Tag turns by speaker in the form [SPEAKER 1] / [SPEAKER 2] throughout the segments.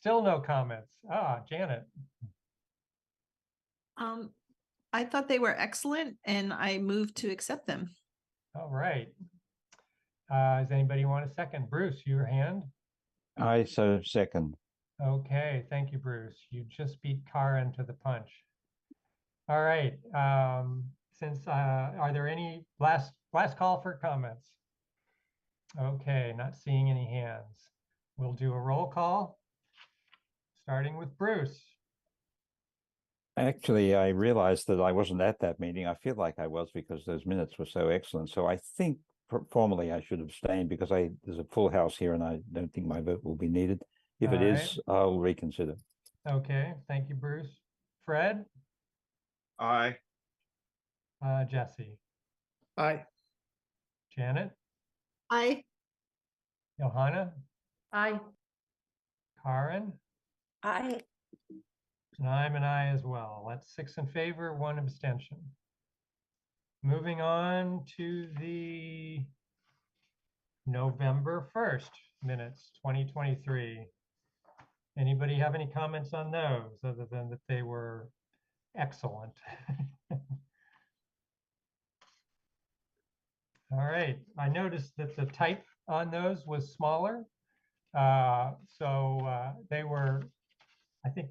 [SPEAKER 1] Still no comments. Ah, Janet.
[SPEAKER 2] I thought they were excellent and I moved to accept them.
[SPEAKER 1] All right. Does anybody want a second? Bruce, your hand?
[SPEAKER 3] I so second.
[SPEAKER 1] Okay, thank you, Bruce. You just beat Karen to the punch. All right. Are there any last call for comments? Okay, not seeing any hands. We'll do a roll call, starting with Bruce.
[SPEAKER 3] Actually, I realized that I wasn't at that meeting. I feel like I was because those minutes were so excellent. So I think formally I should abstain because there's a full house here and I don't think my vote will be needed. If it
[SPEAKER 1] All
[SPEAKER 3] is, I'll reconsider.
[SPEAKER 1] Okay, thank you, Bruce. Fred?
[SPEAKER 4] Aye.
[SPEAKER 1] Jesse?
[SPEAKER 4] Aye.
[SPEAKER 1] Janet?
[SPEAKER 2] Aye.
[SPEAKER 1] Johanna?
[SPEAKER 2] Aye.
[SPEAKER 1] Karen?
[SPEAKER 2] Aye.
[SPEAKER 1] And I'm an aye as well. That's 6 in favor, 1 abstention. Moving on to the November 1st minutes, 2023. Anybody have any comments on those other than that they were excellent? All right, I noticed that the type on those was smaller. They were, I think,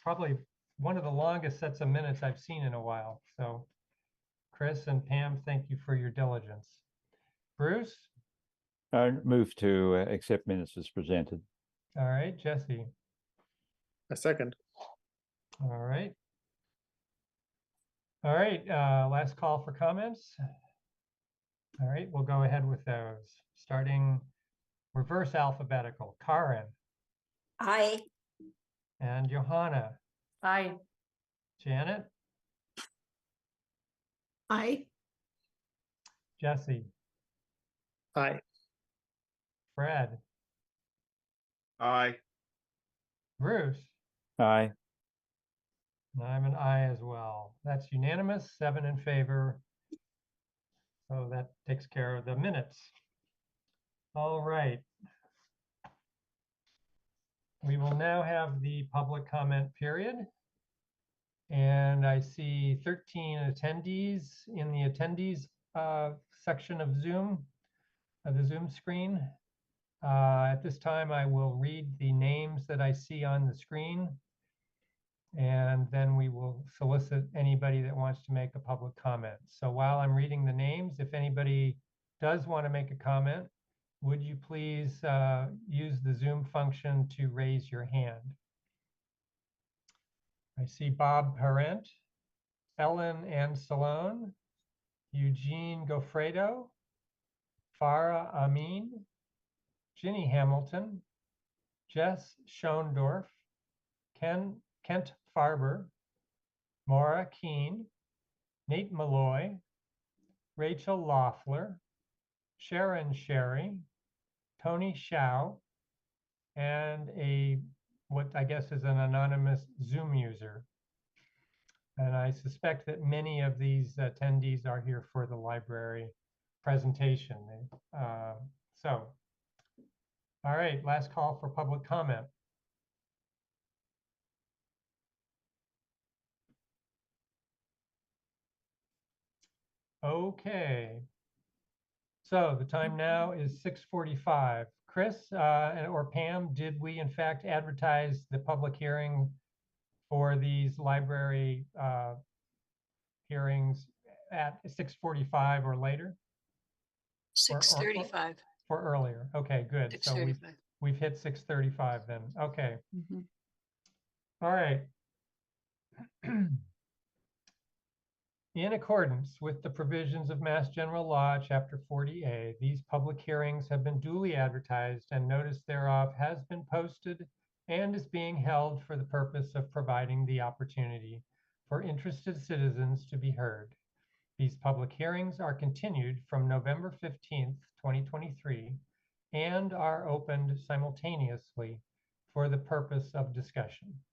[SPEAKER 1] probably one of the longest sets of minutes I've seen in a while. So Chris and Pam, thank you for your diligence. Bruce?
[SPEAKER 3] I move to accept minutes as presented.
[SPEAKER 1] All right, Jesse.
[SPEAKER 4] A second.
[SPEAKER 1] All right. All right, last call for comments. All right, we'll go ahead with those. Starting reverse alphabetical. Karen
[SPEAKER 2] Aye.
[SPEAKER 1] and Johanna.
[SPEAKER 2] Aye.
[SPEAKER 1] Janet,
[SPEAKER 2] Aye.
[SPEAKER 1] Jesse,
[SPEAKER 4] Aye.
[SPEAKER 1] Fred,
[SPEAKER 4] Aye.
[SPEAKER 1] Bruce,
[SPEAKER 3] Aye.
[SPEAKER 1] and I'm an aye as well. That's unanimous, 7 in favor. So that takes care of the minutes. All right. We will now have the public comment period. And I see 13 attendees in the attendees section of Zoom, of the Zoom screen. At this time, I will read the names that I see on the screen, and then we will solicit anybody that wants to make a public comment. So while I'm reading the names, if anybody does want to make a comment, would you please use the Zoom function to raise your hand? I see Bob Parent, Ellen Ann Salone, Eugene Gofredo, Farah Amin, Ginny Hamilton, Jess Schoendorf, Kent Farber, Maura Keene, Nate Malloy, Rachel Loeffler, Sharon Sherry, Tony Shao, and what I guess is an anonymous Zoom user. And I suspect that many of these attendees are here for the library presentation. All right, last call for public comment. Okay. So the time now is 6:45. Chris or Pam, did we in fact advertise the public hearing for these library hearings at 6:45 or later?
[SPEAKER 5] 6:35.
[SPEAKER 1] For earlier. Okay, good. So
[SPEAKER 5] 6:35.
[SPEAKER 1] we've hit 6:35 then. Okay.
[SPEAKER 6] Mhm.
[SPEAKER 1] All right. In accordance with the provisions of Mass General Law, Chapter 40A, these public hearings have been duly advertised and notice thereof has been posted and is being held for the purpose of providing the opportunity for interested citizens to be heard. These public hearings are continued from November 15th, 2023, and are opened simultaneously for the purpose of discussion.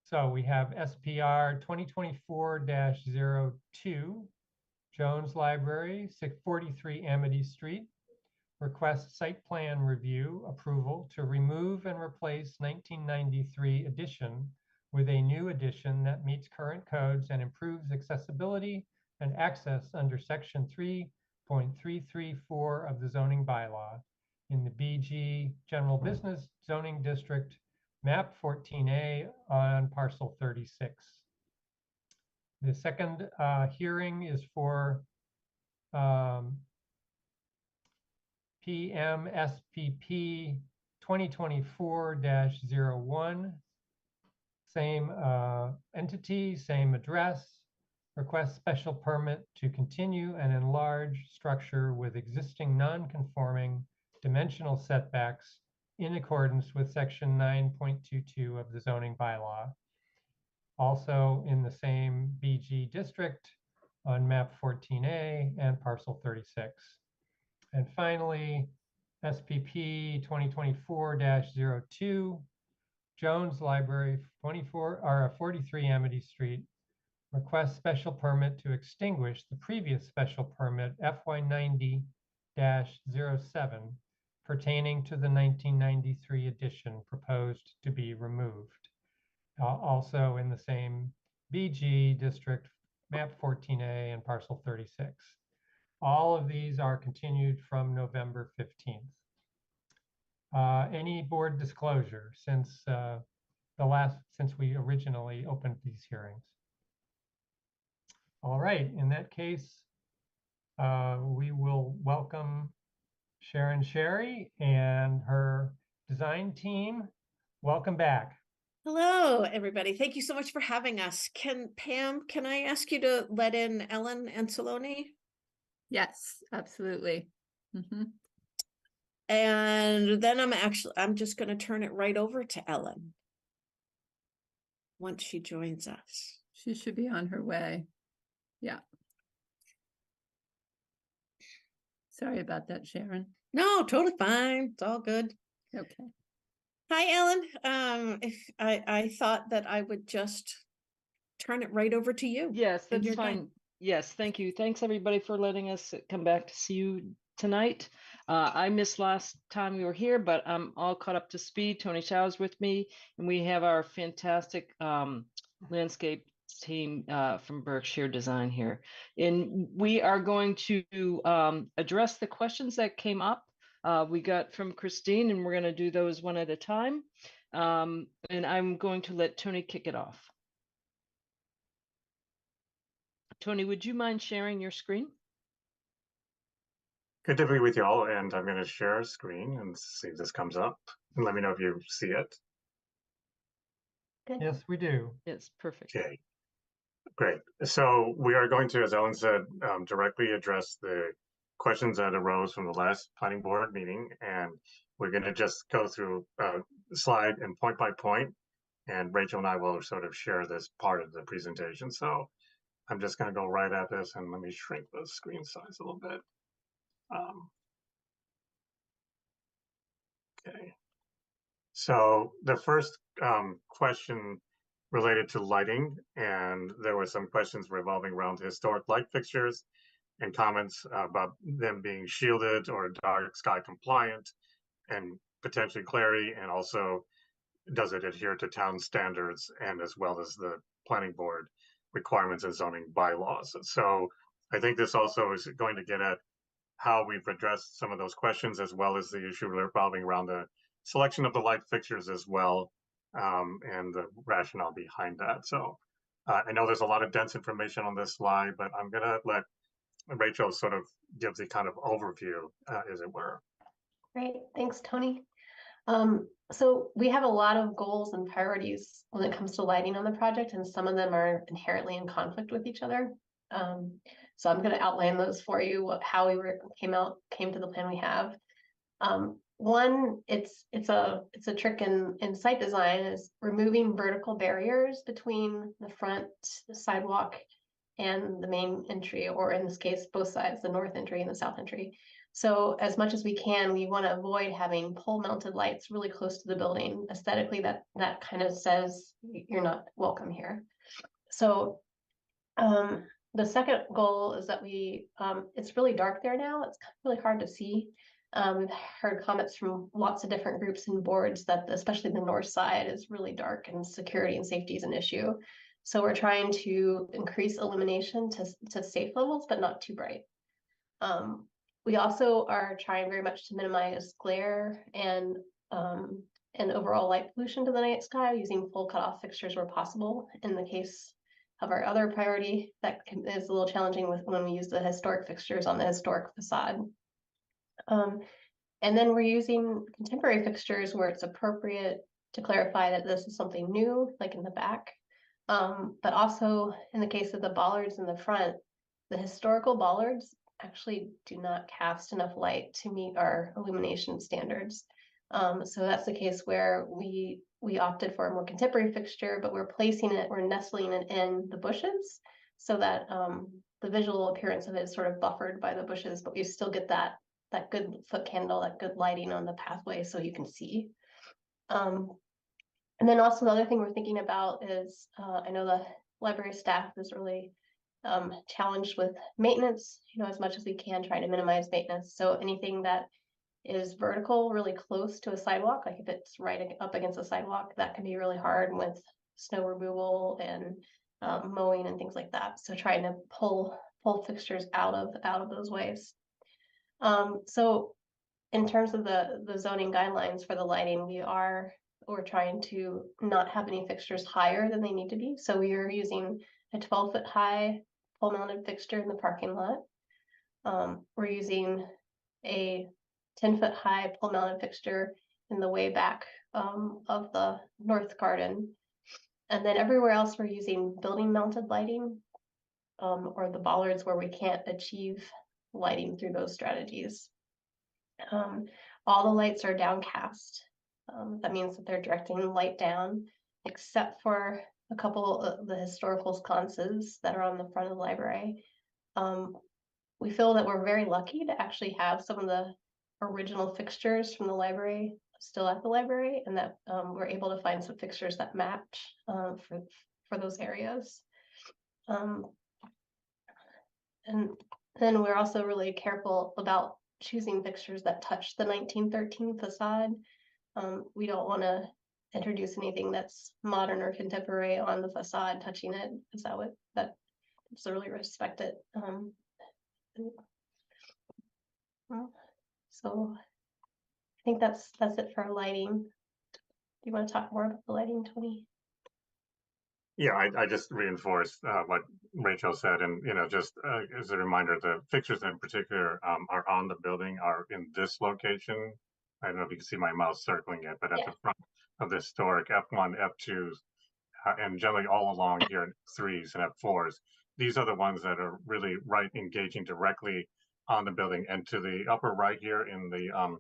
[SPEAKER 1] So we have SPR 2024-02, Jones Library, 643 Amity Street, request site plan review approval to remove and replace 1993 addition with a new addition that meets current codes and improves accessibility and access under section 3.334 of the zoning bylaw in the BG General Business Zoning District, map 14A on parcel 36. The second hearing is for PMSPP 2024-01. Same entity, same address. Request special permit to continue and enlarge structure with existing non-conforming dimensional setbacks in accordance with section 9.22 of the zoning bylaw. Also in the same BG district on map 14A and parcel 36. And finally, SPP 2024-02, Jones Library 43 Amity Street, request special permit to extinguish the previous special permit FY90-07 pertaining to the 1993 addition proposed to be removed. Also in the same BG district, map 14A and parcel 36. All of these are continued from November 15th. Any board disclosure since since we originally opened these hearings? All right, in that case, we will welcome Sharon Sherry and her design team. Welcome back.
[SPEAKER 2] Hello, everybody. Thank you so much for having us. Pam, can I ask you to let in Ellen Anceloni?
[SPEAKER 6] Yes, absolutely. Mhm.
[SPEAKER 2] And then I'm just going to turn it right over to Ellen once she joins us.
[SPEAKER 6] She should be on her way. Yeah. Sorry about that, Sharon.
[SPEAKER 2] No, totally fine. It's all good.
[SPEAKER 6] Okay.
[SPEAKER 2] Hi, Ellen. If I thought that I would just turn it right over to you.
[SPEAKER 5] Yes,
[SPEAKER 2] and
[SPEAKER 5] that's
[SPEAKER 2] you're
[SPEAKER 5] fine.
[SPEAKER 2] done.
[SPEAKER 5] Yes, thank you. Thanks everybody for letting us come back to see you tonight. I missed last time we were here, but I'm all caught up to speed. Tony Chow's with me, and we have our fantastic landscape team from Berkshire Design here. And we are going to address the questions that came up. We got from Christine, and we're going to do those one at a time. And I'm going to let Tony kick it off. Tony, would you mind sharing your screen?
[SPEAKER 7] Good to be with you all, and I'm going to share a screen and see if this comes up. And let me know if you see it.
[SPEAKER 2] Good.
[SPEAKER 1] Yes, we do.
[SPEAKER 5] Yes, perfect.
[SPEAKER 7] Okay, great. So we are going to, as Ellen said, directly address the questions that arose from the last planning board meeting, and we're going to just go through slide and point by point, and Rachel and I will sort of share this part of the presentation. So I'm just going to go right at this, and let me shrink the screen size a little bit. Okay. So the first question related to lighting, and there were some questions revolving around historic light fixtures and comments about them being shielded or dark sky compliant and potentially glary, and also does it adhere to town standards and as well as the planning board requirements and zoning bylaws. So I think this also is going to get at how we've addressed some of those questions, as well as the issue revolving around the selection of the light fixtures as well, and the rationale behind that. So I know there's a lot of dense information on this slide, but I'm going to let Rachel sort of give the kind of overview, as it were.
[SPEAKER 8] Great, thanks, Tony. So we have a lot of goals and priorities when it comes to lighting on the project, and some of them are inherently in conflict with each other. So I'm going to outline those for you, how we came to the plan we have. One, it's a trick in site design, is removing vertical barriers between the front sidewalk and the main entry, or in this case, both sides, the north entry and the south entry. So as much as we can, we want to avoid having pole mounted lights really close to the building. Aesthetically, that kind of says you're not welcome here. So the second goal is that it's really dark there now. It's really hard to see. We've heard comments from lots of different groups and boards that especially the north side is really dark and security and safety is an issue. So we're trying to increase illumination to safe levels, but not too bright. We also are trying very much to minimize glare and overall light pollution to the night sky using full cutoff fixtures where possible. In the case of our other priority, is a little challenging with when we use the historic fixtures on the historic facade. And then we're using contemporary fixtures where it's appropriate to clarify that this is something new, like in the back. But also in the case of the bollards in the front, the historical bollards actually do not cast enough light to meet our illumination standards. So that's the case where we opted for a more contemporary fixture, but we're nestling it in the bushes so that the visual appearance of it is sort of buffered by the bushes, but you still get that good foot candle, that good lighting on the pathway so you can see. And then also the other thing we're thinking about is, I know the library staff is really challenged with maintenance, as much as we can, trying to minimize maintenance. So anything that is vertical, really close to a sidewalk, like if it's right up against a sidewalk, that can be really hard with snow removal and mowing and things like that. So trying to pull fixtures out of those ways. So in terms of the zoning guidelines for the lighting, we're trying to not have any fixtures higher than they need to be. So we are using a 12-foot high pole mounted fixture in the parking lot. We're using a 10-foot high pole mounted fixture in the way back of the north garden. And then everywhere else we're using building mounted lighting or the bollards where we can't achieve lighting through those strategies. All the lights are downcast. That means that they're directing light down, except for a couple of the historical sconces that are on the front of the library. We feel that we're very lucky to actually have some of the original fixtures from the library still at the library, and that we're able to find some fixtures that match for those areas. And then we're also really careful about choosing fixtures that touch the 1913 facade. We don't want to introduce anything that's modern or contemporary on the facade touching it, because that really respect it. So I think that's it for our lighting. Do you want to talk more about the lighting, Tony?
[SPEAKER 7] Yeah, I just reinforced what Rachel said, and just as a reminder, the fixtures in particular are on the building, are in this location. I don't know if you can see my mouse circling it, but at the front of the historic F1, F2s, and generally all along here in F3s and F4s. These are the ones that are really engaging directly on the building. And to the upper right here in the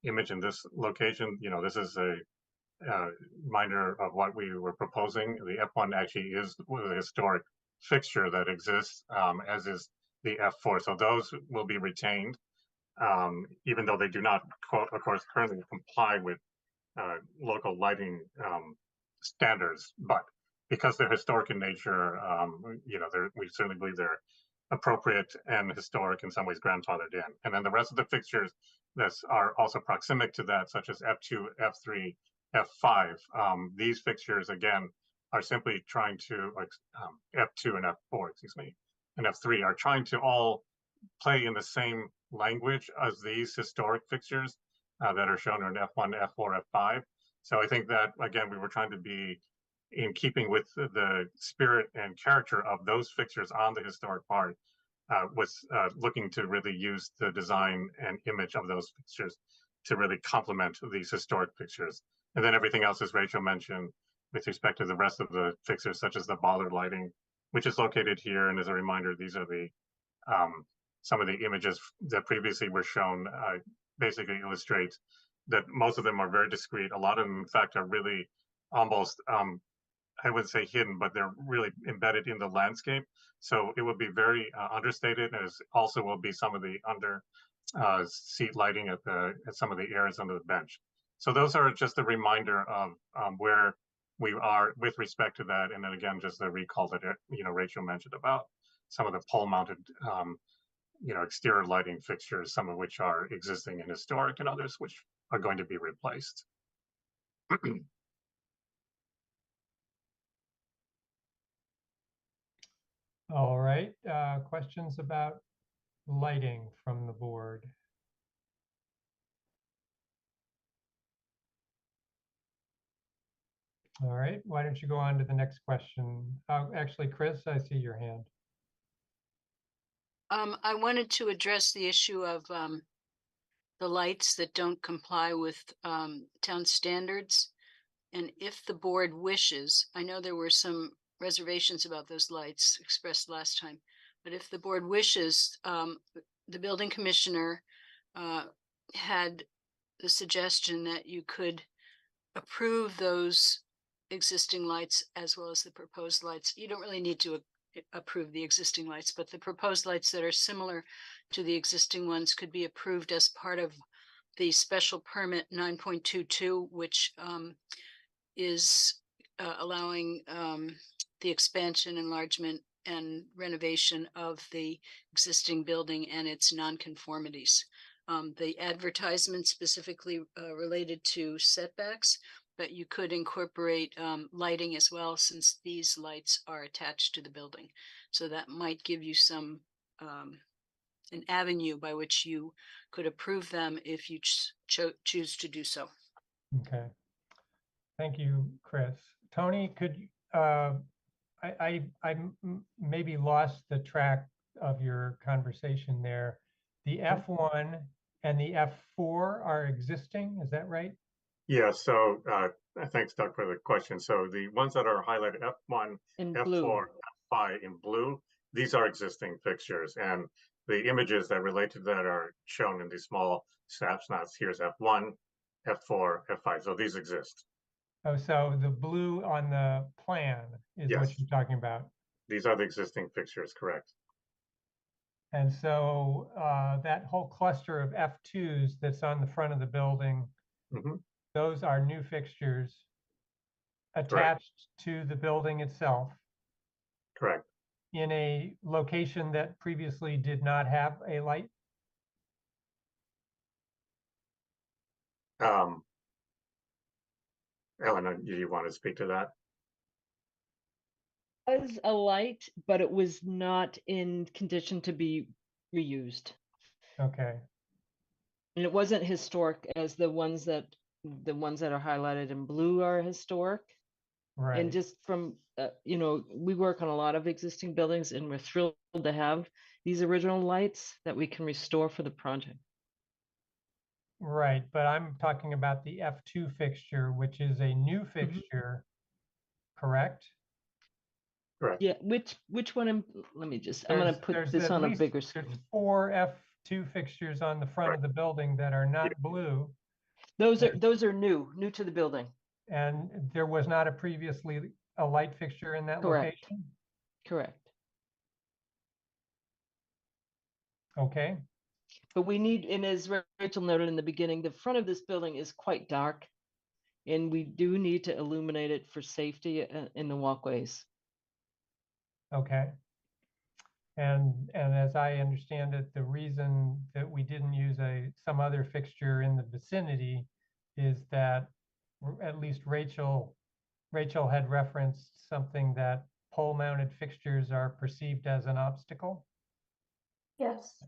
[SPEAKER 7] image in this location, this is a reminder of what we were proposing. The F1 actually is a historic fixture that exists, as is the F4. So those will be retained, even though they do not, of course, currently comply with local lighting standards. But because they're historic in nature, we certainly believe they're appropriate and historic, in some ways grandfathered in. And then the rest of the fixtures that are also proximic to that, such as F2, F3, F5, these fixtures, again, are simply trying to, F2 and F4, excuse me, and F3 are trying to all play in the same language as these historic fixtures that are shown in F1, F4, F5. So I think that, again, we were trying to be in keeping with the spirit and character of those fixtures on the historic part, was looking to really use the design and image of those fixtures to really complement these historic fixtures. And then everything else, as Rachel mentioned, with respect to the rest of the fixtures, such as the bollard lighting, which is located here. And as a reminder, these are the some of the images that previously were shown, basically illustrate that most of them are very discreet. A lot of them, in fact, are really almost, I would say hidden, but they're really embedded in the landscape. So it would be very understated, as also will be some of the under seat lighting at some of the areas under the bench. So those are just a reminder of where we are with respect to that. And then again, just the recall that Rachel mentioned about some of the pole mounted exterior lighting fixtures, some of which are existing and historic, and others which are going to be replaced.
[SPEAKER 1] All right, questions about lighting from the board? All right, why don't you go on to the next question? Actually, Chris, I see your hand.
[SPEAKER 9] I wanted to address the issue of the lights that don't comply with town standards. And if the board wishes, I know there were some reservations about those lights expressed last time, but if the board wishes, the building commissioner had the suggestion that you could approve those existing lights as well as the proposed lights. You don't really need to approve the existing lights, but the proposed lights that are similar to the existing ones could be approved as part of the special permit 9.22, which is allowing the expansion, enlargement, and renovation of the existing building and its nonconformities. The advertisement specifically related to setbacks, but you could incorporate lighting as well, since these lights are attached to the building. So that might give you some an avenue by which you could approve them if you choose to do so.
[SPEAKER 1] Okay. Thank you, Chris. Tony, could I maybe lost the track of your conversation there. The F1 and the F4 are existing, is that right?
[SPEAKER 7] Yeah, so thanks, Doug, for the question. So the ones that are highlighted F1,
[SPEAKER 5] In
[SPEAKER 7] F4,
[SPEAKER 5] blue.
[SPEAKER 7] F5 in blue, these are existing fixtures. And the images that relate to that are shown in these small snapshots. Here's F1, F4, F5. So these exist.
[SPEAKER 1] Oh, so the blue on the plan is what
[SPEAKER 7] Yes.
[SPEAKER 1] you're talking about.
[SPEAKER 7] These are the existing fixtures, correct?
[SPEAKER 1] And so that whole cluster of F2s that's on the front of the building,
[SPEAKER 7] Mm-hmm.
[SPEAKER 1] those are new fixtures attached to the building itself
[SPEAKER 7] Correct.
[SPEAKER 1] in a location that previously did not have a light.
[SPEAKER 7] Ellen, do you want to speak to that?
[SPEAKER 5] Was a light, but it was not in condition to be reused.
[SPEAKER 1] Okay.
[SPEAKER 5] And it wasn't historic as the ones that are highlighted in blue are historic.
[SPEAKER 1] Right.
[SPEAKER 5] And just from, we work on a lot of existing buildings and we're thrilled to have these original lights that we can restore for the project.
[SPEAKER 1] Right, but I'm talking about the F2 fixture, which is a new fixture, correct?
[SPEAKER 7] Correct.
[SPEAKER 5] Yeah, which one? Let me just, I'm
[SPEAKER 1] There's-
[SPEAKER 5] gonna put
[SPEAKER 1] there's
[SPEAKER 5] this
[SPEAKER 1] at
[SPEAKER 5] on a
[SPEAKER 1] least-
[SPEAKER 5] bigger
[SPEAKER 1] There's
[SPEAKER 5] screen.
[SPEAKER 1] 4 F2 fixtures on the front of the building that are not blue,
[SPEAKER 5] Those are new to the building.
[SPEAKER 1] and there was not a previously a light fixture in that
[SPEAKER 5] Correct.
[SPEAKER 1] location?
[SPEAKER 5] Correct.
[SPEAKER 1] Okay,
[SPEAKER 5] But we need, and as Rachel noted in the beginning, the front of this building is quite dark. And we do need to illuminate it for safety in the walkways.
[SPEAKER 1] okay. And as I understand it, the reason that we didn't use some other fixture in the vicinity is that at least Rachel had referenced something that pole-mounted fixtures are perceived as an obstacle.
[SPEAKER 8] Yes.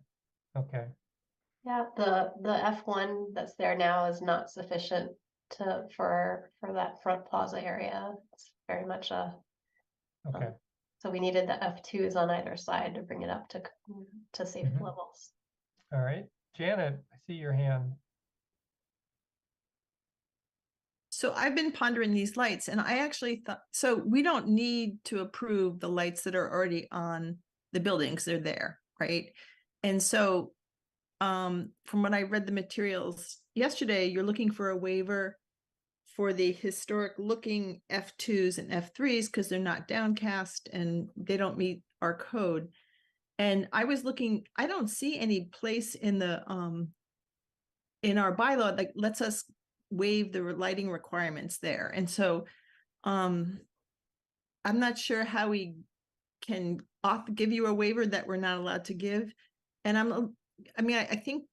[SPEAKER 1] Okay,
[SPEAKER 8] Yeah, the F1 that's there now is not sufficient for that front plaza area. It's very much
[SPEAKER 1] okay.
[SPEAKER 8] so we needed the F2s on either side to bring it up to safe
[SPEAKER 1] Mhm.
[SPEAKER 8] levels.
[SPEAKER 1] All right. Janet, I see your hand.
[SPEAKER 10] So I've been pondering these lights, and I actually thought, so we don't need to approve the lights that are already on the buildings, they're there, right? And so from when I read the materials yesterday, you're looking for a waiver for the historic looking F2s and F3s because they're not downcast and they don't meet our code. And I was looking, I don't see any place in the in our bylaw that lets us waive the lighting requirements there. And so I'm not sure how we can give you a waiver that we're not allowed to give. And I mean, I think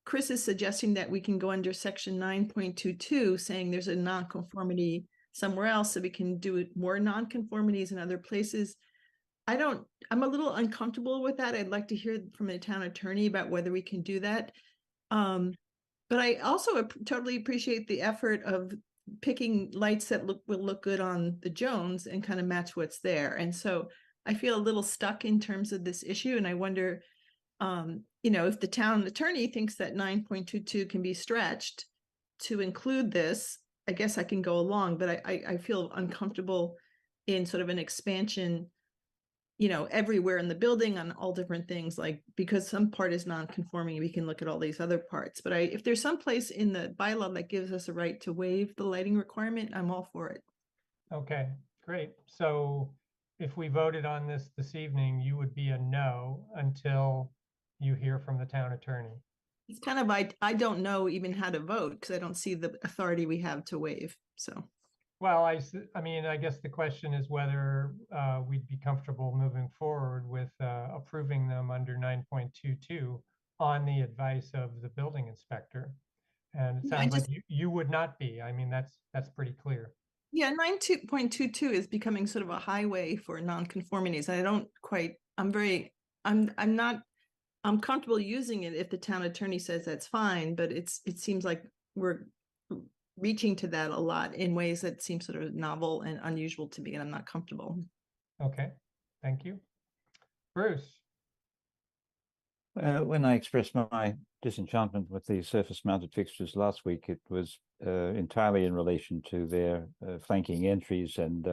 [SPEAKER 10] Chris is suggesting that we can go under section 9.22, saying there's a nonconformity somewhere else, so we can do it more nonconformities in other places. I'm a little uncomfortable with that. I'd like to hear from the town attorney about whether we can do that. But I also totally appreciate the effort of picking lights that will look good on the Jones and kind of match what's there. And so I feel a little stuck in terms of this issue. And I wonder, if the town attorney thinks that 9.22 can be stretched to include this, I guess I can go along, but I feel uncomfortable in sort of an expansion, everywhere in the building on all different things, like because some part is non-conforming, we can look at all these other parts. But if there's some place in the bylaw that gives us a right to waive the lighting requirement, I'm all for it.
[SPEAKER 1] Okay, great. So if we voted on this evening, you would be a no until you hear from the town attorney.
[SPEAKER 10] It's kind of, I don't know even how to vote because I don't see the authority we have to waive. So.
[SPEAKER 1] Well, I mean, I guess the question is whether we'd be comfortable moving forward with approving them under 9.22 on the advice of the building inspector. And it sounds like you would not be. I mean, that's pretty clear.
[SPEAKER 10] Yeah, 9.22 is becoming sort of a highway for nonconformities. I'm comfortable using it if the town attorney says that's fine, but it seems like we're reaching to that a lot in ways that seem sort of novel and unusual to me, and I'm not comfortable.
[SPEAKER 1] Okay, thank you. Bruce.
[SPEAKER 3] When I expressed my disenchantment with the surface-mounted fixtures last week, it was entirely in relation to their flanking entries, and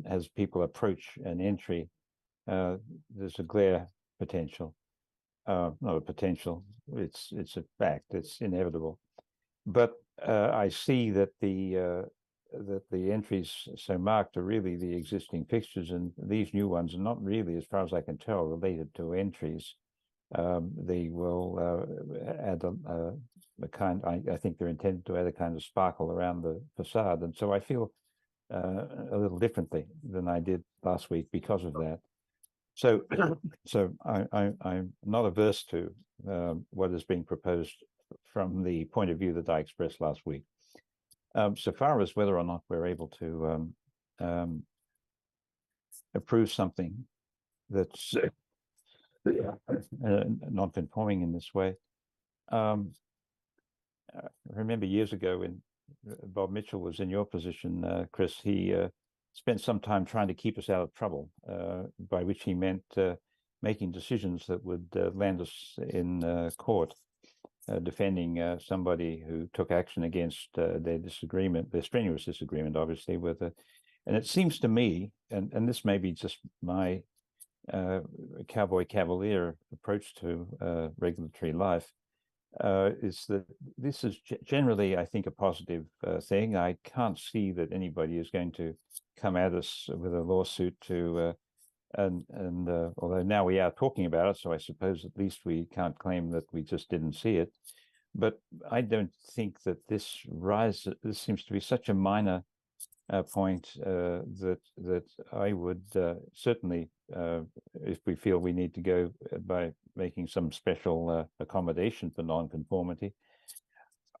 [SPEAKER 3] as people approach an entry, there's a glare potential. Not a potential; it's a fact. It's inevitable. But I see that the entries so marked are really the existing fixtures, and these new ones are not really, as far as I can tell, related to entries. They will add a kind. I think they're intended to add a kind of sparkle around the facade, and so I feel a little differently than I did last week because of that. So, I'm not averse to what is being proposed from the point of view that I expressed last week. So far as whether or not we're able to approve something that's non-conforming in this way. I remember years ago when Bob Mitchell was in your position, Chris, he spent some time trying to keep us out of trouble, by which he meant making decisions that would land us in court, defending somebody who took action against their strenuous disagreement, obviously, with and it seems to me, and this may be just my cowboy cavalier approach to regulatory life, is that this is generally, I think, a positive thing. I can't see that anybody is going to come at us with a lawsuit to, and although now we are talking about it, so I suppose at least we can't claim that we just didn't see it. But I don't think that this seems to be such a minor point that I would certainly, if we feel we need to go by making some special accommodation for nonconformity,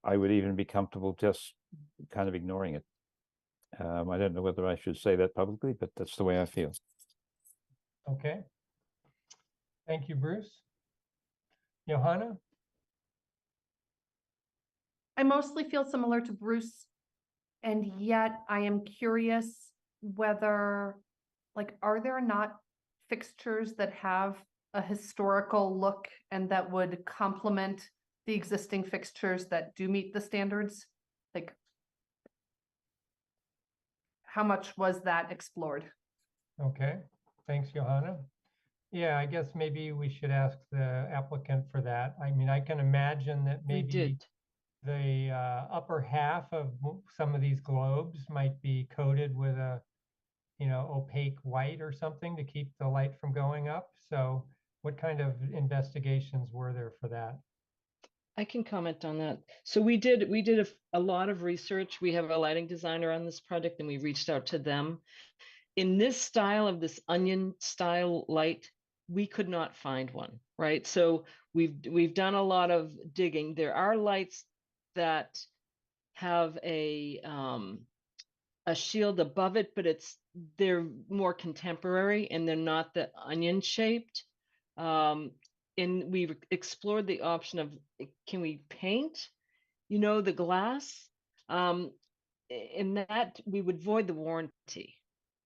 [SPEAKER 3] I would even be comfortable just kind of ignoring it. I don't know whether I should say that publicly, but that's the way I feel.
[SPEAKER 1] Okay. Thank you, Bruce. Johanna?
[SPEAKER 11] I mostly feel similar to Bruce, and yet I am curious whether, are there not fixtures that have a historical look and that would complement the existing fixtures that do meet the standards? How much was that explored?
[SPEAKER 1] Okay, thanks, Johanna. Yeah, I guess maybe we should ask the applicant for that. I mean, I can imagine that maybe the upper half of some of these globes might be coated with a, opaque white or something to keep the light from going up. So what kind of investigations were there for that?
[SPEAKER 5] I can comment on that. So we did a lot of research. We have a lighting designer on this project, and we reached out to them. In this style of this onion style light, we could not find one. right? So we've done a lot of digging. There are lights that have a shield above it, but they're more contemporary and they're not the onion shaped. And we've explored the option of, can we paint, the glass? In that we would void the warranty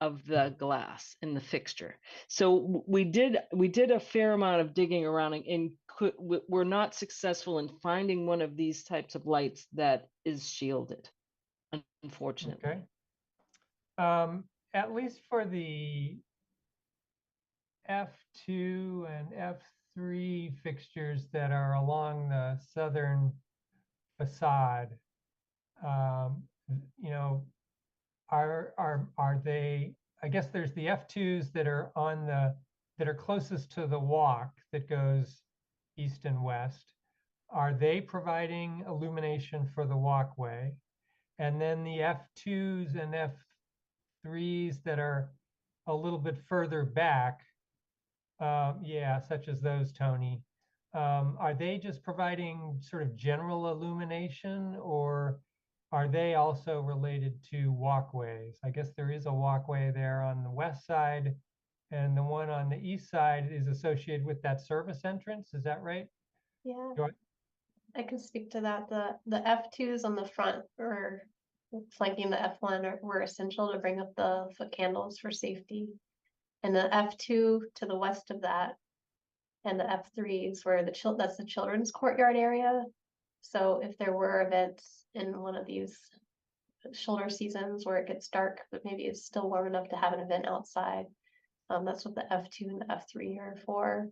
[SPEAKER 5] of the glass in the fixture. So we did a fair amount of digging around, and we're not successful in finding one of these types of lights that is shielded, unfortunately.
[SPEAKER 1] Okay. At least for the F2 and F3 fixtures that are along the southern facade, you know, are they, I guess there's the F2s that are that are closest to the walk that goes east and west. Are they providing illumination for the walkway? And then the F2s and F3s that are a little bit further back, yeah, such as those, Tony, are they just providing sort of general illumination, or are they also related to walkways? I guess there is a walkway there on the west side, and the one on the east side is associated with that service entrance. Is that right?
[SPEAKER 8] Yeah,
[SPEAKER 1] Go ahead.
[SPEAKER 8] I can speak to that. The F2s on the front or flanking the F1 were essential to bring up the foot candles for safety. And the F2 to the west of that and the F3s were that's the children's courtyard area. So if there were events in one of these shoulder seasons where it gets dark, but maybe it's still warm enough to have an event outside, that's what the F2 and the F3 are for.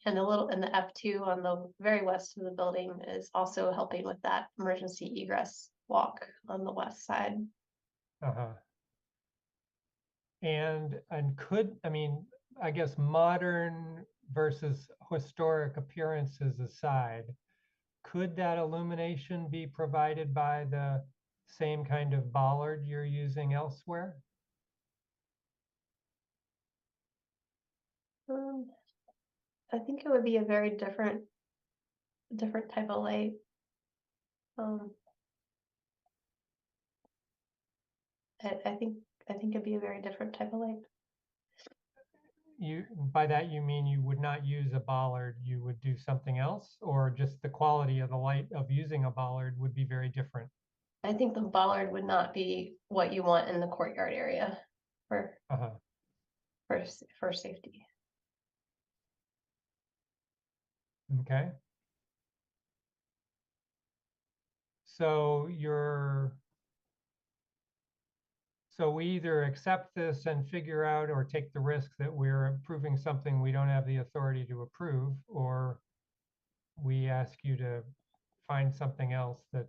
[SPEAKER 8] And the F2 on the very west of the building is also helping with that emergency egress walk on the west side.
[SPEAKER 1] Uh-huh. And I mean, I guess modern versus historic appearances aside, could that illumination be provided by the same kind of bollard you're using elsewhere?
[SPEAKER 8] I think it would be a very different type of light. I think it'd be a very different type of light.
[SPEAKER 1] By that you mean you would not use a bollard, you would do something else, or just the quality of the light of using a bollard would be very different?
[SPEAKER 8] I think the bollard would not be what you want in the courtyard area for for safety.
[SPEAKER 1] Okay. So we either accept this and figure out or take the risk that we're approving something we don't have the authority to approve, or we ask you to find something else that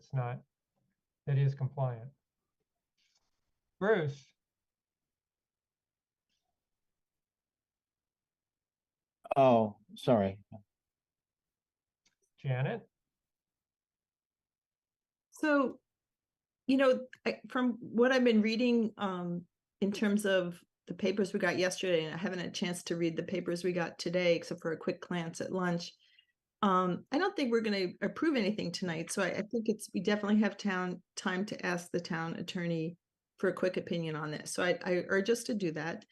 [SPEAKER 1] is compliant. Bruce.
[SPEAKER 3] Oh, sorry.
[SPEAKER 1] Janet.
[SPEAKER 10] So, from what I've been reading, in terms of the papers we got yesterday, and I haven't had a chance to read the papers we got today, except for a quick glance at lunch. I don't think we're going to approve anything tonight. So I think we definitely have time to ask the town attorney for a quick opinion on this. So I urge us to do that.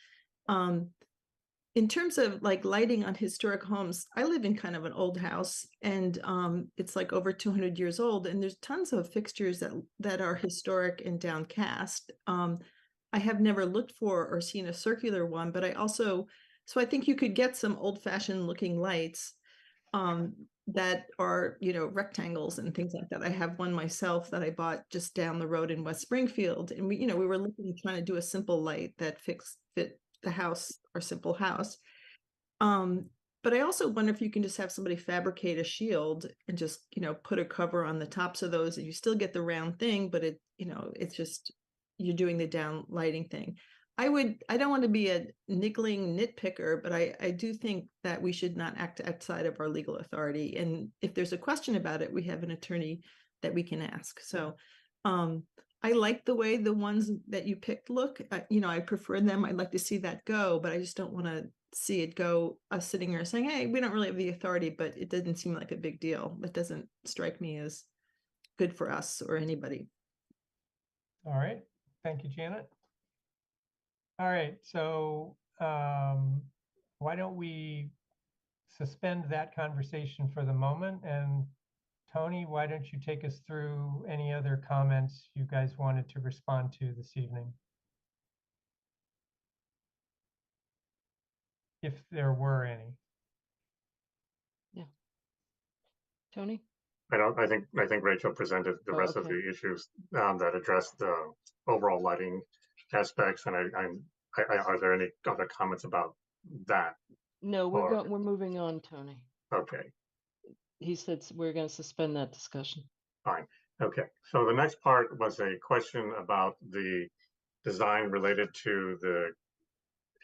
[SPEAKER 10] In terms of like lighting on historic homes, I live in kind of an old house, and it's like over 200 years old, and there's tons of fixtures that are historic and downcast. I have never looked for or seen a circular one, but so I think you could get some old-fashioned looking lights that are, rectangles and things like that. I have one myself that I bought just down the road in West Springfield, and we were trying to do a simple light that fit the house, our simple house. But I also wonder if you can just have somebody fabricate a shield and just, put a cover on the tops of those, and you still get the round thing, but it's just, you're doing the down lighting thing. I don't want to be a niggling nitpicker, but I do think that we should not act outside of our legal authority. And if there's a question about it, we have an attorney that we can ask. So, I like the way the ones that you picked look. I prefer them. I'd like to see that go, but I just don't want to see it go, us sitting here saying, hey, we don't really have the authority, but it doesn't seem like a big deal. It doesn't strike me as good for us or anybody.
[SPEAKER 1] All right, thank you, Janet. All right, so why don't we suspend that conversation for the moment? And Tony, why don't you take us through any other comments you guys wanted to respond to this evening? If there were any.
[SPEAKER 5] Tony?
[SPEAKER 7] I think Rachel presented the
[SPEAKER 5] Oh,
[SPEAKER 7] rest of
[SPEAKER 5] okay.
[SPEAKER 7] the issues that addressed the overall lighting aspects. And are there any other comments about that?
[SPEAKER 5] No,
[SPEAKER 7] Or-
[SPEAKER 5] we're moving on, Tony.
[SPEAKER 7] Okay,
[SPEAKER 5] He said we're going to suspend that discussion.
[SPEAKER 7] fine. Okay, so the next part was a question about the design related to the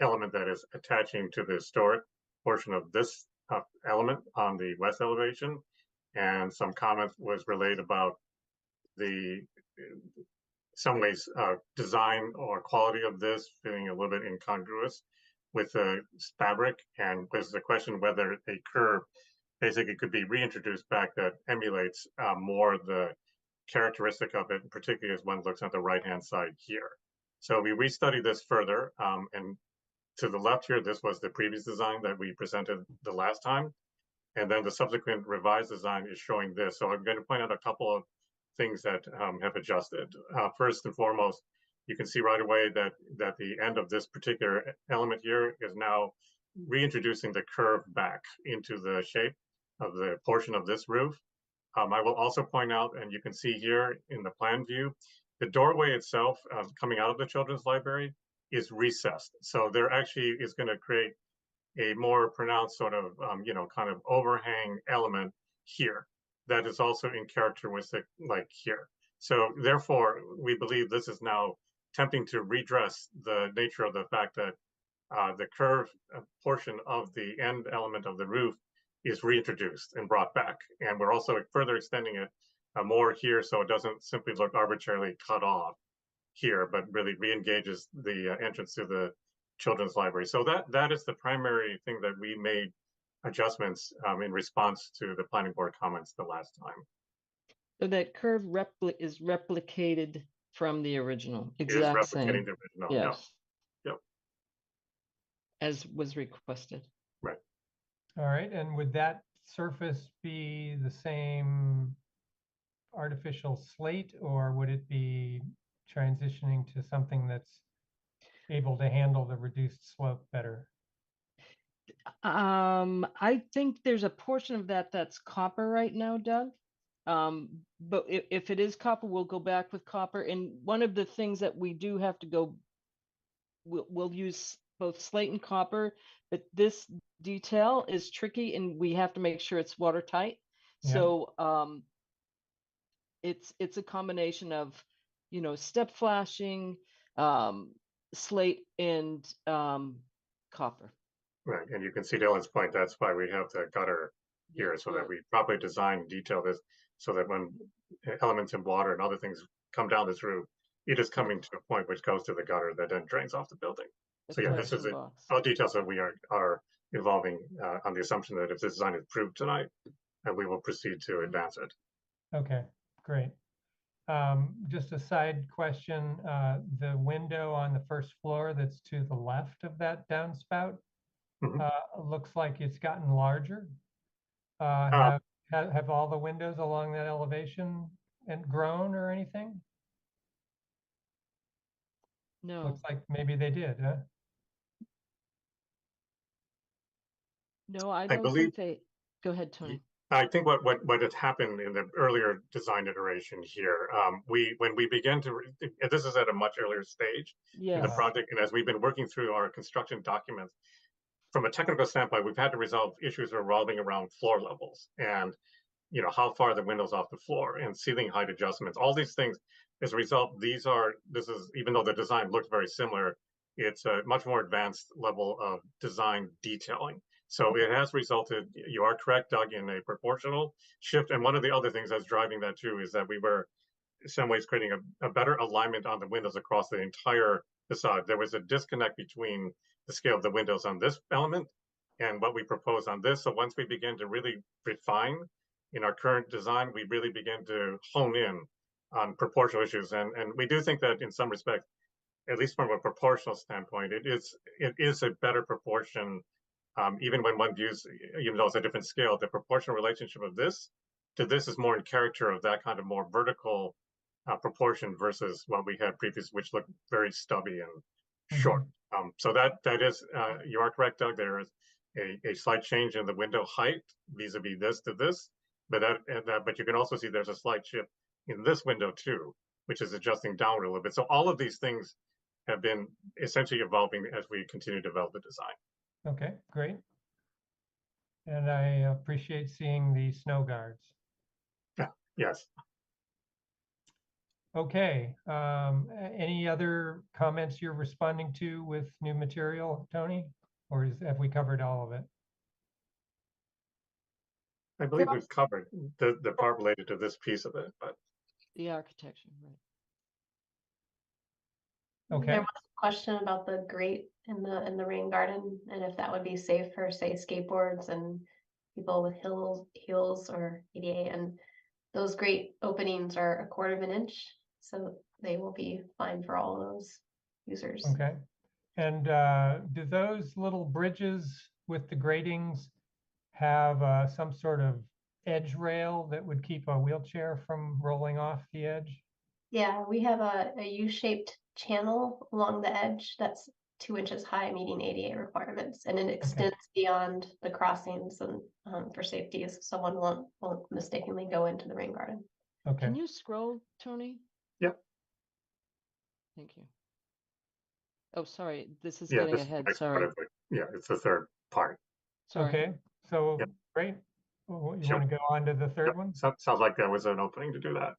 [SPEAKER 7] element that is attaching to the historic portion of this element on the west elevation. And some comment was relayed about the some ways design or quality of this feeling a little bit incongruous with the fabric, and was the question whether a curve basically could be reintroduced back that emulates more the characteristic of it, particularly as one looks at the right hand side here. So we restudied this further, and to the left here, this was the previous design that we presented the last time. And then the subsequent revised design is showing this. So I'm going to point out a couple of things that have adjusted. First and foremost, you can see right away that the end of this particular element here is now reintroducing the curve back into the shape of the portion of this roof. I will also point out, and you can see here in the plan view, the doorway itself coming out of the children's library is recessed. So there actually is going to create a more pronounced sort of, kind of overhang element here that is also in characteristic like here. So therefore, we believe this is now attempting to redress the nature of the fact that the curved portion of the end element of the roof is reintroduced and brought back. And we're also further extending it more here so it doesn't simply look arbitrarily cut off here, but really re-engages the entrance to the children's library. So that is the primary thing that we made adjustments in response to the planning board comments the last time.
[SPEAKER 5] So that curve is replicated from the original,
[SPEAKER 7] It is
[SPEAKER 5] exact
[SPEAKER 7] replicating
[SPEAKER 5] same.
[SPEAKER 7] the original.
[SPEAKER 5] Yes.
[SPEAKER 7] Yep.
[SPEAKER 5] As was requested.
[SPEAKER 7] Right.
[SPEAKER 1] All right, and would that surface be the same artificial slate, or would it be transitioning to something that's able to handle the reduced slope better?
[SPEAKER 5] I think there's a portion of that that's copper right now, Doug. But if it is copper, we'll go back with copper. And one of the things that we do have to go, we'll use both slate and copper, but this detail is tricky and we have to make sure it's watertight.
[SPEAKER 1] Yeah.
[SPEAKER 5] So it's a combination of, step flashing, slate and copper.
[SPEAKER 7] Right, and you can see Dylan's point, that's why we have the gutter here, so that we properly design and detail this, so that when elements in water and other things come down this roof, it is coming to a point which goes to the gutter that then drains off the building. So yeah, this is it. All details that we are evolving on the assumption that if this design is approved tonight, and we will proceed to advance it.
[SPEAKER 1] Okay, great. Just a side question, the window on the first floor that's to the left of that downspout, looks like it's gotten larger. Have all the windows along that elevation and grown or anything?
[SPEAKER 5] No.
[SPEAKER 1] Looks like maybe they did, huh?
[SPEAKER 5] No, I
[SPEAKER 7] I
[SPEAKER 5] don't
[SPEAKER 7] believe-
[SPEAKER 5] think they. Go ahead, Tony.
[SPEAKER 7] I think what had happened in the earlier design iteration here, when we began to, this is at a much earlier stage in the
[SPEAKER 5] Yes.
[SPEAKER 7] project, and as we've been working through our construction documents, from a technical standpoint, we've had to resolve issues revolving around floor levels and how far the windows off the floor and ceiling height adjustments. All these things, as a result, this is even though the design looks very similar, it's a much more advanced level of design detailing. So it has resulted, you are correct, Doug, in a proportional shift. And one of the other things that's driving that too is that we were in some ways creating a better alignment on the windows across the entire facade. There was a disconnect between the scale of the windows on this element and what we propose on this. So once we begin to really refine in our current design, we really begin to hone in on proportional issues. And we do think that in some respect, at least from a proportional standpoint, it is a better proportion, even when one views, even though it's a different scale, the proportional relationship of this to this is more in character of that kind of more vertical proportion versus what we had previous, which looked very stubby and short. So that is, you are correct, Doug. There is a slight change in the window height vis-a-vis this to this, but but you can also see there's a slight shift in this window too, which is adjusting downward a little bit. So all of these things have been essentially evolving as we continue to develop the design.
[SPEAKER 1] Okay, great. And I appreciate seeing the snow guards.
[SPEAKER 7] Yes.
[SPEAKER 1] Okay, any other comments you're responding to with new material, Tony? Or have we covered all of it?
[SPEAKER 7] I believe we've covered the part related to this piece of it, but
[SPEAKER 5] The architecture, right?
[SPEAKER 1] Okay.
[SPEAKER 8] There was a question about the grate in the rain garden and if that would be safe for, say, skateboards and people with heels or ADA. And those grate openings are 1/4 of an inch, so they will be fine for all of those users.
[SPEAKER 1] Okay. And do those little bridges with the gratings have some sort of edge rail that would keep a wheelchair from rolling off the edge?
[SPEAKER 8] Yeah, we have a U-shaped channel along the edge that's 2 inches high, meeting ADA requirements, and it extends beyond the crossings and for safety, so someone won't mistakenly go into the rain garden.
[SPEAKER 1] Okay.
[SPEAKER 5] Can you scroll, Tony?
[SPEAKER 7] Yep.
[SPEAKER 5] Thank you. Oh, sorry, this is
[SPEAKER 7] yeah,
[SPEAKER 5] getting
[SPEAKER 7] this is the
[SPEAKER 5] ahead,
[SPEAKER 7] next part
[SPEAKER 5] sorry.
[SPEAKER 7] of it. Yeah, it's the third part.
[SPEAKER 5] Sorry.
[SPEAKER 1] Okay, so
[SPEAKER 7] Yep.
[SPEAKER 1] great. Well, you
[SPEAKER 7] Sure.
[SPEAKER 1] want to go on to the third
[SPEAKER 7] Yep.
[SPEAKER 1] one?
[SPEAKER 7] Sounds like there was an opening to do that.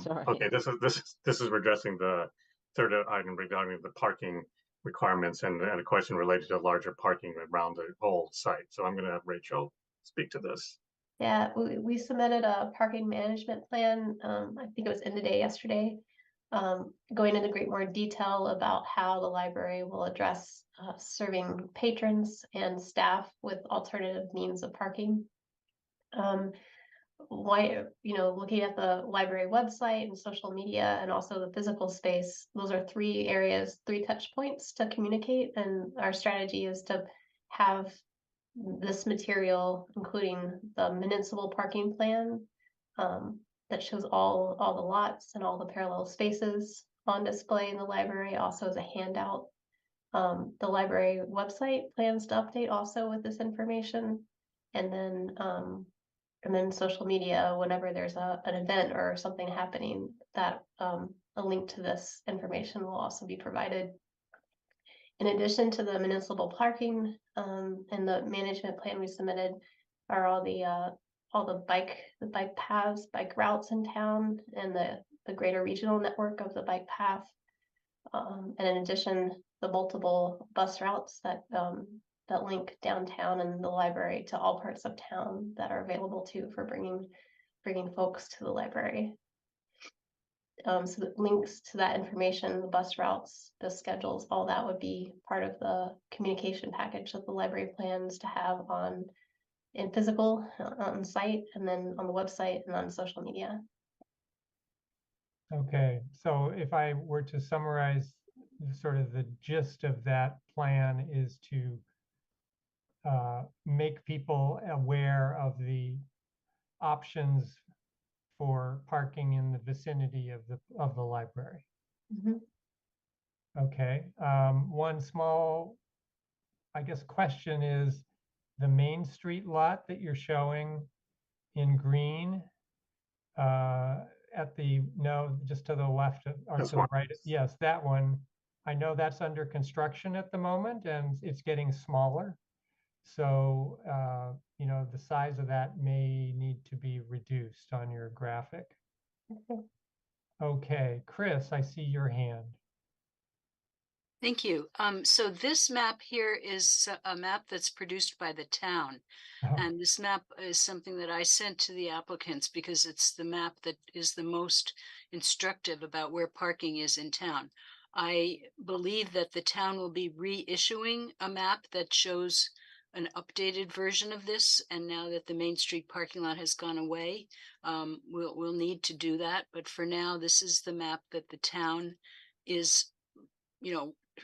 [SPEAKER 5] Sorry.
[SPEAKER 7] Okay, this is addressing the third item regarding the parking requirements and a question related to larger parking around the whole site. So I'm going to have Rachel speak to this.
[SPEAKER 8] Yeah, we submitted a parking management plan, I think it was end of day yesterday, going into great more detail about how the library will address serving patrons and staff with alternative means of parking. Why, looking at the library website and social media and also the physical space, those are 3 areas, 3 touch points to communicate. And our strategy is to have this material, including the municipal parking plan, that shows all the lots and all the parallel spaces on display in the library, also as a handout. The library website plans to update also with this information, and then social media, whenever there's an event or something happening, that a link to this information will also be provided. In addition to the municipal parking and the management plan we submitted are all the bike paths, bike routes in town, and the greater regional network of the bike path. And in addition, the multiple bus routes that link downtown and the library to all parts of town that are available too for bringing folks to the library. So the links to that information, the bus routes, the schedules, all that would be part of the communication package that the library plans to have in physical on site, and then on the website and on social media.
[SPEAKER 1] Okay, so if I were to summarize sort of the gist of that plan is to make people aware of the options for parking in the vicinity of the library.
[SPEAKER 8] Mhm.
[SPEAKER 1] Okay, one small, I guess, question is the Main Street lot that you're showing in green just to the left or
[SPEAKER 7] This
[SPEAKER 1] to the
[SPEAKER 7] one.
[SPEAKER 1] right. Yes, that one. I know that's under construction at the moment and it's getting smaller. So, the size of that may need to be reduced on your graphic. Okay, Chris, I see your hand.
[SPEAKER 9] Thank you. So this map here is a map that's produced by the town.
[SPEAKER 1] Oh.
[SPEAKER 9] And this map is something that I sent to the applicants because it's the map that is the most instructive about where parking is in town. I believe that the town will be reissuing a map that shows an updated version of this. And now that the Main Street parking lot has gone away, we'll need to do that. But for now, this is the map that the town is,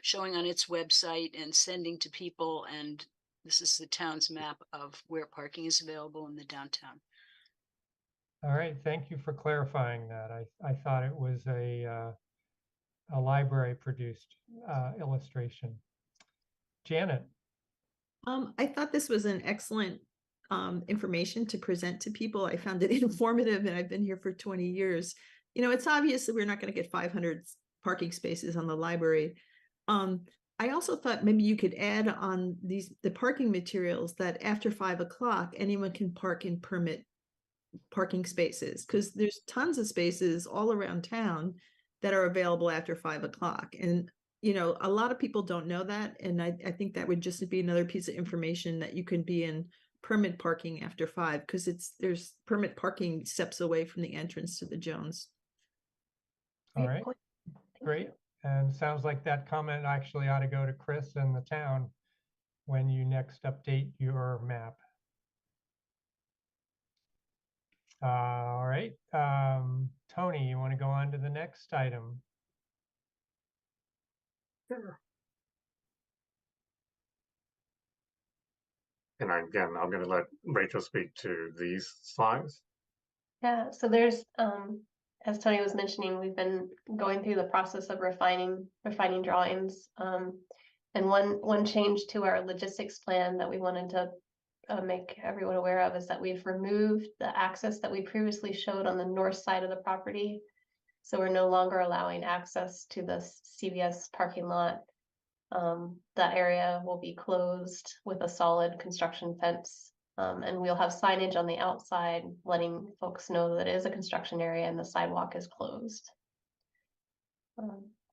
[SPEAKER 9] showing on its website and sending to people. And this is the town's map of where parking is available in the downtown.
[SPEAKER 1] All right, thank you for clarifying that. I thought it was a library produced illustration. Janet.
[SPEAKER 10] I thought this was an excellent information to present to people. I found it informative, and I've been here for 20 years. It's obvious that we're not going to get 500 parking spaces on the library. I also thought maybe you could add on the parking materials that after 5 o'clock, anyone can park in permit parking spaces, because there's tons of spaces all around town that are available after 5 o'clock. And a lot of people don't know that. And I think that would just be another piece of information, that you can be in permit parking after 5, because there's permit parking steps away from the entrance to the Jones.
[SPEAKER 1] All right, great. And sounds like that comment actually ought to go to Chris and the town when you next update your map. All right, Tony, you want to go on to the next item?
[SPEAKER 7] Sure. And I'm going to let Rachel speak to these slides.
[SPEAKER 8] Yeah, so there's, as Tony was mentioning, we've been going through the process of refining drawings. And one change to our logistics plan that we wanted to make everyone aware of is that we've removed the access that we previously showed on the north side of the property. So we're no longer allowing access to the CVS parking lot. That area will be closed with a solid construction fence. And we'll have signage on the outside letting folks know that it is a construction area and the sidewalk is closed.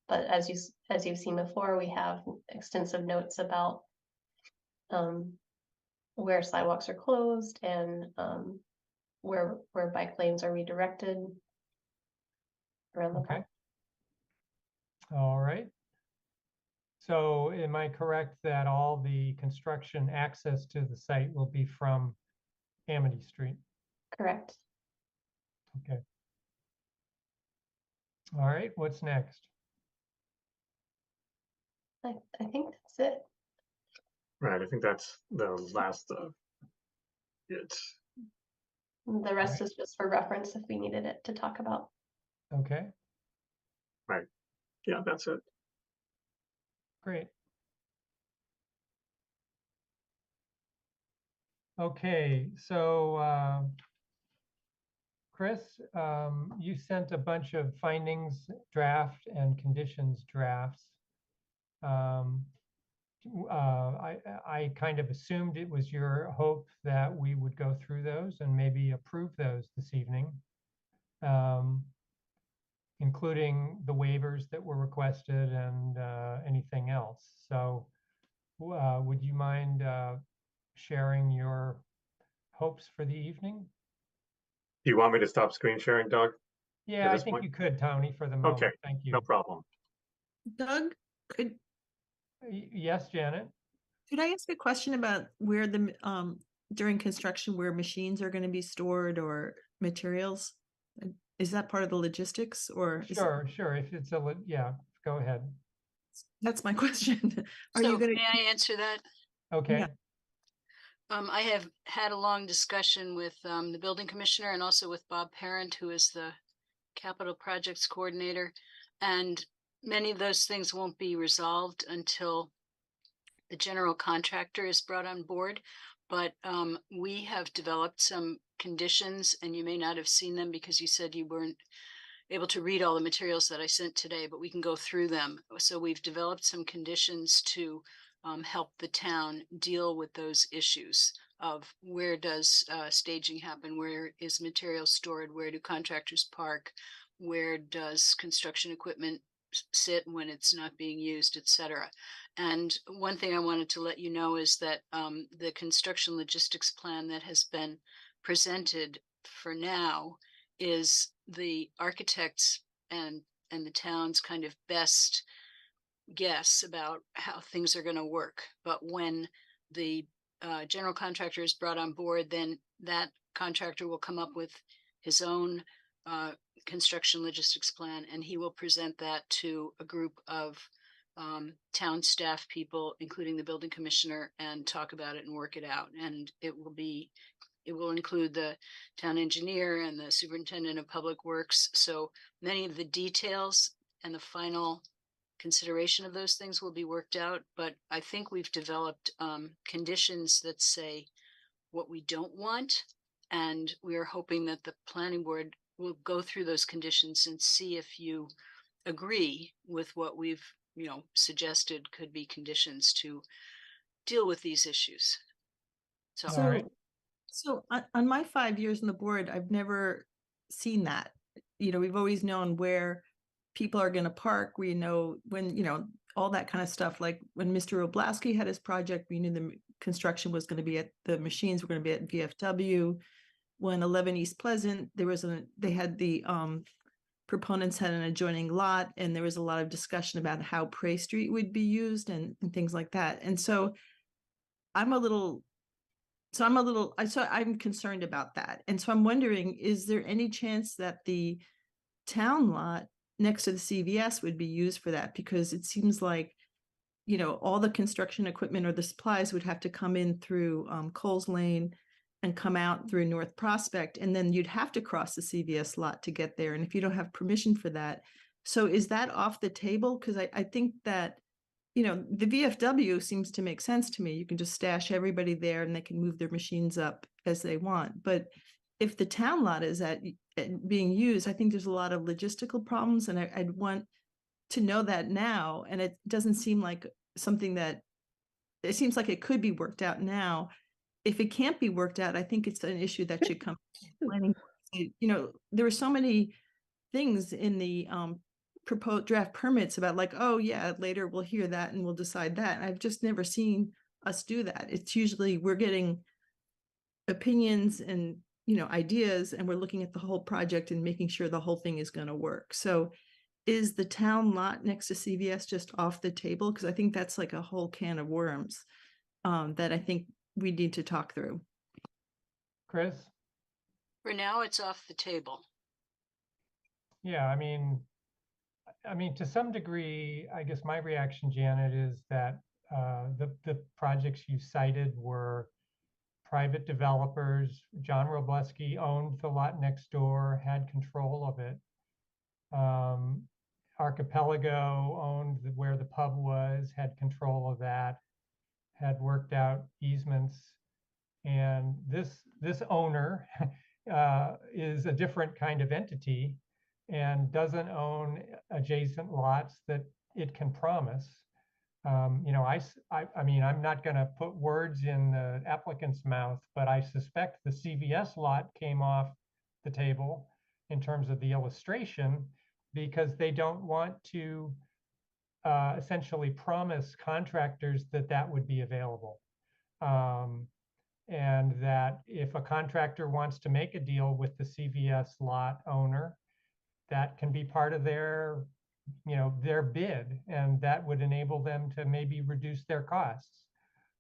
[SPEAKER 8] But as you've seen before, we have extensive notes about where sidewalks are closed and where bike lanes are redirected around the park.
[SPEAKER 1] All right. So am I correct that all the construction access to the site will be from Amity Street?
[SPEAKER 8] Correct.
[SPEAKER 1] Okay. All right, what's next?
[SPEAKER 8] I think that's it.
[SPEAKER 7] Right, I think that's the last of it.
[SPEAKER 8] The rest is just for reference if we needed it to talk about.
[SPEAKER 1] Okay.
[SPEAKER 7] Right. Yeah, that's it.
[SPEAKER 1] Great. Okay, so Chris, you sent a bunch of findings draft and conditions drafts. I kind of assumed it was your hope that we would go through those and maybe approve those this evening, including the waivers that were requested and anything else. So would you mind sharing your hopes for the evening?
[SPEAKER 7] Do you want me to stop screen sharing, Doug?
[SPEAKER 1] Yeah, I think you could, Tony, for the moment.
[SPEAKER 7] Okay,
[SPEAKER 1] thank you.
[SPEAKER 7] No problem.
[SPEAKER 10] Doug,
[SPEAKER 1] Yes, Janet?
[SPEAKER 10] could I ask a question about where the during construction, where machines are going to be stored or materials? Is that part of the logistics, or
[SPEAKER 1] Sure. If it's yeah, go ahead.
[SPEAKER 10] That's my question. Are
[SPEAKER 9] So
[SPEAKER 10] you going
[SPEAKER 9] may I answer that?
[SPEAKER 1] Okay.
[SPEAKER 10] Yeah.
[SPEAKER 9] I have had a long discussion with the building commissioner and also with Bob Parent, who is the capital projects coordinator. And many of those things won't be resolved until the general contractor is brought on board. But we have developed some conditions, and you may not have seen them because you said you weren't able to read all the materials that I sent today, but we can go through them. So we've developed some conditions to help the town deal with those issues of where does staging happen, where is material stored, where do contractors park, where does construction equipment sit when it's not being used, etc. And one thing I wanted to let you know is that the construction logistics plan that has been presented for now is the architects and the town's kind of best guess about how things are going to work. But when the general contractor is brought on board, then that contractor will come up with his own construction logistics plan, and he will present that to a group of town staff people, including the building commissioner, and talk about it and work it out. And it will include the town engineer and the superintendent of public works. So many of the details and the final consideration of those things will be worked out. But I think we've developed conditions that say what we don't want. And we are hoping that the planning board will go through those conditions and see if you agree with what we've, suggested could be conditions to deal with these issues. So,
[SPEAKER 1] All right.
[SPEAKER 10] So on my 5 years on the board, I've never seen that. We've always known where people are going to park. We know when, all that kind of stuff. Like when Mr. Oblaski had his project, we knew the construction was going to be the machines were going to be at VFW. When 11 East Pleasant, they had the proponents had an adjoining lot, and there was a lot of discussion about how Prey Street would be used and things like that. And so I'm concerned about that. And so I'm wondering, is there any chance that the town lot next to the CVS would be used for that? Because it seems like, all the construction equipment or the supplies would have to come in through Coles Lane and come out through North Prospect. And then you'd have to cross the CVS lot to get there. And if you don't have permission for that, so is that off the table? Because I think that, the VFW seems to make sense to me. You can just stash everybody there and they can move their machines up as they want. But if the town lot is at being used, I think there's a lot of logistical problems, and I'd want to know that now. And it doesn't seem like something that, it seems like it could be worked out now. If it can't be worked out, I think it's an issue that should come to planning. There were so many things in the proposed draft permits about like, oh yeah, later we'll hear that and we'll decide that. I've just never seen us do that. It's usually we're getting opinions and ideas, and we're looking at the whole project and making sure the whole thing is going to work. So is the town lot next to CVS just off the table? Because I think that's like a whole can of worms that I think we need to talk through.
[SPEAKER 1] Chris?
[SPEAKER 9] for now, it's off the table.
[SPEAKER 1] Yeah, I mean, to some degree, I guess my reaction, Janet, is that the projects you cited were private developers. John Robleski owned the lot next door, had control of it. Archipelago owned where the pub was, had control of that, had worked out easements. And this owner is a different kind of entity and doesn't own adjacent lots that it can promise. I mean, I'm not going to put words in the applicant's mouth, but I suspect the CVS lot came off the table in terms of the illustration because they don't want to essentially promise contractors that would be available. And that if a contractor wants to make a deal with the CVS lot owner, that can be part of their bid, and that would enable them to maybe reduce their costs.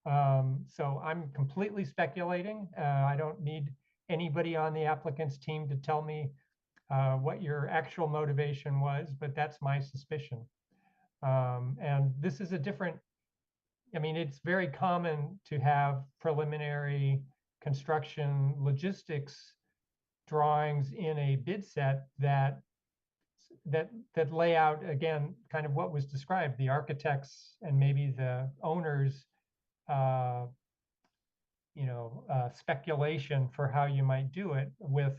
[SPEAKER 1] So I'm completely speculating. I don't need anybody on the applicant's team to tell me what your actual motivation was, but that's my suspicion. And this is a different, I mean, it's very common to have preliminary construction logistics drawings in a bid set that lay out, again, kind of what was described, the architects and maybe the owners, speculation for how you might do it with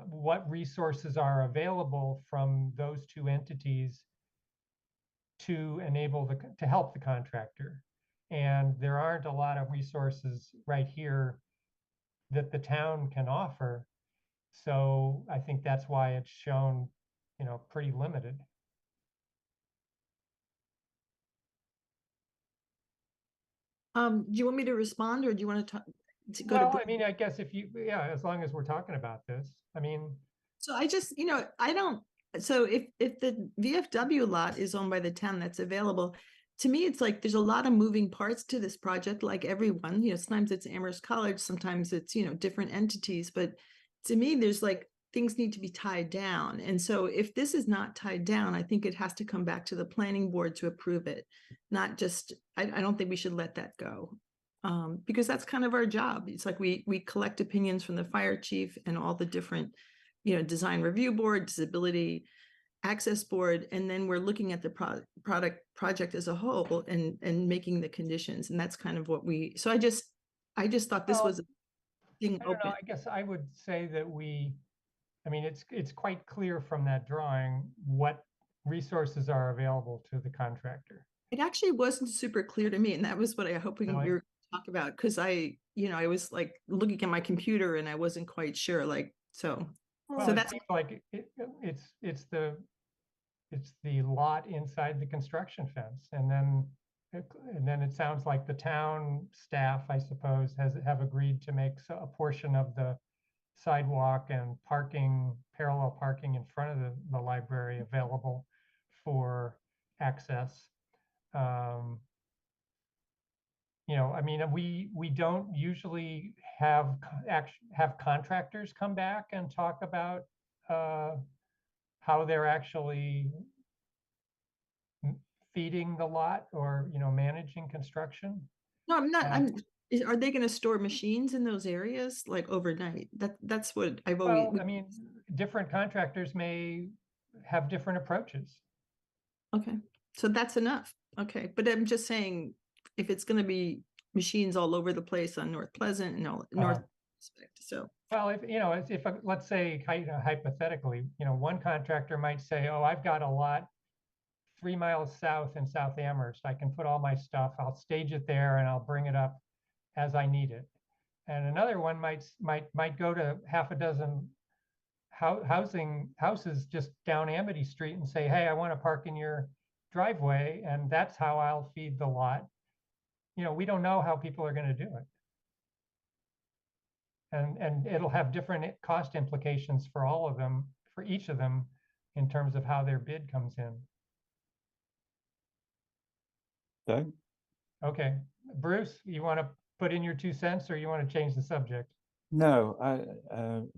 [SPEAKER 1] what resources are available from those two entities to enable to help the contractor. And there aren't a lot of resources right here that the town can offer. So I think that's why it's shown, pretty limited.
[SPEAKER 10] Do you want me to respond, or do you want to go
[SPEAKER 1] Well,
[SPEAKER 10] to?
[SPEAKER 1] I mean, I guess as long as we're talking about this, I mean.
[SPEAKER 10] So I just, So if the VFW lot is owned by the town, that's available. To me, it's like there's a lot of moving parts to this project, like everyone, sometimes it's Amherst College, sometimes it's, different entities, but to me, there's like things need to be tied down. And so if this is not tied down, I think it has to come back to the planning board to approve it. Not just, I don't think we should let that go. Because that's kind of our job. It's like we collect opinions from the fire chief and all the different, design review board, disability access board, and then we're looking at the project as a whole and making the conditions. And that's kind of what so I just thought this
[SPEAKER 1] Well,
[SPEAKER 10] was a thing
[SPEAKER 1] I don't know,
[SPEAKER 10] open.
[SPEAKER 1] I guess I would say that I mean, it's quite clear from that drawing what resources are available to the contractor.
[SPEAKER 10] It actually wasn't super clear to me, and that was what I hoping
[SPEAKER 1] Really?
[SPEAKER 10] we were talk about, because I was like looking at my computer and I wasn't quite sure, like, so
[SPEAKER 1] Well,
[SPEAKER 10] so
[SPEAKER 1] it
[SPEAKER 10] that's
[SPEAKER 1] seems like it's the lot inside the construction fence, and then it sounds like the town staff, I suppose, have agreed to make a portion of the sidewalk and parallel parking in front of the library available for access. I mean, we don't usually have contractors come back and talk about how they're actually feeding the lot or, managing construction.
[SPEAKER 10] no, I'm not.
[SPEAKER 1] Um,
[SPEAKER 10] Are they going to store machines in those areas like overnight? That's what I've always.
[SPEAKER 1] Well, I mean, different contractors may have different approaches.
[SPEAKER 10] Okay, so that's enough. Okay, but I'm just saying, if it's going to be machines all over the place on North Pleasant and all North, so
[SPEAKER 1] Well, if let's say hypothetically, one contractor might say, "Oh, I've got a lot 3 miles south in South Amherst. I can put all my stuff. I'll stage it there, and I'll bring it up as I need it." And another one might go to half a dozen houses just down Amity Street and say, "Hey, I want to park in your driveway, and that's how I'll feed the lot." We don't know how people are going to do it. And it'll have different cost implications for all of them, for each of them, in terms of how their bid comes in.
[SPEAKER 3] Doug?
[SPEAKER 1] Okay, Bruce, you want to put in your 2 cents, or you want to change the subject?
[SPEAKER 3] No,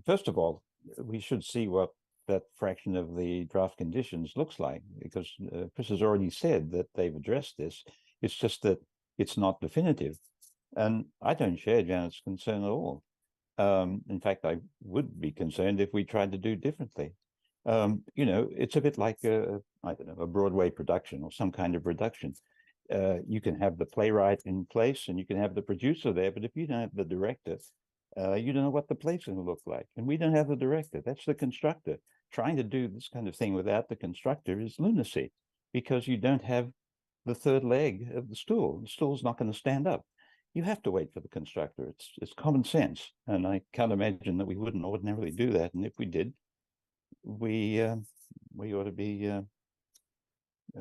[SPEAKER 3] first of all, we should see what that fraction of the draft conditions looks like, because Chris has already said that they've addressed this. It's just that it's not definitive. And I don't share Janet's concern at all. In fact, I would be concerned if we tried to do differently. It's a bit like I don't know, a Broadway production or some kind of production. You can have the playwright in place and you can have the producer there, but if you don't have the director, you don't know what the play's going to look like. And we don't have the director. That's the constructor. Trying to do this kind of thing without the constructor is lunacy, because you don't have the third leg of the stool. The stool's not going to stand up. You have to wait for the constructor. It's common sense. And I can't imagine that we wouldn't ordinarily do that. And if we did, we ought to be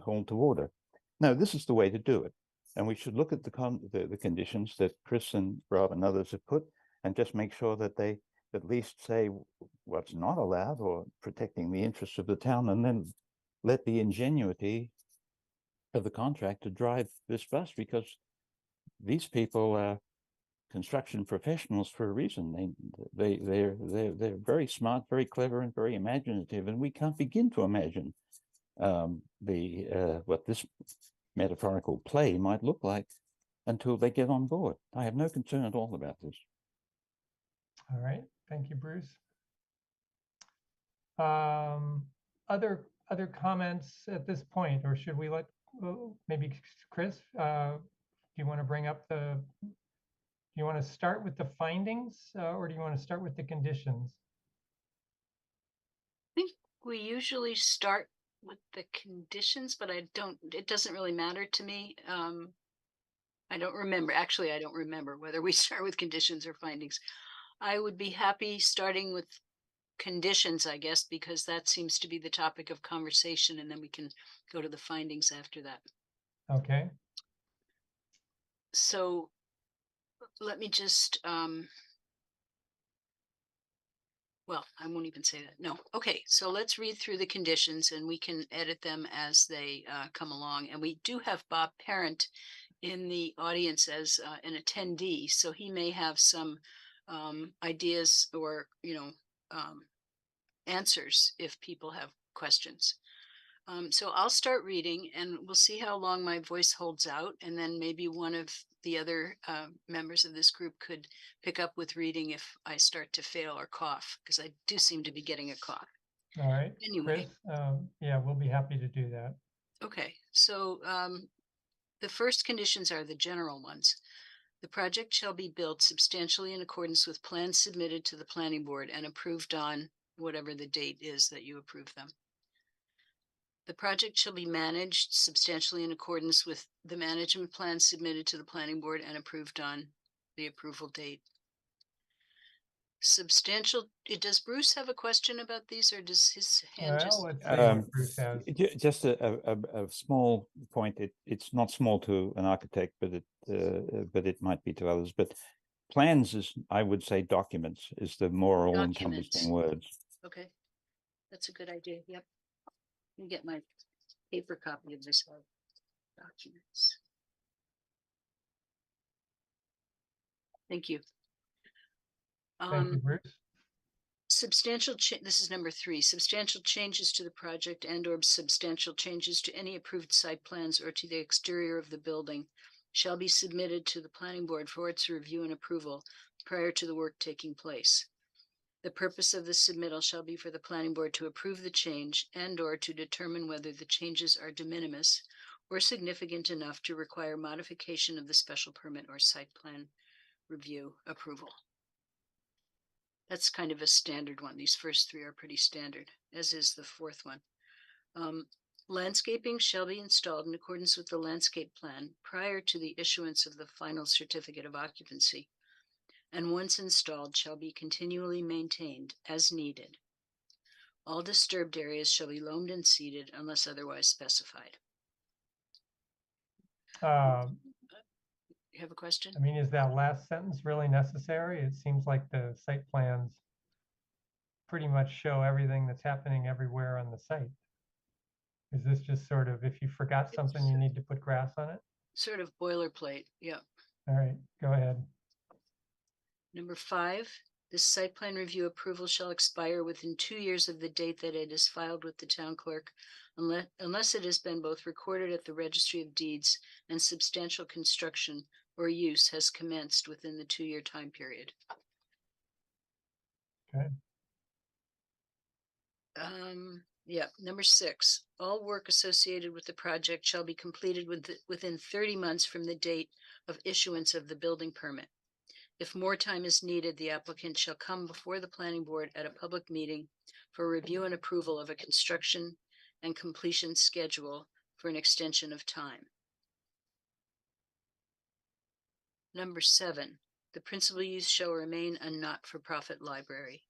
[SPEAKER 3] hauled to order. No, this is the way to do it. And we should look at the conditions that Chris and Rob and others have put, and just make sure that they at least say what's not allowed or protecting the interests of the town, and then let the ingenuity of the contractor drive this bus, because these people are construction professionals for a reason. They're very smart, very clever, and very imaginative, and we can't begin to imagine what this metaphorical play might look like until they get on board. I have no concern at all about this.
[SPEAKER 1] All right, thank you, Bruce. Other comments at this point, or should we let maybe Chris? Do you want to bring up do you want to start with the findings, or do you want to start with the conditions?
[SPEAKER 9] I think we usually start with the conditions, but it doesn't really matter to me. I don't remember. Actually, I don't remember whether we start with conditions or findings. I would be happy starting with conditions, I guess, because that seems to be the topic of conversation, and then we can go to the findings after that.
[SPEAKER 1] Okay.
[SPEAKER 9] So let me just Well, I won't even say that. No. Okay, so let's read through the conditions and we can edit them as they come along. And we do have Bob Parent in the audience as an attendee, so he may have some ideas or, answers if people have questions. So I'll start reading and we'll see how long my voice holds out. And then maybe one of the other members of this group could pick up with reading if I start to fail or cough, because I do seem to be getting a cough.
[SPEAKER 1] All right,
[SPEAKER 9] Anyway.
[SPEAKER 1] Chris, yeah, we'll be happy to do that.
[SPEAKER 9] Okay, so the first conditions are the general ones. The project shall be built substantially in accordance with plans submitted to the planning board and approved on whatever the date is that you approve them. The project shall be managed substantially in accordance with the management plan submitted to the planning board and approved on the approval date. Substantial, does Bruce have a question about these, or does his hand just?
[SPEAKER 1] Well, let's see what Bruce has.
[SPEAKER 3] Just a small point. It's not small to an architect, but it might be to others. But plans is, I would say, documents is the more all-encompassing words.
[SPEAKER 9] Okay, that's a good idea. Yep. Let me get my paper copy of this documents. Thank you.
[SPEAKER 1] Thank you, Bruce.
[SPEAKER 9] This is number 3, substantial changes to the project and or substantial changes to any approved site plans or to the exterior of the building shall be submitted to the planning board for its review and approval prior to the work taking place. The purpose of the submittal shall be for the planning board to approve the change and or to determine whether the changes are de minimis or significant enough to require modification of the special permit or site plan review approval. That's kind of a standard one. These first 3 are pretty standard, as is the 4th one. Landscaping shall be installed in accordance with the landscape plan prior to the issuance of the final certificate of occupancy, and once installed shall be continually maintained as needed. All disturbed areas shall be loamed and seeded unless otherwise specified. You have a question?
[SPEAKER 1] I mean, is that last sentence really necessary? It seems like the site plans pretty much show everything that's happening everywhere on the site. Is this just sort of, if you forgot something, you need to put grass on it?
[SPEAKER 9] Sort of boilerplate, yeah.
[SPEAKER 1] All right, go ahead.
[SPEAKER 9] Number 5, this site plan review approval shall expire within 2 years of the date that it is filed with the town clerk, unless it has been both recorded at the Registry of Deeds and substantial construction or use has commenced within the 2-year time period.
[SPEAKER 1] Okay.
[SPEAKER 9] Yeah, number 6, all work associated with the project shall be completed within 30 months from the date of issuance of the building permit. If more time is needed, the applicant shall come before the planning board at a public meeting for review and approval of a construction and completion schedule for an extension of time. Number 7, the principal use shall remain a not-for-profit library.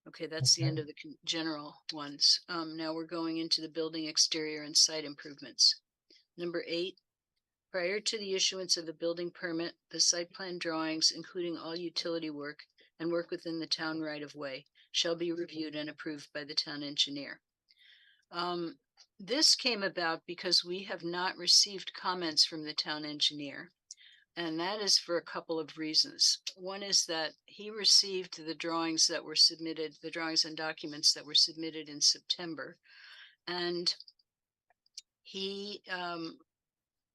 [SPEAKER 9] Okay, that's the end of the general ones. Now we're going into the building exterior and site improvements. Number 8, prior to the issuance of the building permit, the site plan drawings, including all utility work and work within the town right-of-way, shall be reviewed and approved by the town engineer. This came about because we have not received comments from the town engineer, and that is for a couple of reasons. One is that he received the drawings that were submitted, the drawings and documents that were submitted in September, and he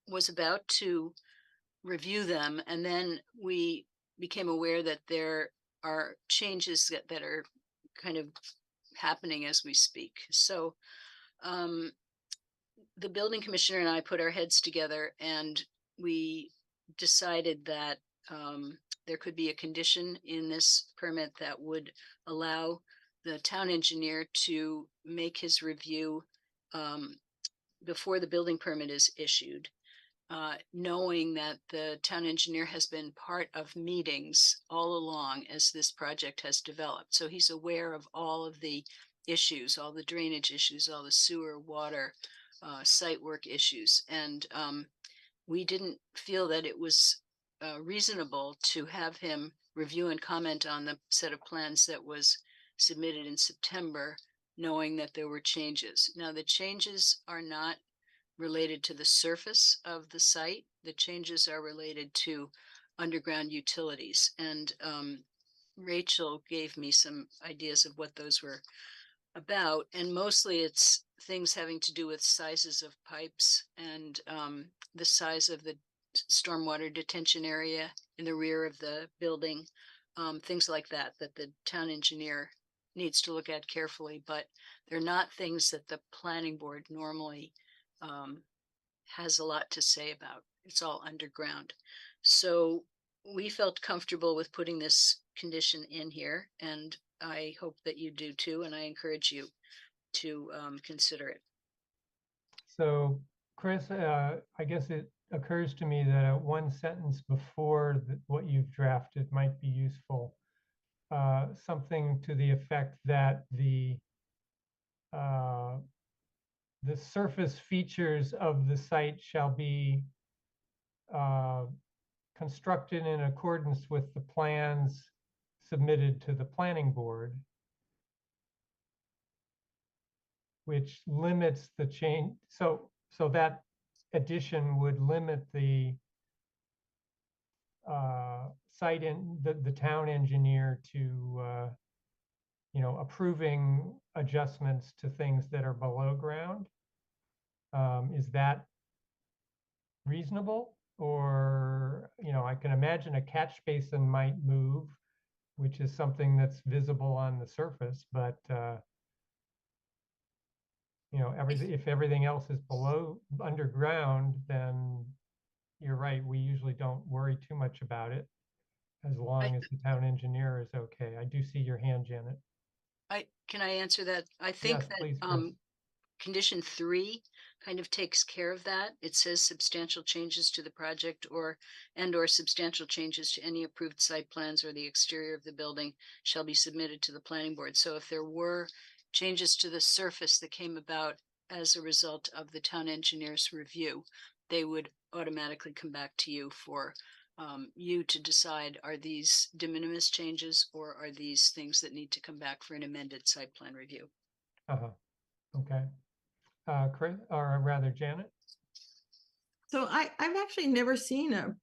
[SPEAKER 9] was about to review them, and then we became aware that there are changes that are kind of happening as we speak. So the building commissioner and I put our heads together and we decided that there could be a condition in this permit that would allow the town engineer to make his review before the building permit is issued, knowing that the town engineer has been part of meetings all along as this project has developed. So he's aware of all of the issues, all the drainage issues, all the sewer, water, site work issues. And we didn't feel that it was reasonable to have him review and comment on the set of plans that was submitted in September, knowing that there were changes. Now, the changes are not related to the surface of the site. The changes are related to underground utilities. And Rachel gave me some ideas of what those were about, and mostly it's things having to do with sizes of pipes and the size of the stormwater detention area in the rear of the building, things like that, that the town engineer needs to look at carefully, but they're not things that the planning board normally has a lot to say about. It's all underground. So we felt comfortable with putting this condition in here, and I hope that you do too, and I encourage you to consider it.
[SPEAKER 1] So, Chris, I guess it occurs to me that one sentence before what you've drafted might be useful. Something to the effect that the surface features of the site shall be constructed in accordance with the plans submitted to the planning board, which limits the change. So that addition would limit the site and the town engineer to approving adjustments to things that are below ground. Is that reasonable? Or, I can imagine a catch basin might move, which is something that's visible on the surface, but if everything else is below underground, then you're right, we usually don't worry too much about it as long as the town engineer is okay. I do see your hand, Janet.
[SPEAKER 9] Can I answer that? I think
[SPEAKER 1] Yes,
[SPEAKER 9] that
[SPEAKER 1] please, Chris.
[SPEAKER 9] condition 3 kind of takes care of that. It says substantial changes to the project or substantial changes to any approved site plans or the exterior of the building shall be submitted to the planning board. So if there were changes to the surface that came about as a result of the town engineer's review, they would automatically come back to you for you to decide, are these de minimis changes or are these things that need to come back for an amended site plan review?
[SPEAKER 1] Okay. Chris, or rather Janet?
[SPEAKER 10] So I've actually never seen a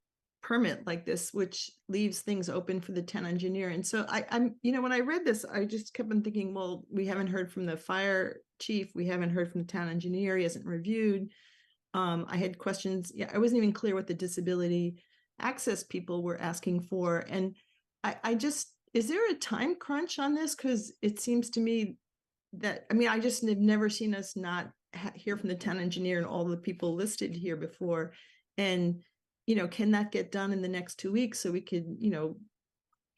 [SPEAKER 10] permit like this, which leaves things open for the town engineer. And so I'm, when I read this, I just kept on thinking, well, we haven't heard from the fire chief. We haven't heard from the town engineer. He hasn't reviewed. I had questions. Yeah, I wasn't even clear what the disability access people were asking for. And I just, is there a time crunch on this? Because it seems to me that, I just have never seen us not hear from the town engineer and all the people listed here before. And, can that get done in the next 2 weeks so we could,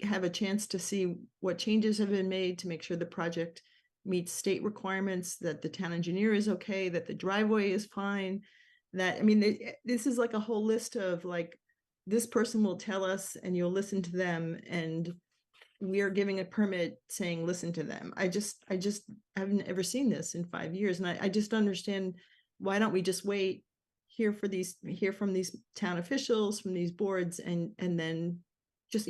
[SPEAKER 10] have a chance to see what changes have been made to make sure the project meets state requirements, that the town engineer is okay, that the driveway is fine, that, this is like a whole list of like, this person will tell us and you'll listen to them, and we are giving a permit saying, listen to them. I just haven't ever seen this in 5 years. And I just understand, why don't we just wait, hear from these town officials, from these boards, and then just,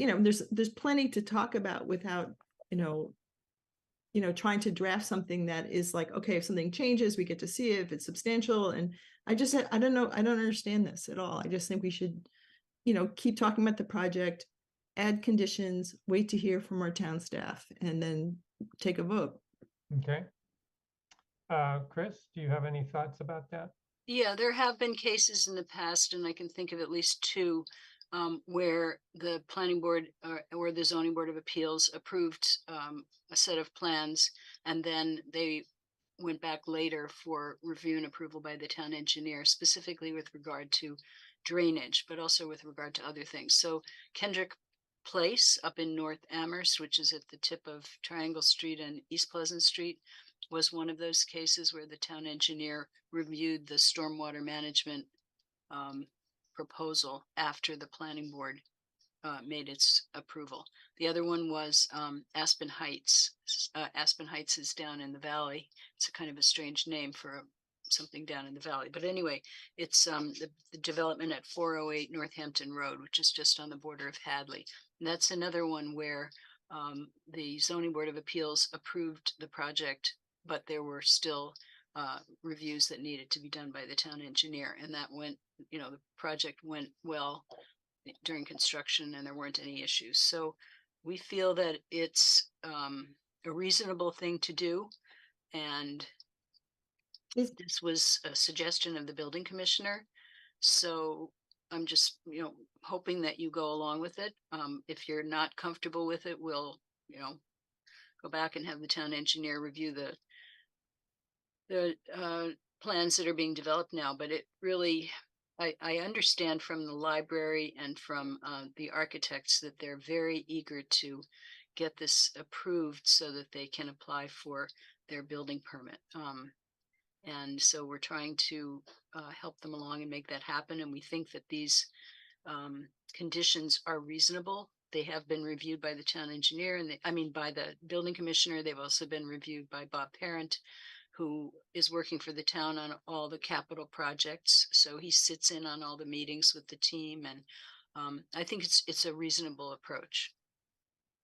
[SPEAKER 10] there's plenty to talk about without, trying to draft something that is like, okay, if something changes, we get to see it, if it's substantial. And I don't know, I don't understand this at all. I just think we should, keep talking about the project, add conditions, wait to hear from our town staff, and then take a vote.
[SPEAKER 1] Okay. Chris, do you have any thoughts about that?
[SPEAKER 9] Yeah, there have been cases in the past, and I can think of at least 2 where the planning board or the zoning board of appeals approved a set of plans, and then they went back later for review and approval by the town engineer, specifically with regard to drainage, but also with regard to other things. So Kendrick Place up in North Amherst, which is at the tip of Triangle Street and East Pleasant Street, was one of those cases where the town engineer reviewed the stormwater management proposal after the planning board made its approval. The other one was Aspen Heights. Aspen Heights is down in the valley. It's a kind of a strange name for a something down in the valley. But anyway, it's the development at 408 Northampton Road, which is just on the border of Hadley. And that's another one where the Zoning Board of Appeals approved the project, but there were still reviews that needed to be done by the town engineer. And that went, you know, the project went well during construction and there weren't any issues. So we feel that it's a reasonable thing to do. And this was a suggestion of the building commissioner. So I'm just, you know, hoping that you go along with it. If you're not comfortable with it, we'll, you know, go back and have the town engineer review the plans that are being developed now. But it really, I understand from the library and from the architects that they're very eager to get this approved so that they can apply for their building permit. And so we're trying to help them along and make that happen. And we think that these conditions are reasonable. They have been reviewed by the town engineer and by the building commissioner. They've also been reviewed by Bob Parent, who is working for the town on all the capital projects. So he sits in on all the meetings with the team. And I think it's a reasonable approach.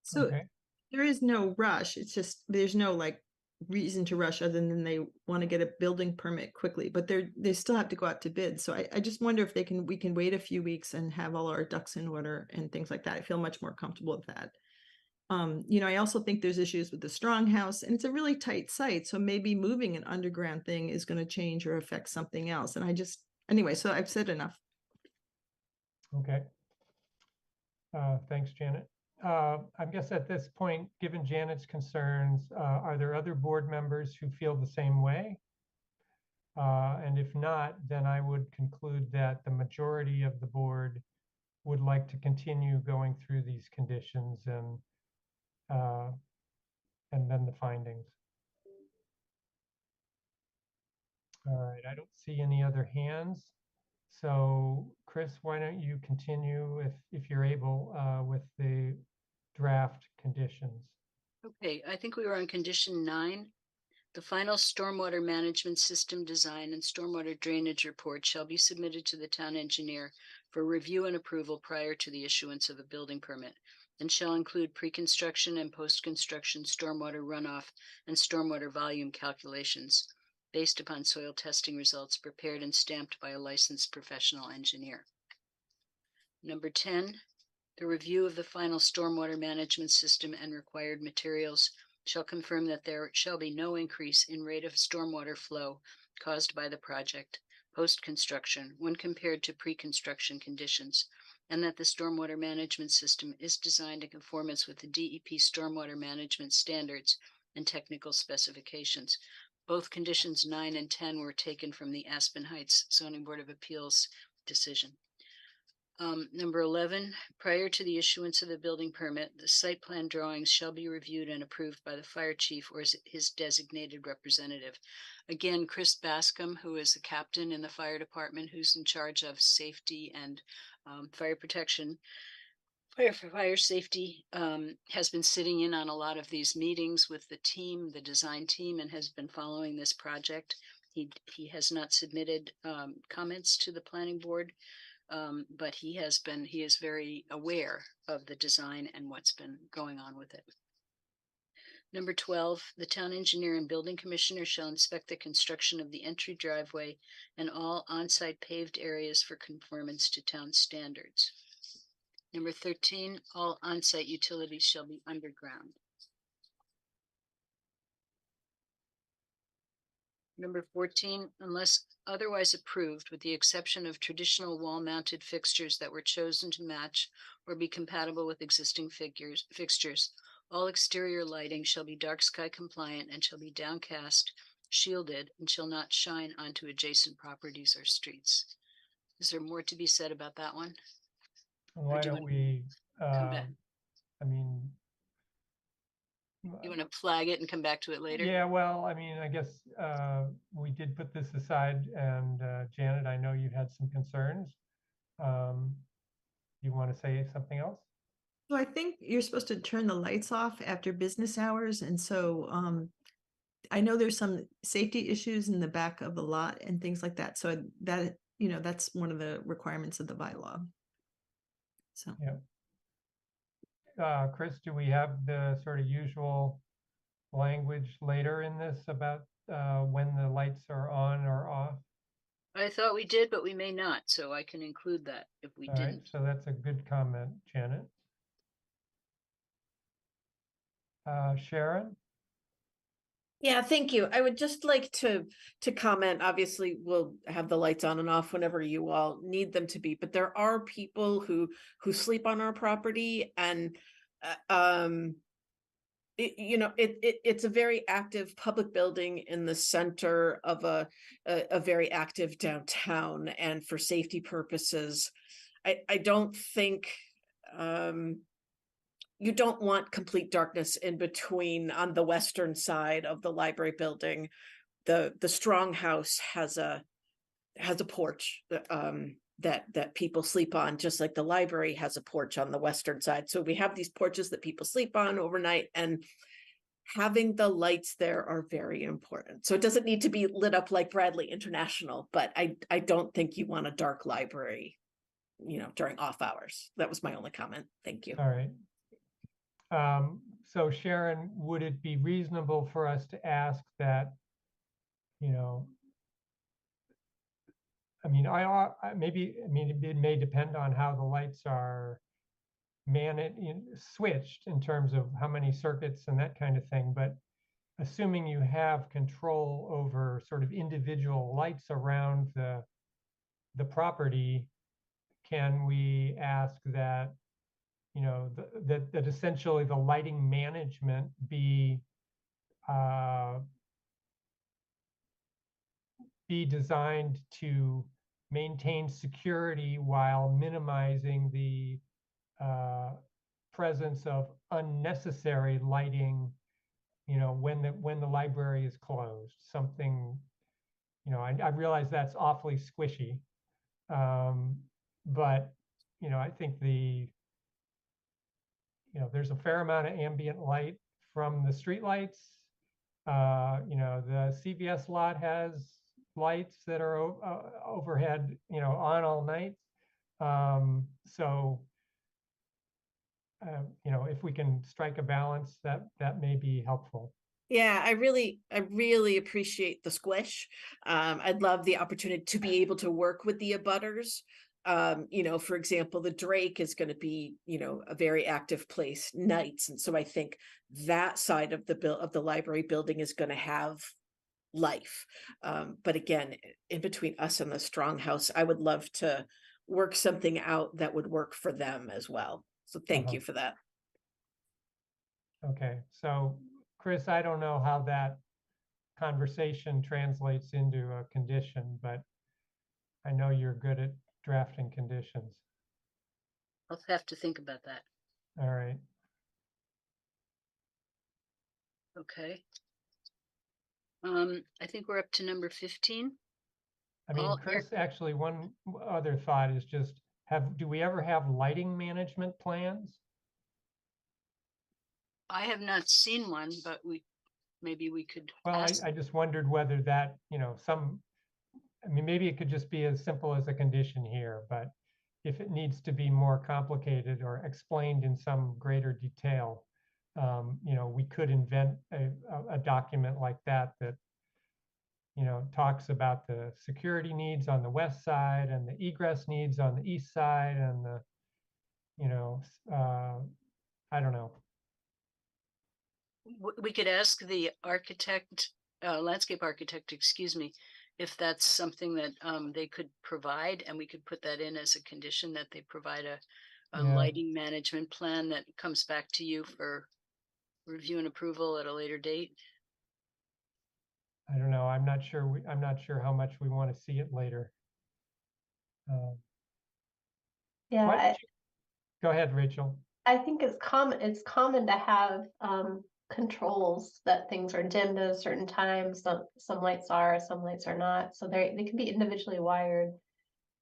[SPEAKER 10] So
[SPEAKER 1] Okay.
[SPEAKER 10] there is no rush. It's just, there's no like reason to rush other than they want to get a building permit quickly, but they still have to go out to bid. So I just wonder if we can wait a few weeks and have all our ducks in order and things like that. I feel much more comfortable with that. You know, I also think there's issues with the Strong House and it's a really tight site. So maybe moving an underground thing is going to change or affect something else. And anyway, so I've said enough.
[SPEAKER 1] Okay. Thanks, Janet. I guess at this point, given Janet's concerns, are there other board members who feel the same way? And if not, then I would conclude that the majority of the board would like to continue going through these conditions and then the findings. All right, I don't see any other hands. So Chris, why don't you continue if you're able with the draft conditions?
[SPEAKER 9] Okay, I think we were on condition 9. The final stormwater management system design and stormwater drainage report shall be submitted to the town engineer for review and approval prior to the issuance of a building permit, and shall include pre-construction and post-construction stormwater runoff and stormwater volume calculations based upon soil testing results prepared and stamped by a licensed professional engineer. Number 10, the review of the final stormwater management system and required materials shall confirm that there shall be no increase in rate of stormwater flow caused by the project post-construction when compared to pre-construction conditions, and that the stormwater management system is designed in conformance with the DEP stormwater management standards and technical specifications. Both conditions 9 and 10 were taken from the Aspen Heights Zoning Board of Appeals decision. Number 11, prior to the issuance of the building permit, the site plan drawings shall be reviewed and approved by the fire chief or his designated representative. Again, Chris Bascom, who is the captain in the fire department, who's in charge of safety and fire protection, fire safety, has been sitting in on a lot of these meetings with the team, the design team, and has been following this project. He has not submitted comments to the planning board. But he is very aware of the design and what's been going on with it. Number 12, the town engineer and building commissioner shall inspect the construction of the entry driveway and all on-site paved areas for conformance to town standards. Number 13, all on-site utilities shall be underground. Number 14, unless otherwise approved, with the exception of traditional wall-mounted fixtures that were chosen to match or be compatible with existing fixtures, all exterior lighting shall be dark sky compliant and shall be downcast, shielded, and shall not shine onto adjacent properties or streets. Is there more to be said about that one?
[SPEAKER 1] Why don't we,
[SPEAKER 9] come back?
[SPEAKER 1] I mean,
[SPEAKER 9] You want to flag it and come back to it later?
[SPEAKER 1] yeah, well, I mean, I guess we did put this aside, and Janet, I know you had some concerns. You want to say something else?
[SPEAKER 10] So I think you're supposed to turn the lights off after business hours. And so I know there's some safety issues in the back of the lot and things like that. So that, that's one of the requirements of the bylaw. So.
[SPEAKER 1] Chris, do we have the sort of usual language later in this about when the lights are on or off?
[SPEAKER 9] I thought we did, but we may not, so I can include that if we
[SPEAKER 1] All right,
[SPEAKER 9] didn't.
[SPEAKER 1] so that's a good comment, Janet. Sharon?
[SPEAKER 2] Yeah, thank you. I would just like to comment, obviously we'll have the lights on and off whenever you all need them to be, but there are people who sleep on our property, and it's a very active public building in the center of a very active downtown, and for safety purposes, I don't think you don't want complete darkness in between. On the western side of the library building, the strong house has a porch that people sleep on, just like the library has a porch on the western side. So we have these porches that people sleep on overnight, and having the lights there are very important. So it doesn't need to be lit up like Bradley International, but I don't think you want a dark library, during off hours. That was my only comment. Thank you.
[SPEAKER 1] All right. So Sharon, would it be reasonable for us to ask that, it may depend on how the lights are switched in terms of how many circuits and that kind of thing, but assuming you have control over sort of individual lights around the property, can we ask that, that essentially the lighting management be designed to maintain security while minimizing the presence of unnecessary lighting, when the library is closed? Something, I realize that's awfully squishy, but I think there's a fair amount of ambient light from the street lights. The CVS lot has lights that are overhead, on all night. So, if we can strike a balance, that may be helpful.
[SPEAKER 2] Yeah, I really appreciate the squish. I'd love the opportunity to be able to work with the abutters. For example, the Drake is going to be, a very active place nights. And so I think that side of the library building is going to have life. But again, in between us and the strong house, I would love to work something out that would work for them as well. So thank you for that.
[SPEAKER 1] Okay, so Chris, I don't know how that conversation translates into a condition, but I know you're good at drafting conditions.
[SPEAKER 9] I'll have to think about that.
[SPEAKER 1] All right.
[SPEAKER 9] Okay. I think we're up to number 15.
[SPEAKER 1] I mean, Chris, actually, one other thought is just do we ever have lighting management plans?
[SPEAKER 9] I have not seen one, but maybe we could.
[SPEAKER 1] Well, I just wondered whether that, maybe it could just be as simple as a condition here, but if it needs to be more complicated or explained in some greater detail, we could invent a document like that talks about the security needs on the west side and the egress needs on the east side, and I don't know.
[SPEAKER 9] We could ask the architect, landscape architect, excuse me, if that's something that they could provide, and we could put that in as a condition that they provide a lighting management plan that comes back to you for review and approval at a later date.
[SPEAKER 1] I don't know. I'm not sure how much we want to see it later. Go ahead, Rachel.
[SPEAKER 8] I think it's common to have controls that things are dimmed at a certain time. Some lights are, some lights are not. So they can be individually wired.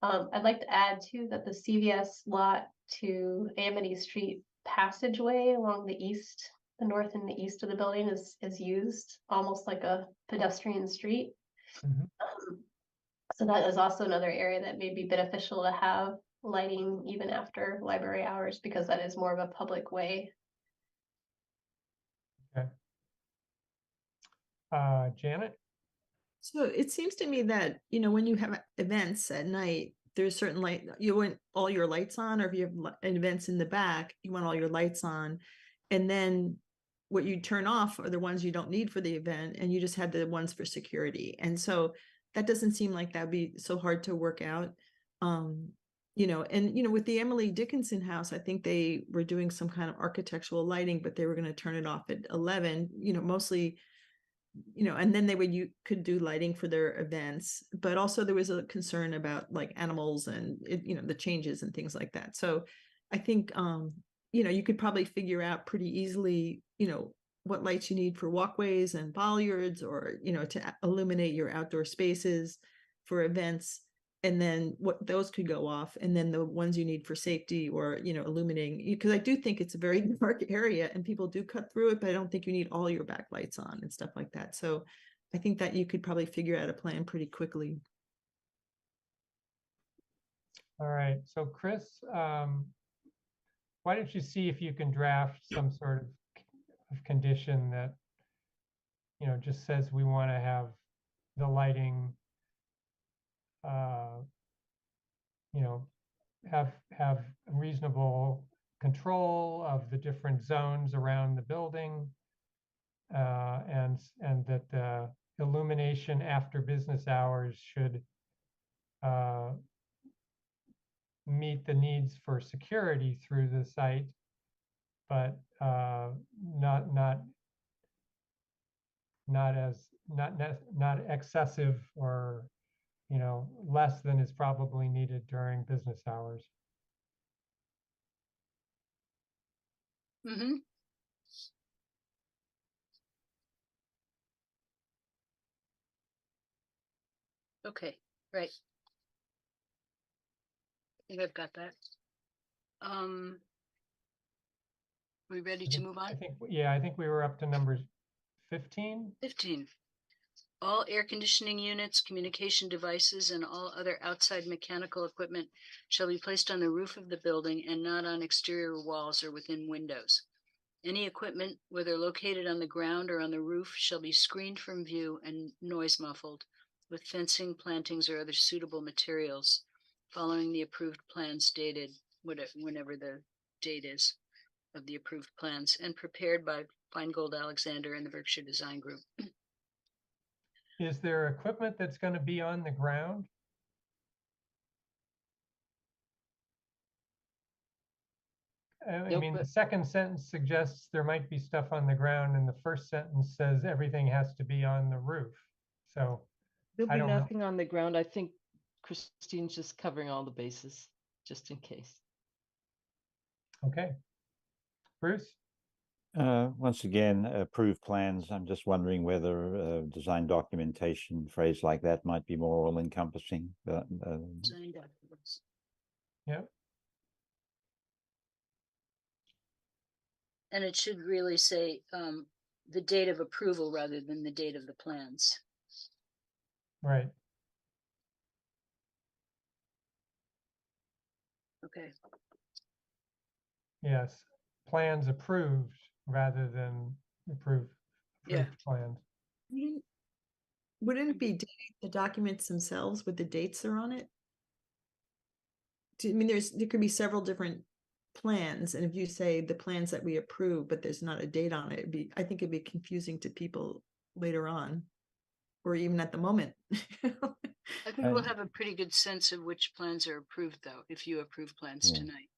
[SPEAKER 8] I'd like to add too that the CVS lot to Amity Street passageway along the east the north and the east of the building is used almost like a pedestrian street.
[SPEAKER 1] Mhm.
[SPEAKER 8] So that is also another area that may be beneficial to have lighting even after library hours, because that is more of a public way.
[SPEAKER 1] Janet?
[SPEAKER 10] So it seems to me that, you know, when you have events at night, there's certain light, you want all your lights on, or if you have events in the back, you want all your lights on. And then what you turn off are the ones you don't need for the event, and you just have the ones for security. And so that doesn't seem like that'd be so hard to work out. You know, and you know, with the Emily Dickinson house, I think they were doing some kind of architectural lighting, but they were going to turn it off at 11, you know, mostly, you know, and then you could do lighting for their events, but also there was a concern about like animals and you know, the changes and things like that. So I think, you know, you could probably figure out pretty easily, you know, what lights you need for walkways and bollards, or, you know, to illuminate your outdoor spaces for events. And then what those could go off, and then the ones you need for safety, or, you know, illuminating, because I do think it's a very dark area and people do cut through it, but I don't think you need all your backlights on and stuff like that. So I think that you could probably figure out a plan pretty quickly.
[SPEAKER 1] All right, so Chris, why don't you see if you can draft some sort of condition that, you know, just says we want to have the lighting, you know, have reasonable control of the different zones around the building, and that the illumination after business hours should meet the needs for security through the site, but not excessive, or, you know, less than is probably needed during business hours.
[SPEAKER 9] Mm-hmm. Okay, right. I think I've got that. We ready to move
[SPEAKER 1] I
[SPEAKER 9] on?
[SPEAKER 1] think, yeah, I think we were up to numbers 15.
[SPEAKER 9] 15. All air conditioning units, communication devices, and all other outside mechanical equipment shall be placed on the roof of the building and not on exterior walls or within windows. Any equipment, whether located on the ground or on the roof, shall be screened from view and noise muffled with fencing, plantings, or other suitable materials, following the approved plans dated, whenever the date is of the approved plans, and prepared by Feingold Alexander and the Berkshire Design Group.
[SPEAKER 1] Is there equipment that's going to be on the ground? I
[SPEAKER 5] Nope,
[SPEAKER 1] mean,
[SPEAKER 5] but-
[SPEAKER 1] the second sentence suggests there might be stuff on the ground, and the first sentence says everything has to be on the roof. So
[SPEAKER 5] There'll
[SPEAKER 1] I
[SPEAKER 5] be
[SPEAKER 1] don't know.
[SPEAKER 5] nothing on the ground. I think Christine's just covering all the bases, just in case.
[SPEAKER 1] Okay. Bruce?
[SPEAKER 3] Once again, approved plans. I'm just wondering whether design documentation phrase like that might be more all encompassing.
[SPEAKER 9] Design documents.
[SPEAKER 1] Yeah.
[SPEAKER 9] And it should really say the date of approval rather than the date of the plans.
[SPEAKER 1] Right.
[SPEAKER 9] Okay.
[SPEAKER 1] Yes. Plans approved rather than approved plans.
[SPEAKER 10] Wouldn't it be the documents themselves with the dates are on it? I mean, there could be several different plans, and if you say the plans that we approve, but there's not a date on it, I think it'd be confusing to people later on, or even at the moment.
[SPEAKER 9] I think we'll have a pretty good sense of which plans are approved, though, if you approve plans tonight.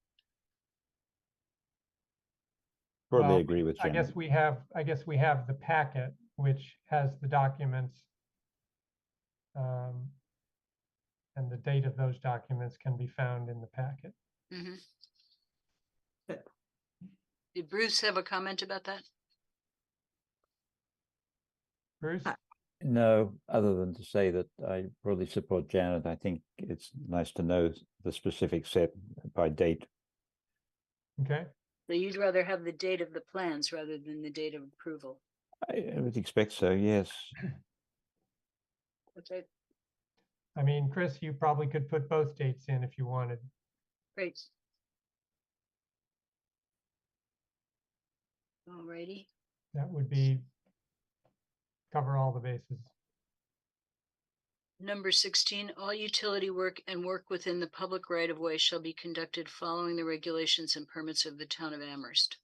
[SPEAKER 3] Broadly
[SPEAKER 1] Well,
[SPEAKER 3] agree with
[SPEAKER 1] I
[SPEAKER 3] Janet.
[SPEAKER 1] guess we have the packet, which has the documents, and the date of those documents can be found in the packet.
[SPEAKER 9] Mm-hmm. Did Bruce have a comment about that?
[SPEAKER 1] Bruce?
[SPEAKER 3] No, other than to say that I broadly support Janet. I think it's nice to know the specific set by date.
[SPEAKER 1] Okay.
[SPEAKER 9] So you'd rather have the date of the plans rather than the date of approval.
[SPEAKER 3] I would expect so, yes.
[SPEAKER 9] Okay,
[SPEAKER 1] I mean, Chris, you probably could put both dates in if you wanted.
[SPEAKER 9] great. Alrighty.
[SPEAKER 1] That would be cover all the bases.
[SPEAKER 9] Number 16, all utility work and work within the public right-of-way shall be conducted following the regulations and permits of the town of Amherst.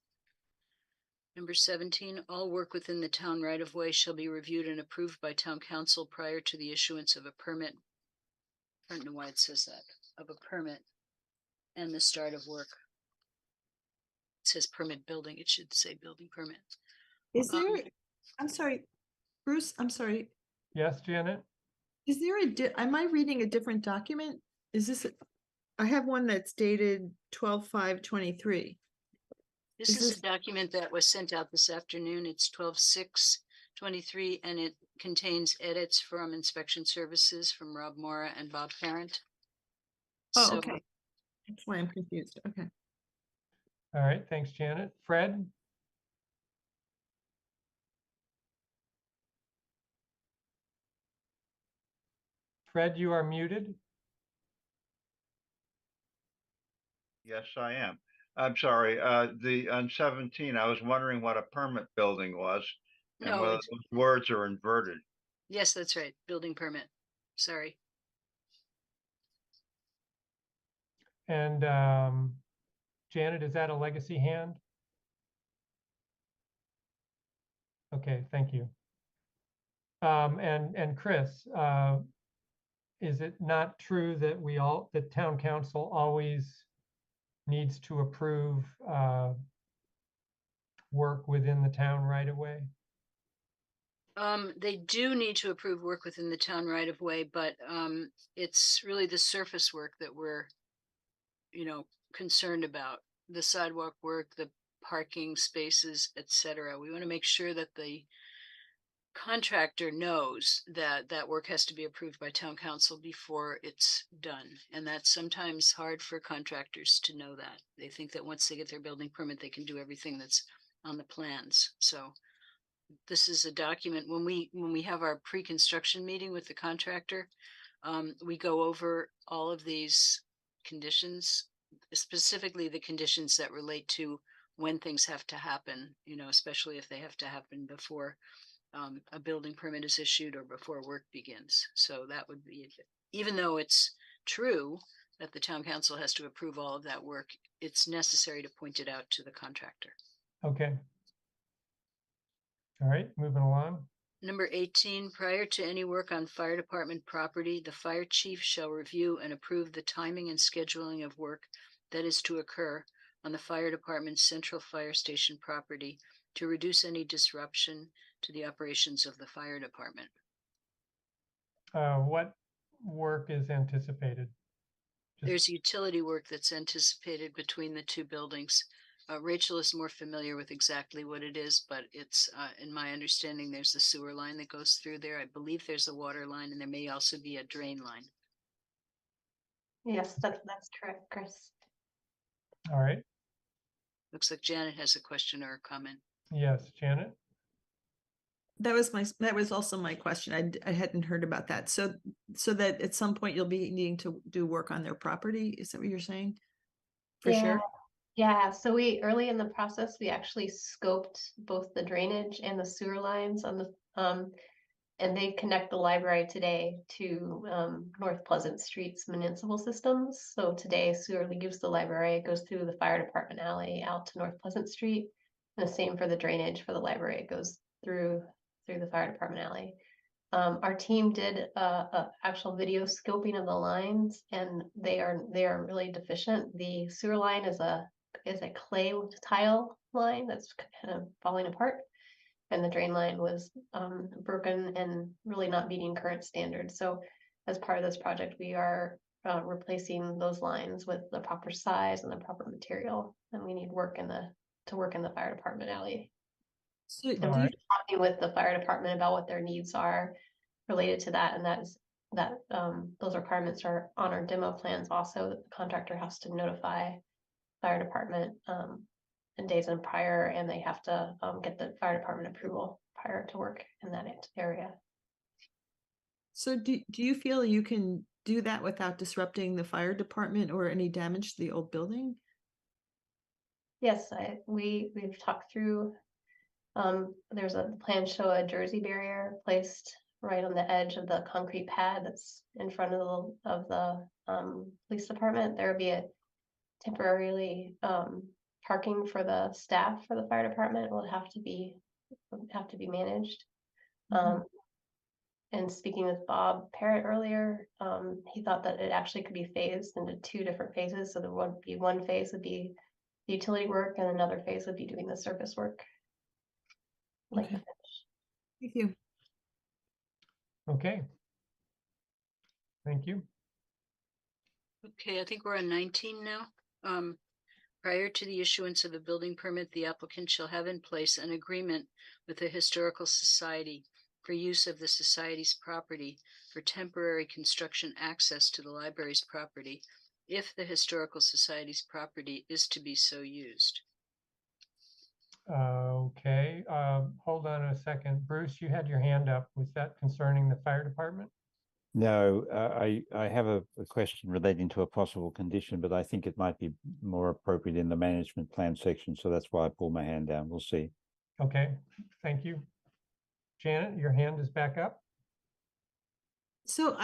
[SPEAKER 9] Number 17, all work within the town right-of-way shall be reviewed and approved by town council prior to the issuance of a permit. I don't know why it says that, of a permit and the start of work. It says permit building, it should say building permit.
[SPEAKER 10] Is
[SPEAKER 9] Um,
[SPEAKER 10] there, I'm sorry, Bruce, I'm sorry,
[SPEAKER 1] Yes, Janet?
[SPEAKER 10] is there am I reading a different document? Is this, I have one that's dated 12/5/23.
[SPEAKER 9] This
[SPEAKER 10] Is
[SPEAKER 9] is
[SPEAKER 10] this-
[SPEAKER 9] a document that was sent out this afternoon. It's 12/6/23, and it contains edits from inspection services from Rob Mora and Bob Parent.
[SPEAKER 10] Oh,
[SPEAKER 9] So,
[SPEAKER 10] okay. That's why I'm confused. Okay.
[SPEAKER 1] All right, thanks, Janet. Fred? Fred, you are muted.
[SPEAKER 12] Yes, I am. I'm sorry, on 17, I was wondering what a permit building was and
[SPEAKER 9] No,
[SPEAKER 12] whether
[SPEAKER 9] it's-
[SPEAKER 12] those words are inverted.
[SPEAKER 9] yes, that's right, building permit. Sorry.
[SPEAKER 1] And Janet, is that a legacy hand? Okay, thank you. And Chris, is it not true that the town council always needs to approve work within the town right away?
[SPEAKER 9] They do need to approve work within the town right of way, but it's really the surface work that we're, concerned about. The sidewalk work, the parking spaces, etc. We want to make sure that the contractor knows that that work has to be approved by town council before it's done. And that's sometimes hard for contractors to know that. They think that once they get their building permit, they can do everything that's on the plans. So this is a document when we have our pre-construction meeting with the contractor, we go over all of these conditions, specifically the conditions that relate to when things have to happen, especially if they have to happen before a building permit is issued or before work begins. So that would be, even though it's true that the town council has to approve all of that work, it's necessary to point it out to the contractor.
[SPEAKER 1] Okay. All right, moving along.
[SPEAKER 9] Number 18, prior to any work on fire department property, the fire chief shall review and approve the timing and scheduling of work that is to occur on the fire department's central fire station property to reduce any disruption to the operations of the fire department.
[SPEAKER 1] What work is anticipated?
[SPEAKER 9] There's utility work that's anticipated between the two buildings. Rachel is more familiar with exactly what it is, but it's, in my understanding, there's a sewer line that goes through there. I believe there's a water line, and there may also be a drain line.
[SPEAKER 8] Yes, that's correct, Chris.
[SPEAKER 1] All right.
[SPEAKER 9] Looks like Janet has a question or a comment.
[SPEAKER 1] Yes, Janet?
[SPEAKER 10] That was also my question. I hadn't heard about that. So that at some point you'll be needing to do work on their property. Is that what you're saying? For sure.
[SPEAKER 8] Yeah, so early in the process, we actually scoped both the drainage and the sewer lines on the, and they connect the library today to North Pleasant Street's municipal systems. So today sewer leaves the library, it goes through the fire department alley out to North Pleasant Street. And the same for the drainage for the library, it goes through the fire department alley. Our team did a actual video scoping of the lines, and they are really deficient. The sewer line is a clay tile line that's kind of falling apart, and the drain line was broken and really not meeting current standards. So as part of this project, we are replacing those lines with the proper size and the proper material, and we need work to work in the fire department alley.
[SPEAKER 10] So
[SPEAKER 8] And
[SPEAKER 10] do
[SPEAKER 8] we're
[SPEAKER 10] you,
[SPEAKER 8] talking with the fire department about what their needs are related to that, and those requirements are on our demo plans also, that the contractor has to notify fire department days in prior, and they have to get the fire department approval prior to work in that area.
[SPEAKER 10] So do you feel you can do that without disrupting the fire department or any damage to the old building?
[SPEAKER 8] Yes, we've talked through. There's a plan show a Jersey barrier placed right on the edge of the concrete pad that's in front of the police department. There would be a temporarily parking for the staff for the fire department will have to be managed. And speaking with Bob Parrott earlier, he thought that it actually could be phased into 2 different phases. So there would be one phase would be the utility work, and another phase would be doing the surface work. Like
[SPEAKER 10] Okay. Thank you.
[SPEAKER 1] Okay. Thank you.
[SPEAKER 9] Okay, I think we're on 19 now. Prior to the issuance of a building permit, the applicant shall have in place an agreement with the Historical Society for use of the society's property for temporary construction access to the library's property, if the Historical Society's property is to be so used.
[SPEAKER 1] Okay, hold on a second. Bruce, you had your hand up. Was that concerning the fire department?
[SPEAKER 3] No, I have a question relating to a possible condition, but I think it might be more appropriate in the management plan section. So that's why I pulled my hand down. We'll see.
[SPEAKER 1] Okay, thank you. Janet, your hand is back up.
[SPEAKER 10] So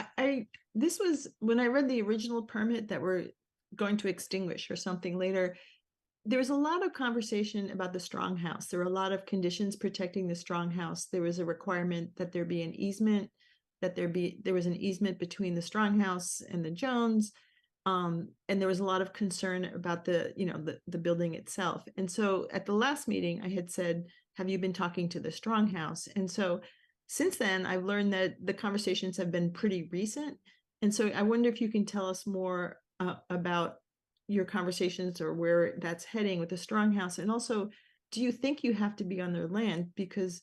[SPEAKER 10] this was when I read the original permit that we're going to extinguish or something later. There was a lot of conversation about the strong house. There were a lot of conditions protecting the strong house. There was a requirement that there be an easement, that there was an easement between the strong house and the Jones. And there was a lot of concern about the building itself. And so at the last meeting, I had said, have you been talking to the strong house? And so since then, I've learned that the conversations have been pretty recent. And so I wonder if you can tell us more about your conversations or where that's heading with the strong house. And also, do you think you have to be on their land? Because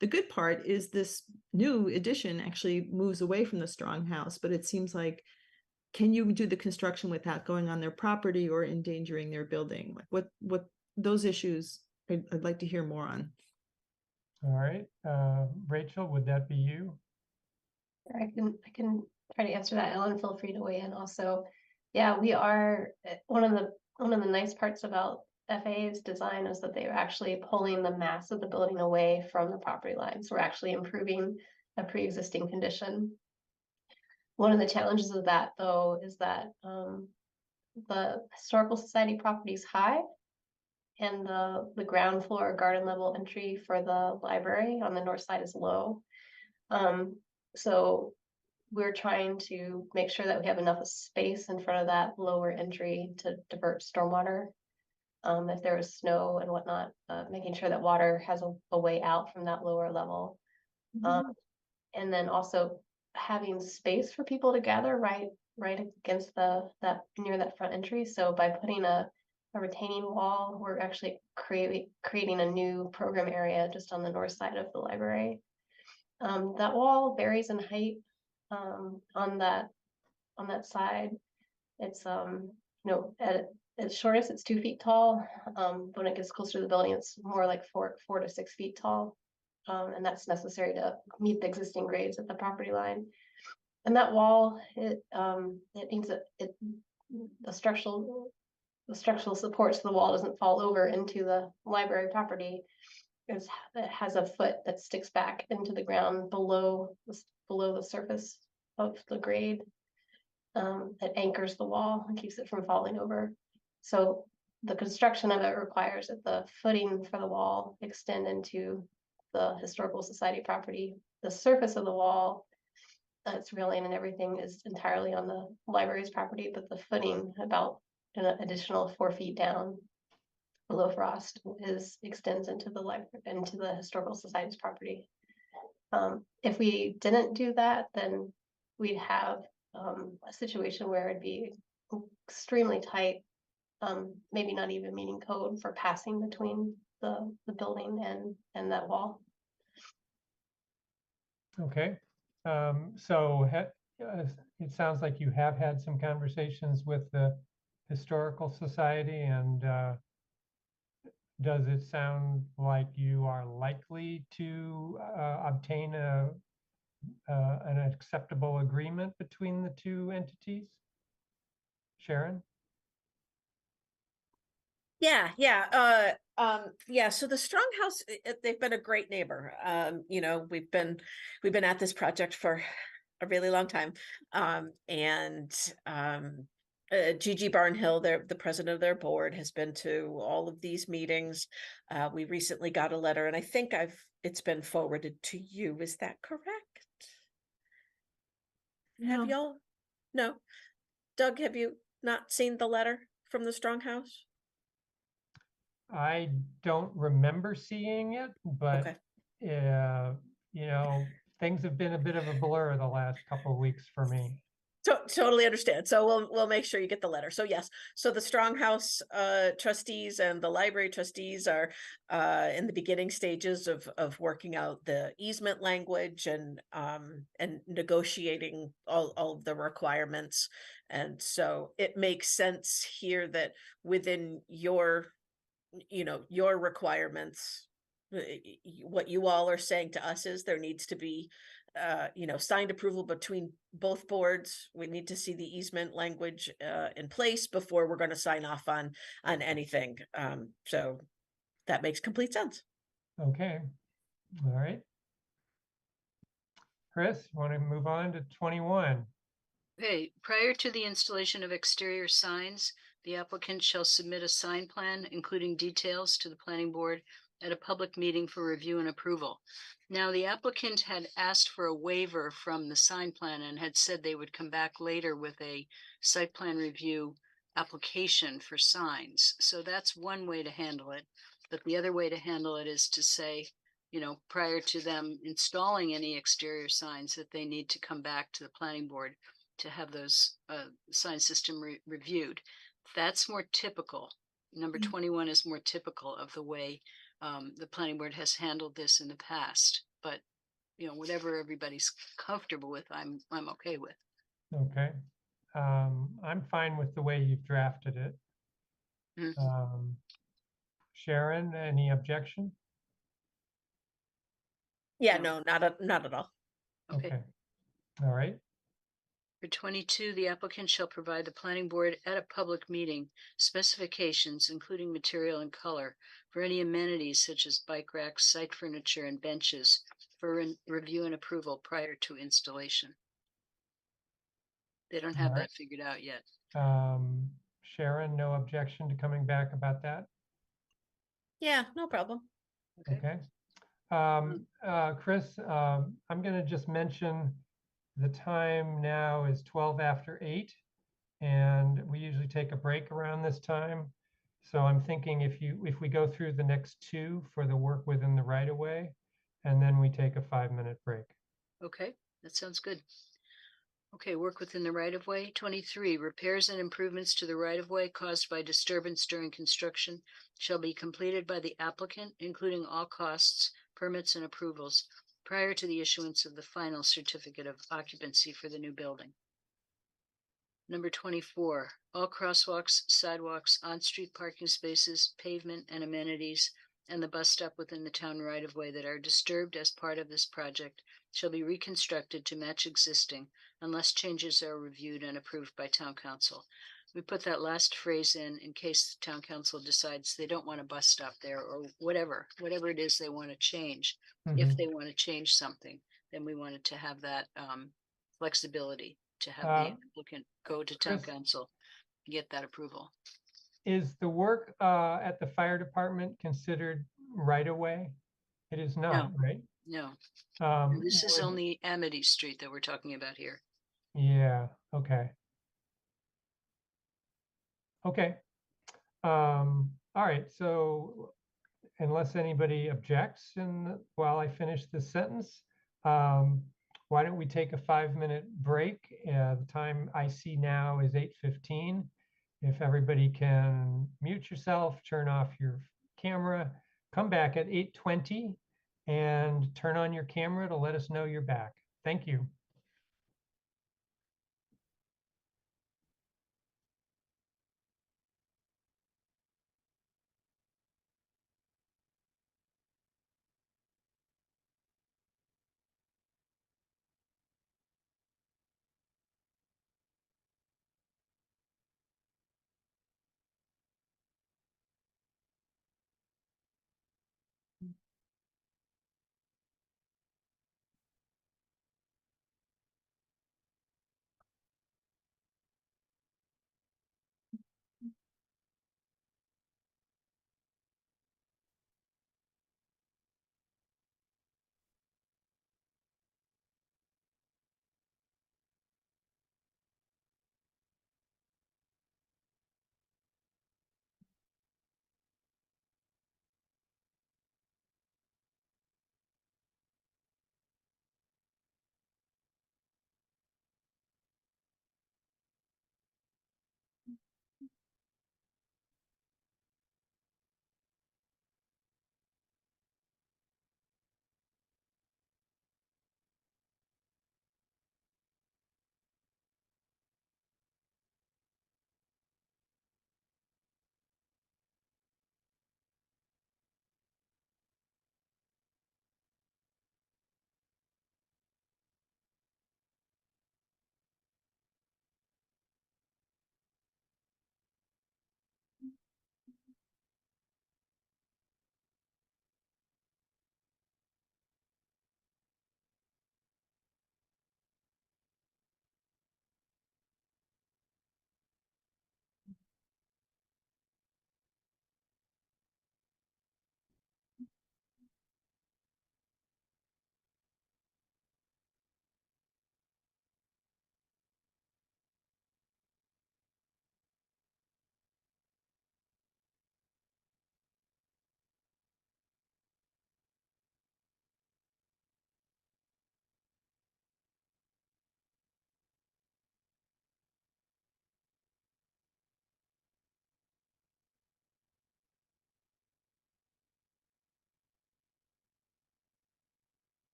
[SPEAKER 10] the good part is this new addition actually moves away from the strong house, but it seems like, can you do the construction without going on their property or endangering their building? Like what those issues I'd like to hear more on.
[SPEAKER 1] All right, Rachel, would that be you?
[SPEAKER 8] I can try to answer that. Ellen, feel free to weigh in also. Yeah, we are one of the nice parts about FAA's design is that they're actually pulling the mass of the building away from the property line. So we're actually improving a pre-existing condition. One of the challenges of that, though, is that the Historical Society property is high, and the ground floor garden level entry for the library on the north side is low. So we're trying to make sure that we have enough space in front of that lower entry to divert stormwater. If there is snow and whatnot, making sure that water has a way out from that lower level. And then also having space for people to gather right against that near that front entry. So by putting a retaining wall, we're actually creating a new program area just on the north side of the library. That wall varies in height on that side. It's at its shortest it's 2 feet tall. But when it gets closer to the building, it's more like 4 to 6 feet tall. And that's necessary to meet the existing grades at the property line. And that wall, it means that the structural supports of the wall doesn't fall over into the library property. It has a foot that sticks back into the ground below the surface of the grade. That anchors the wall and keeps it from falling over. So the construction of it requires that the footing for the wall extend into the Historical Society property. The surface of the wall, its railing and everything is entirely on the library's property, but the footing about an additional 4 feet down below frost extends into the Historical Society's property. If we didn't do that, then we'd have a situation where it'd be extremely tight, maybe not even meeting code for passing between the building and that wall.
[SPEAKER 1] Okay, so it sounds like you have had some conversations with the Historical Society, and does it sound like you are likely to obtain an acceptable agreement between the two entities? Sharon?
[SPEAKER 2] Yeah. So the Strong House, they've been a great neighbor. You know, we've been at this project for a really long time. Gigi Barnhill, the president of their board, has been to all of these meetings. We recently got a letter, and I think it's been forwarded to you. Is that correct? Have
[SPEAKER 10] No.
[SPEAKER 2] y'all? No. Doug, have you not seen the letter from the Strong House?
[SPEAKER 1] I don't remember seeing it, but
[SPEAKER 2] Okay.
[SPEAKER 1] you know, things have been a bit of a blur the last couple of weeks for me.
[SPEAKER 2] Totally understand. So we'll make sure you get the letter. So yes, so the Stronghouse trustees and the library trustees are in the beginning stages of working out the easement language and negotiating all of the requirements. And so it makes sense here that within your requirements, what you all are saying to us is there needs to be signed approval between both boards. We need to see the easement language in place before we're going to sign off on anything. So that makes complete sense.
[SPEAKER 1] Okay, all right. Chris, you want to move on to 21?
[SPEAKER 9] Okay, prior to the installation of exterior signs, the applicant shall submit a sign plan, including details to the planning board at a public meeting for review and approval. Now, the applicant had asked for a waiver from the sign plan and had said they would come back later with a site plan review application for signs. So that's one way to handle it. But the other way to handle it is to say, prior to them installing any exterior signs, that they need to come back to the planning board to have those sign system reviewed. That's more typical. Number 21 is more typical of the way the planning board has handled this in the past. But whatever everybody's comfortable with, I'm okay with.
[SPEAKER 1] Okay. I'm fine with the way you've drafted it. Sharon, any objection?
[SPEAKER 2] Yeah,
[SPEAKER 9] No.
[SPEAKER 2] no, not at all.
[SPEAKER 1] Okay. All right.
[SPEAKER 9] For 22, the applicant shall provide the planning board at a public meeting specifications, including material and color, for any amenities such as bike racks, site furniture, and benches for review and approval prior to installation. They don't have that figured out yet.
[SPEAKER 1] Sharon, no objection to coming back about that?
[SPEAKER 2] Yeah, no problem.
[SPEAKER 1] Okay. Chris, I'm going to just mention the time now is 12 after 8, and we usually take a break around this time. So I'm thinking if we go through the next two for the work within the right of way, and then we take a 5-minute break.
[SPEAKER 9] Okay, that sounds good. Okay, work within the right of way. 23, repairs and improvements to the right of way caused by disturbance during construction shall be completed by the applicant, including all costs, permits, and approvals prior to the issuance of the final certificate of occupancy for the new building. Number 24, all crosswalks, sidewalks, on-street parking spaces, pavement, and amenities, and the bus stop within the town right-of-way that are disturbed as part of this project shall be reconstructed to match existing unless changes are reviewed and approved by town council. We put that last phrase in case the town council decides they don't want a bus stop there or whatever it is they want to change. If they want to change something, then we wanted to have that flexibility to have the applicant go to town council and get that approval.
[SPEAKER 1] Is the work at the fire department considered right of way? It is not, right?
[SPEAKER 9] No. This is only Amity Street that we're talking about here.
[SPEAKER 1] Yeah, okay. Okay. All right, so unless anybody objects while I finish this sentence, why don't we take a 5-minute break? The time I see now is 8:15. If everybody can mute yourself, turn off your camera, come back at 8:20 and turn on your camera to let us know you're back. Thank you.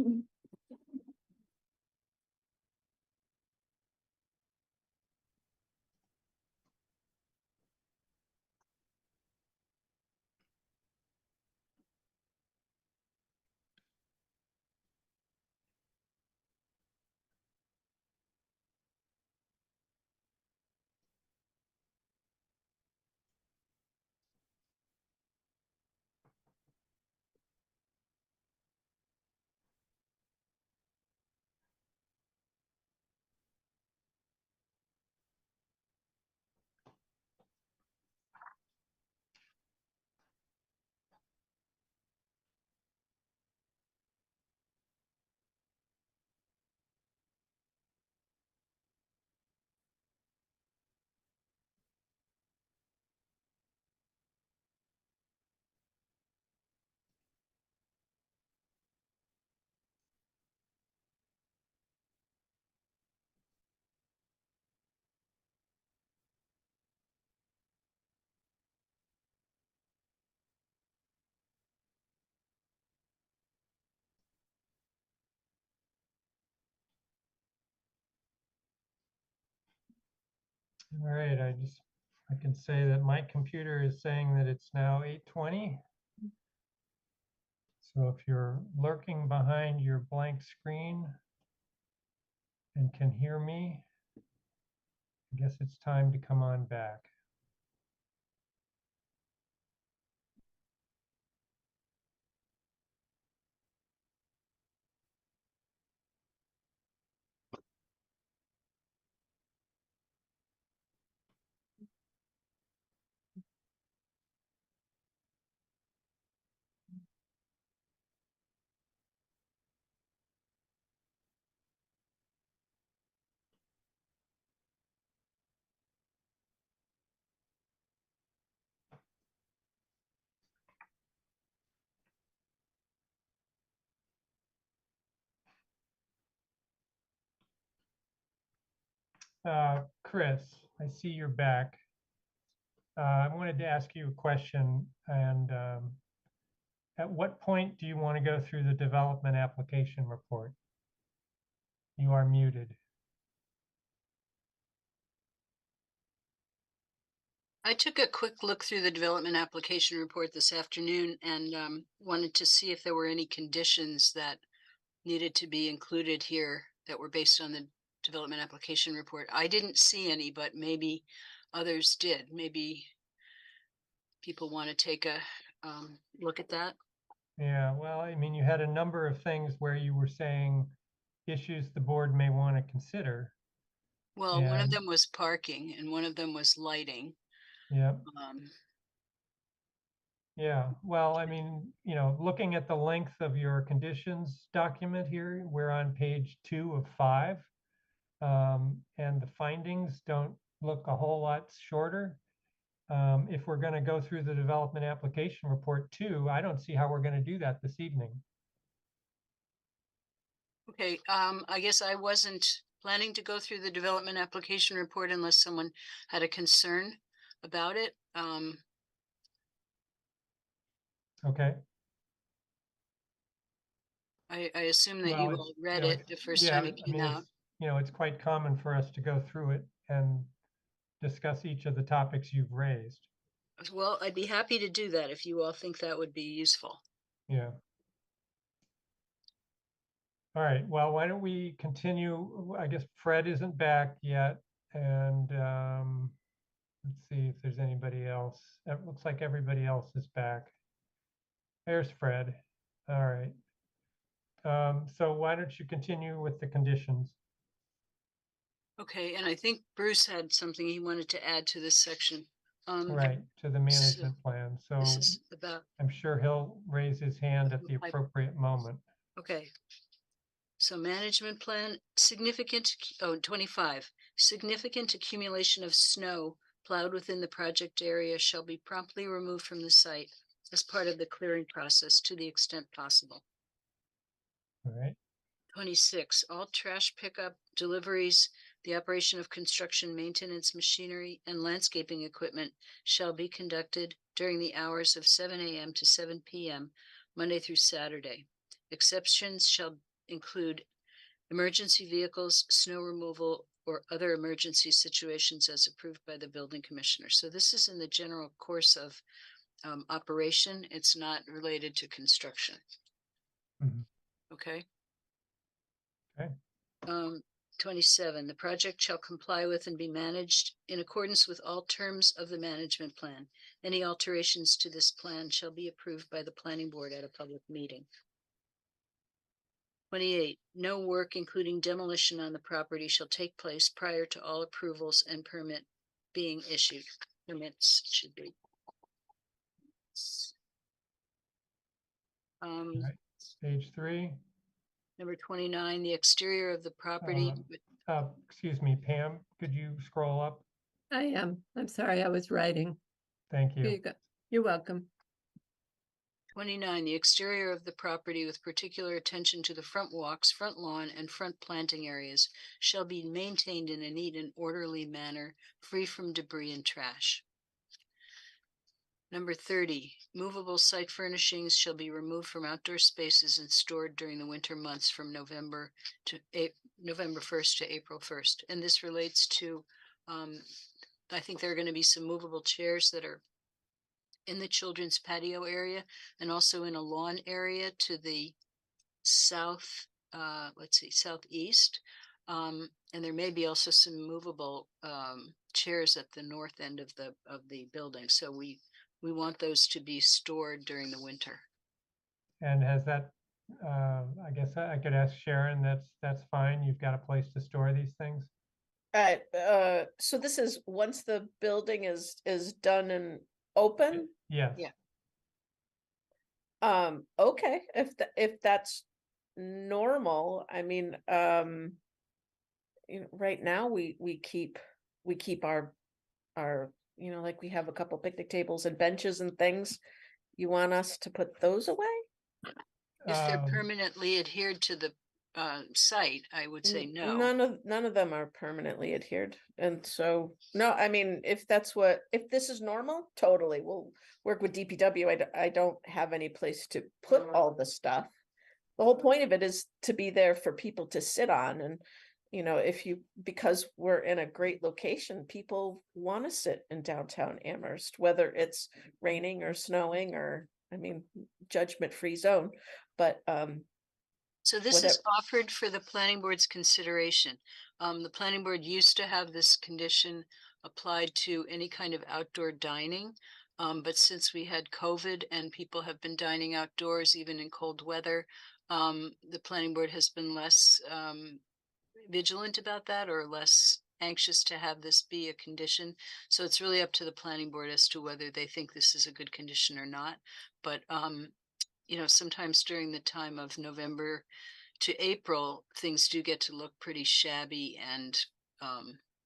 [SPEAKER 1] All right, I can say that my computer is saying that it's now 8:20. So if you're lurking behind your blank screen and can hear me, I guess it's time to come on back. Chris, I see you're back. I wanted to ask you a question, and at what point do you want to go through the development application report? You are muted.
[SPEAKER 9] I took a quick look through the development application report this afternoon and wanted to see if there were any conditions that needed to be included here that were based on the development application report. I didn't see any, but maybe others did. Maybe people want to take a look at that.
[SPEAKER 1] Yeah, well, I mean, you had a number of things where you were saying issues the board may want to consider.
[SPEAKER 9] Well, one of
[SPEAKER 1] And-
[SPEAKER 9] them was parking and one of them was lighting.
[SPEAKER 1] Yeah,
[SPEAKER 9] Um,
[SPEAKER 1] yeah. Well, I mean, looking at the length of your conditions document here, we're on page 2 of 5. And the findings don't look a whole lot shorter. If we're going to go through the development application report too, I don't see how we're going to do that this evening.
[SPEAKER 9] Okay, I guess I wasn't planning to go through the development application report unless someone had a concern about it.
[SPEAKER 1] Okay.
[SPEAKER 9] I assume that
[SPEAKER 1] Well,
[SPEAKER 9] you
[SPEAKER 1] it's,
[SPEAKER 9] all read it the first
[SPEAKER 1] yeah,
[SPEAKER 9] time it
[SPEAKER 1] I
[SPEAKER 9] came
[SPEAKER 1] mean,
[SPEAKER 9] out.
[SPEAKER 1] it's quite common for us to go through it and discuss each of the topics you've raised.
[SPEAKER 9] Well, I'd be happy to do that if you all think that would be useful.
[SPEAKER 1] Yeah. All right, well, why don't we continue? I guess Fred isn't back yet. And let's see if there's anybody else. It looks like everybody else is back. There's Fred. All right. So why don't you continue with the conditions?
[SPEAKER 9] Okay, and I think Bruce had something he wanted to add to this section.
[SPEAKER 1] Right, to the management plan.
[SPEAKER 9] This
[SPEAKER 1] So
[SPEAKER 9] is about,
[SPEAKER 1] I'm sure he'll raise his hand at the appropriate moment.
[SPEAKER 9] okay. So management plan, 25, significant accumulation of snow plowed within the project area shall be promptly removed from the site as part of the clearing process to the extent possible.
[SPEAKER 1] All right.
[SPEAKER 9] 26, all trash pickup, deliveries, the operation of construction, maintenance, machinery, and landscaping equipment shall be conducted during the hours of 7 a.m. to 7 p.m., Monday through Saturday. Exceptions shall include emergency vehicles, snow removal, or other emergency situations as approved by the building commissioner. So this is in the general course of operation. It's not related to construction.
[SPEAKER 1] Mhm.
[SPEAKER 9] Okay.
[SPEAKER 1] Okay.
[SPEAKER 9] 27, the project shall comply with and be managed in accordance with all terms of the management plan. Any alterations to this plan shall be approved by the planning board at a public meeting. 28, no work including demolition on the property shall take place prior to all approvals and permit being issued. Permits should be.
[SPEAKER 1] Right. Page 3.
[SPEAKER 9] Number 29, the exterior of the property.
[SPEAKER 1] Excuse me, Pam, could you scroll up?
[SPEAKER 6] I am. I'm sorry, I was writing.
[SPEAKER 1] Thank
[SPEAKER 6] Here
[SPEAKER 1] you.
[SPEAKER 6] you go. You're welcome.
[SPEAKER 9] 29, the exterior of the property with particular attention to the front walks, front lawn, and front planting areas shall be maintained in a neat and orderly manner, free from debris and trash. Number 30, movable site furnishings shall be removed from outdoor spaces and stored during the winter months from November 1st to April 1st. And this relates to, I think there are going to be some movable chairs that are in the children's patio area and also in a lawn area to the south, southeast. And there may be also some movable chairs at the north end of the building. So we want those to be stored during the winter.
[SPEAKER 1] And has that, I guess I could ask Sharon, that's fine. You've got a place to store these things?
[SPEAKER 2] So this is once the building is done and open?
[SPEAKER 1] Yes.
[SPEAKER 9] Yeah.
[SPEAKER 2] Okay, if that's normal, I mean, right now we keep our, like we have a couple picnic tables and benches and things. You want us to put those away?
[SPEAKER 9] If they're permanently adhered to the site, I would say no.
[SPEAKER 2] None of them are permanently adhered. And so, no, I mean, if this is normal, totally. We'll work with DPW. I don't have any place to put all the stuff. The whole point of it is to be there for people to sit on. And, because we're in a great location, people want to sit in downtown Amherst, whether it's raining or snowing or, judgment-free zone. But,
[SPEAKER 9] so this is offered for the planning board's consideration. The planning board used to have this condition applied to any kind of outdoor dining. But since we had COVID and people have been dining outdoors, even in cold weather, the planning board has been less vigilant about that or less anxious to have this be a condition. So it's really up to the planning board as to whether they think this is a good condition or not. But sometimes during the time of November to April, things do get to look pretty shabby, and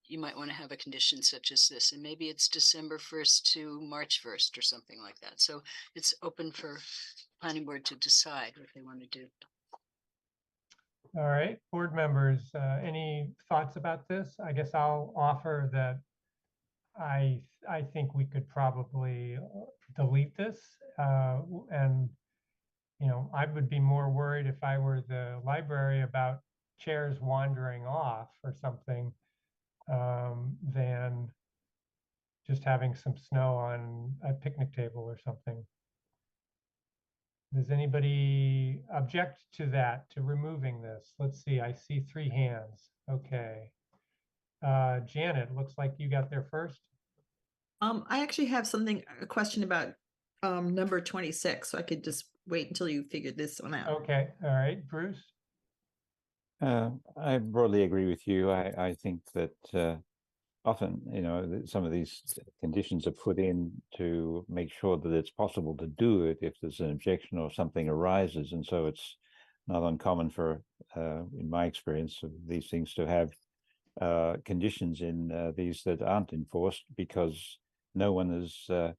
[SPEAKER 9] you might want to have a condition such as this. And maybe it's December 1st to March 1st or something like that. So it's open for planning board to decide what they want to do.
[SPEAKER 1] All right, board members, any thoughts about this? I guess I'll offer that I think we could probably delete this, and I would be more worried if I were the library about chairs wandering off or something, than just having some snow on a picnic table or something. Does anybody object to that, to removing this? Let's see, I see 3 hands. Okay. Janet, looks like you got there first.
[SPEAKER 10] I actually have a question about number 26, so I could just wait until you figured this one out.
[SPEAKER 1] Okay, all right, Bruce?
[SPEAKER 3] I broadly agree with you. I think that often, some of these conditions are put in to make sure that it's possible to do it if there's an objection or something arises. And so it's not uncommon for, in my experience, of these things to have conditions in these that aren't enforced because no one has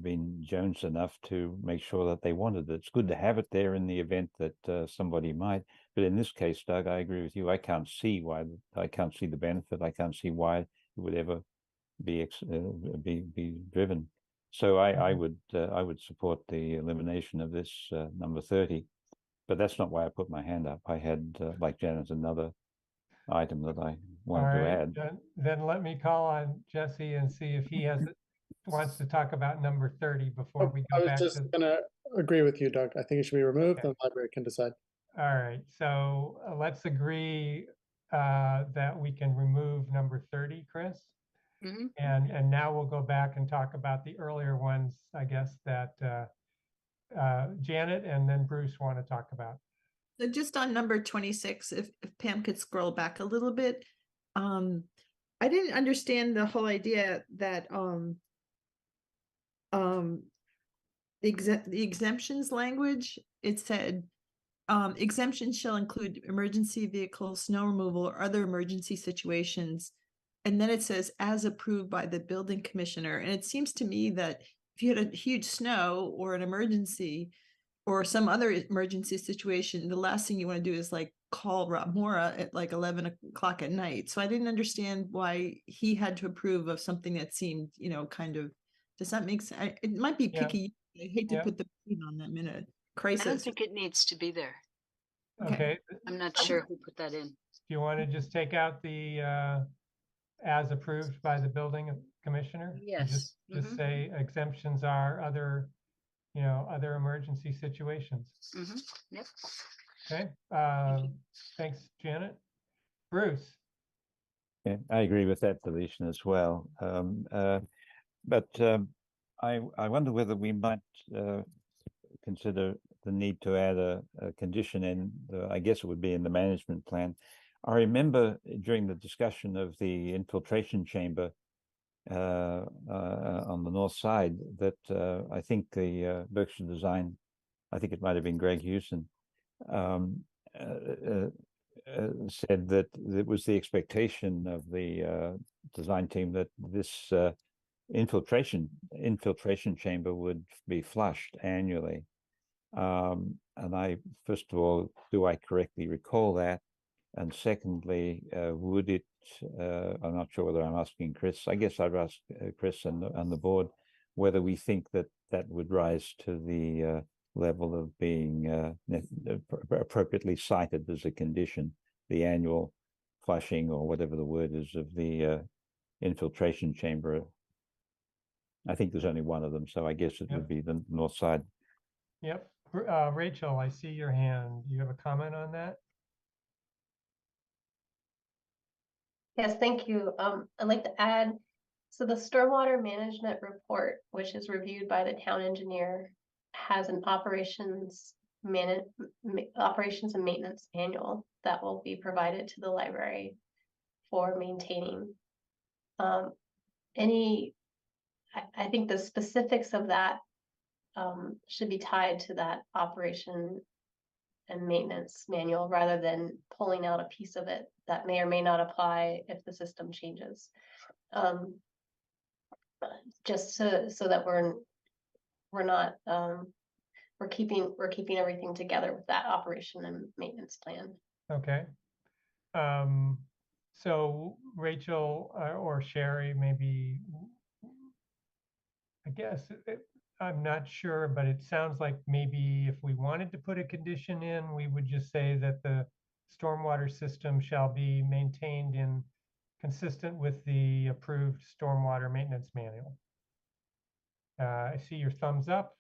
[SPEAKER 3] been Jones enough to make sure that they wanted it. It's good to have it there in the event that somebody might. But in this case, Doug, I agree with you. I can't see the benefit. I can't see why it would ever be driven. So I would support the elimination of this number 30. but that's not why I put my hand up. I had, like Janet, another item that I
[SPEAKER 1] All
[SPEAKER 3] wanted to
[SPEAKER 1] right,
[SPEAKER 3] add.
[SPEAKER 1] then let me call on Jesse and see if he wants to talk about number 30 before we
[SPEAKER 4] I
[SPEAKER 1] go
[SPEAKER 4] was
[SPEAKER 1] back
[SPEAKER 4] just
[SPEAKER 1] to.
[SPEAKER 4] gonna agree with you, Doug. I think it should be removed,
[SPEAKER 1] Okay.
[SPEAKER 4] and the library can decide.
[SPEAKER 1] All right, so let's agree that we can remove number 30, Chris.
[SPEAKER 9] Mhm.
[SPEAKER 1] And now we'll go back and talk about the earlier ones, I guess, that Janet and then Bruce want to talk about.
[SPEAKER 10] So just on number 26, if Pam could scroll back a little bit, I didn't understand the whole idea that the exemptions language. It said exemptions shall include emergency vehicles, snow removal, or other emergency situations. And then it says as approved by the building commissioner. And it seems to me that if you had a huge snow or an emergency or some other emergency situation, the last thing you want to do is like call Rob Mora at like 11 o'clock at night. So I didn't understand why he had to approve of something that seemed, kind of, does that make sense? It might be
[SPEAKER 1] Yeah.
[SPEAKER 10] picky. I hate to
[SPEAKER 1] Yeah.
[SPEAKER 10] put the pain on that minute.
[SPEAKER 9] I
[SPEAKER 10] Crisis.
[SPEAKER 9] don't think it needs to be there.
[SPEAKER 1] Okay,
[SPEAKER 9] I'm not sure who put that in.
[SPEAKER 1] do you want to just take out the as approved by the building commissioner? And
[SPEAKER 9] Yes.
[SPEAKER 1] Just say exemptions are other, other emergency situations.
[SPEAKER 9] Yep.
[SPEAKER 1] Okay,
[SPEAKER 9] you.
[SPEAKER 1] thanks, Janet. Bruce?
[SPEAKER 3] Yeah, I agree with that deletion as well. But I wonder whether we might consider the need to add a condition in, I guess it would be in the management plan. I remember during the discussion of the infiltration chamber on the north side that I think the Berkshire Design, I think it might have been Greg Hewson, said that it was the expectation of the design team that this infiltration chamber would be flushed annually. And I, first of all, do I correctly recall that? And secondly, would it, I'm not sure whether I'm asking Chris, I guess I'd ask Chris and the board, whether we think that that would rise to the level of being appropriately cited as a condition, the annual flushing or whatever the word is of the infiltration chamber. I think there's only one of them, so I guess it would be the north side.
[SPEAKER 1] Yep. Rachel, I see your hand. Do you have a comment on that?
[SPEAKER 8] Yes, thank you. I'd like to add, so the stormwater management report, which is reviewed by the town engineer, has an operations and maintenance manual that will be provided to the library for maintaining. I think the specifics of that should be tied to that operation and maintenance manual rather than pulling out a piece of it that may or may not apply if the system changes. Just so that we're not we're keeping everything together with that operation and maintenance plan.
[SPEAKER 1] Okay. So Rachel or Sherry, maybe, I guess, I'm not sure, but it sounds like maybe if we wanted to put a condition in, we would just say that the stormwater system shall be maintained in consistent with the approved stormwater maintenance manual. I see your thumbs up.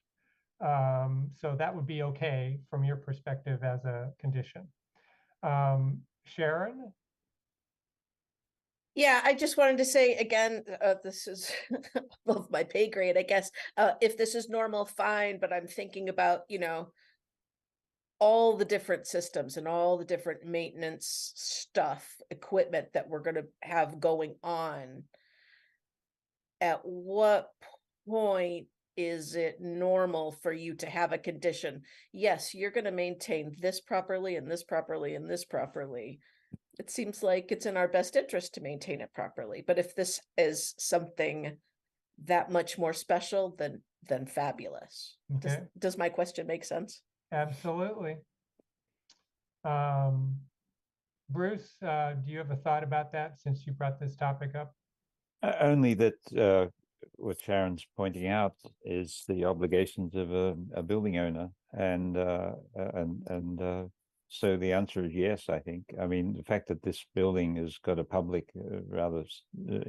[SPEAKER 1] So that would be okay from your perspective as a condition. Sharon?
[SPEAKER 2] Yeah, I just wanted to say again, this is above my pay grade, I guess. If this is normal, fine, but I'm thinking about, all the different systems and all the different maintenance stuff, equipment that we're going to have going on. At what point is it normal for you to have a condition? Yes, you're going to maintain this properly and this properly and this properly. It seems like it's in our best interest to maintain it properly. But if this is something that much more special, then fabulous.
[SPEAKER 1] Okay.
[SPEAKER 2] Does my question make sense?
[SPEAKER 1] Absolutely. Bruce, do you have a thought about that since you brought this topic up?
[SPEAKER 3] Only that what Sharon's pointing out is the obligations of a building owner, and so the answer is yes. I think. I mean, the fact that this building has got a public, rather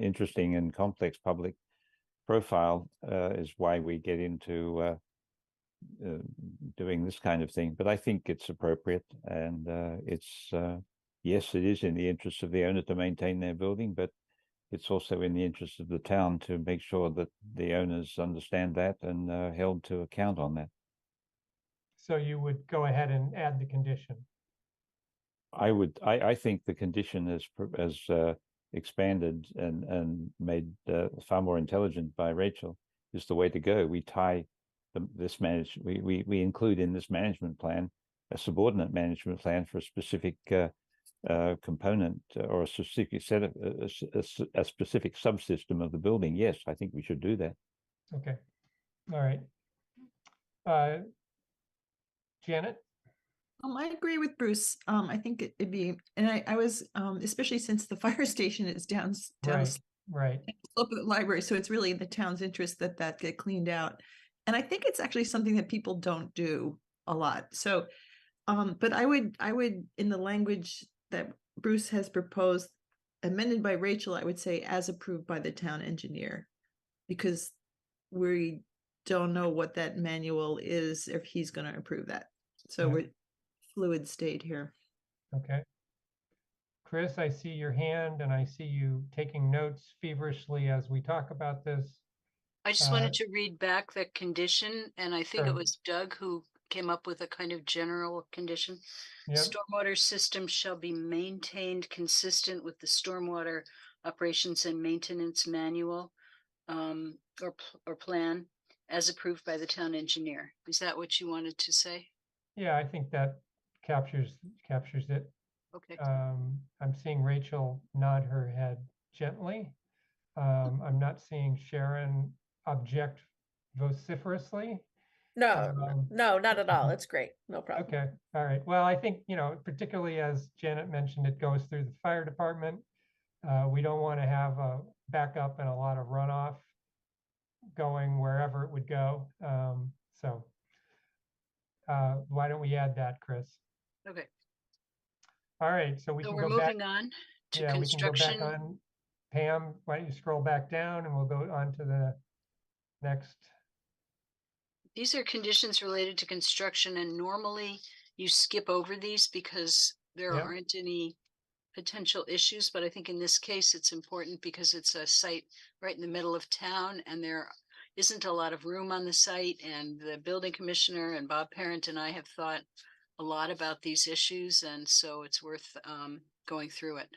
[SPEAKER 3] interesting and complex public profile is why we get into doing this kind of thing. But I think it's appropriate, and it's yes, it is in the interest of the owner to maintain their building, but it's also in the interest of the town to make sure that the owners understand that and held to account on that.
[SPEAKER 1] So you would go ahead and add the condition.
[SPEAKER 3] I think the condition as expanded and made far more intelligent by Rachel is the way to go. We tie we include in this management plan a subordinate management plan for a specific component or a specific set of a specific subsystem of the building. Yes, I think we should do that.
[SPEAKER 1] Okay. All right. Janet?
[SPEAKER 10] I agree with Bruce. I think it'd be, and I was, especially since the fire station is down
[SPEAKER 1] Right.
[SPEAKER 10] slope of the library, so it's really in the town's interest that that get cleaned out. And I think it's actually something that people don't do a lot. So, but I would, in the language that Bruce has proposed, amended by Rachel, I would say as approved by the town engineer, because we don't know what that manual is if he's going to approve that. So we're fluid state here.
[SPEAKER 1] Okay. Chris, I see your hand and I see you taking notes feverishly as we talk about this.
[SPEAKER 9] I just wanted to read back the condition, and I think
[SPEAKER 1] Sure.
[SPEAKER 9] it was Doug who came up with a kind of general condition.
[SPEAKER 1] Yep.
[SPEAKER 9] Stormwater system shall be maintained consistent with the stormwater operations and maintenance manual or plan as approved by the town engineer. Is that what you wanted to say?
[SPEAKER 1] Yeah, I think that captures it.
[SPEAKER 9] Okay.
[SPEAKER 1] I'm seeing Rachel nod her head gently. I'm not seeing Sharon object vociferously.
[SPEAKER 2] No, no, not at all. It's great. No problem.
[SPEAKER 1] Okay, all right. Well, I think, particularly as Janet mentioned, it goes through the fire department. We don't want to have a backup and a lot of runoff going wherever it would go. So why don't we add that, Chris?
[SPEAKER 9] Okay.
[SPEAKER 1] All right, so we
[SPEAKER 9] So
[SPEAKER 1] can
[SPEAKER 9] we're
[SPEAKER 1] go back.
[SPEAKER 9] moving on to
[SPEAKER 1] Yeah, we can go back
[SPEAKER 9] construction.
[SPEAKER 1] on. Pam, why don't you scroll back down and we'll go on to the next.
[SPEAKER 9] These are conditions related to construction, and normally you skip over these because there
[SPEAKER 1] Yep.
[SPEAKER 9] aren't any potential issues, but I think in this case it's important because it's a site right in the middle of town and there isn't a lot of room on the site, and the building commissioner and Bob Parent and I have thought a lot about these issues, and so it's worth going through it.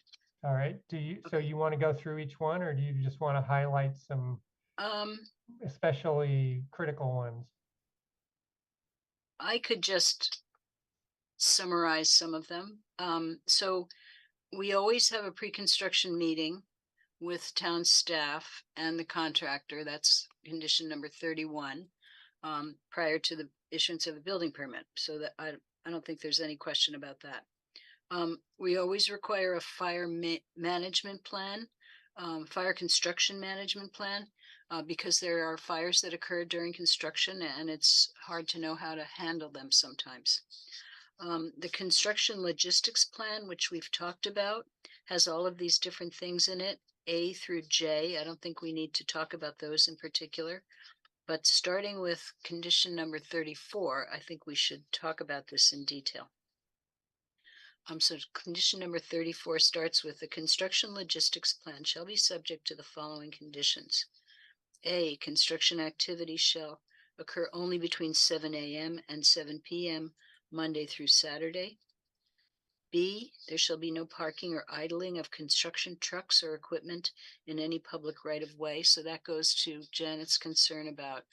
[SPEAKER 1] All right, so you want to go through each one, or do you just want to highlight some especially critical ones?
[SPEAKER 9] I could just summarize some of them. So we always have a pre-construction meeting with town staff and the contractor. That's condition number 31, prior to the issuance of a building permit. So that I don't think there's any question about that. We always require a fire management plan, fire construction management plan, because there are fires that occur during construction and it's hard to know how to handle them sometimes. The construction logistics plan, which we've talked about, has all of these different things in it, A through J. I don't think we need to talk about those in particular, but starting with condition number 34, I think we should talk about this in detail. So condition number 34 starts with the construction logistics plan shall be subject to the following conditions. A, construction activity shall occur only between 7 a.m. and 7 p.m. Monday through Saturday. B, there shall be no parking or idling of construction trucks or equipment in any public right of way. So that goes to Janet's concern about,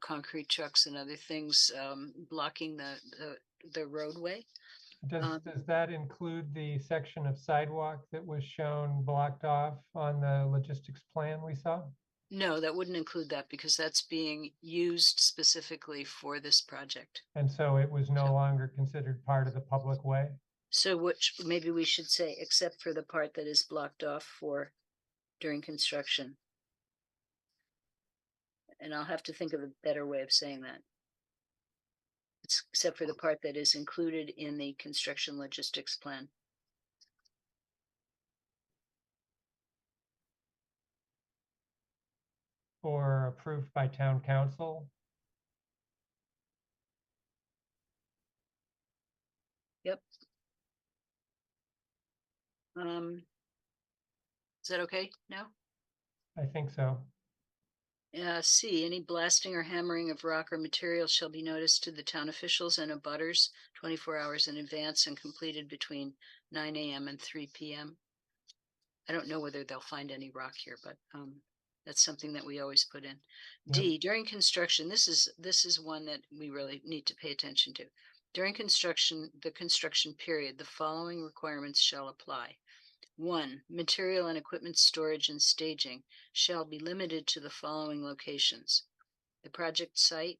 [SPEAKER 9] concrete trucks and other things blocking the roadway.
[SPEAKER 1] Does that include the section of sidewalk that was shown blocked off on the logistics plan we saw?
[SPEAKER 9] No, that wouldn't include that because that's being used specifically for this project.
[SPEAKER 1] And so it was no longer considered part of the public way?
[SPEAKER 9] So which maybe we should say, except for the part that is blocked off for during construction. And I'll have to think of a better way of saying that. Except for the part that is included in the construction logistics plan.
[SPEAKER 1] Or approved by town council.
[SPEAKER 9] Yep. Is that okay now?
[SPEAKER 1] I think so.
[SPEAKER 9] C, any blasting or hammering of rock or material shall be noticed to the town officials and abutters 24 hours in advance and completed between 9 a.m. and 3 p.m. I don't know whether they'll find any rock here, but that's something that we always put in. D, during construction, this is one that we really need to pay attention to. During construction, the construction period, the following requirements shall apply. 1. Material and equipment storage and staging shall be limited to the following locations: the project site,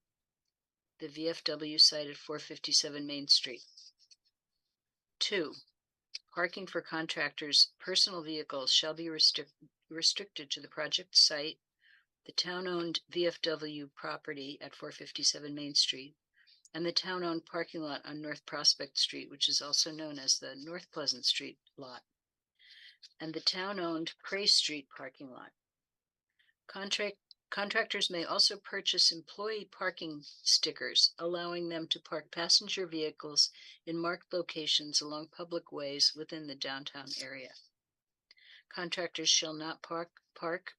[SPEAKER 9] the VFW site at 457 Main Street. 2. Parking for contractors' personal vehicles shall be restricted to the project site, the town-owned VFW property at 457 Main Street, and the town-owned parking lot on North Prospect Street, which is also known as the North Pleasant Street lot, and the town-owned Prey Street parking lot. Contractors may also purchase employee parking stickers, allowing them to park passenger vehicles in marked locations along public ways within the downtown area. Contractors shall not park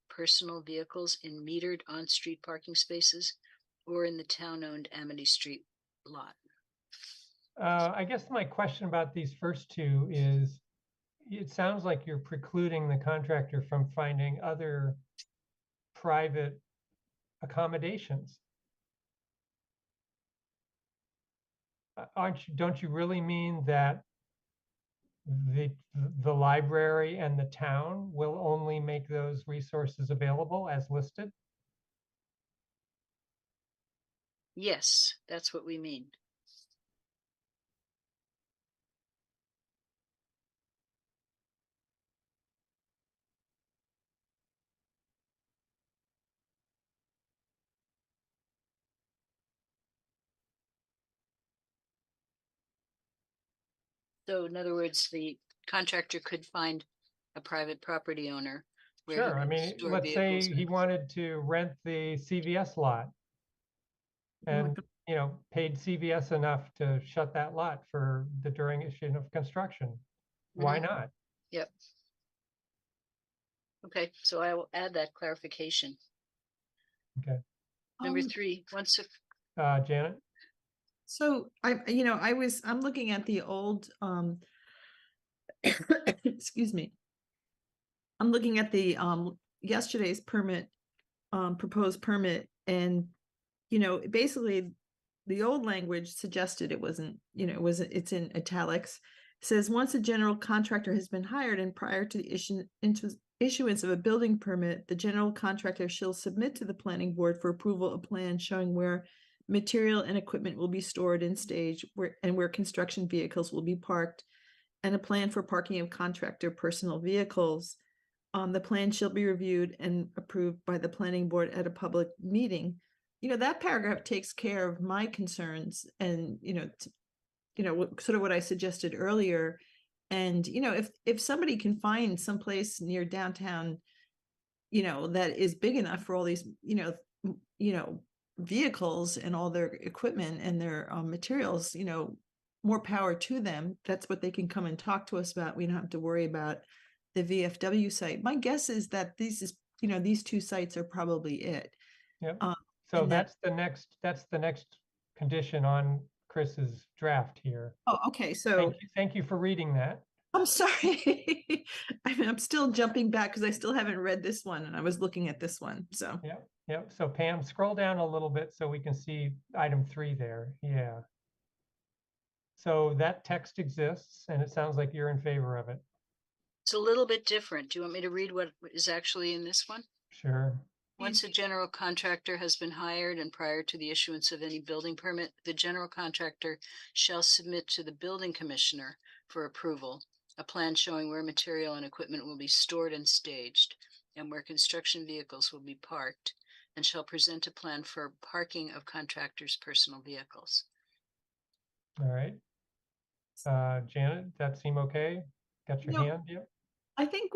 [SPEAKER 9] personal vehicles in metered on-street parking spaces or in the town-owned Amity Street lot.
[SPEAKER 1] I guess my question about these first two is, it sounds like you're precluding the contractor from finding other private accommodations. Don't you really mean that the library and the town will only make those resources available as listed?
[SPEAKER 9] Yes, that's what we mean. So in other words, the contractor could find a private property owner. Where
[SPEAKER 1] Sure. I mean, let's say he wanted to rent the CVS lot and, you know, paid CVS enough to shut that lot for the duration of construction. Why not?
[SPEAKER 9] Yep. Okay, so I will add that clarification.
[SPEAKER 1] Okay.
[SPEAKER 9] Number 3, once
[SPEAKER 1] Janet?
[SPEAKER 10] So I'm looking at the old, excuse me. I'm looking at the, yesterday's permit, proposed permit, and, basically the old language suggested it wasn't, it's in italics. It says, once a general contractor has been hired and prior to the issuance of a building permit, the general contractor shall submit to the planning board for approval a plan showing where material and equipment will be stored and staged, where construction vehicles will be parked, and a plan for parking of contractor personal vehicles. The plan shall be reviewed and approved by the planning board at a public meeting. That paragraph takes care of my concerns and, sort of what I suggested earlier. And, if somebody can find someplace near downtown, that is big enough for all these, vehicles and all their equipment and their materials, more power to them. That's what they can come and talk to us about. We don't have to worry about the VFW site. My guess is that these two sites are probably it.
[SPEAKER 1] Yep. So that's the next condition on Chris's draft here.
[SPEAKER 10] Oh, okay. So
[SPEAKER 1] thank you for reading that.
[SPEAKER 10] I'm sorry. I'm still jumping back because I still haven't read this one and I was looking at this one. So
[SPEAKER 1] Yep. So Pam, scroll down a little bit so we can see item 3 there. Yeah. So that text exists and it sounds like you're in favor of it.
[SPEAKER 9] It's a little bit different. Do you want me to read what is actually in this one?
[SPEAKER 1] Sure.
[SPEAKER 9] Once a general contractor has been hired and prior to the issuance of any building permit, the general contractor shall submit to the building commissioner for approval a plan showing where material and equipment will be stored and staged and where construction vehicles will be parked, and shall present a plan for parking of contractors' personal vehicles.
[SPEAKER 1] All right. Janet, that seem okay? Got your
[SPEAKER 10] No.
[SPEAKER 1] hand? Yep.
[SPEAKER 10] I think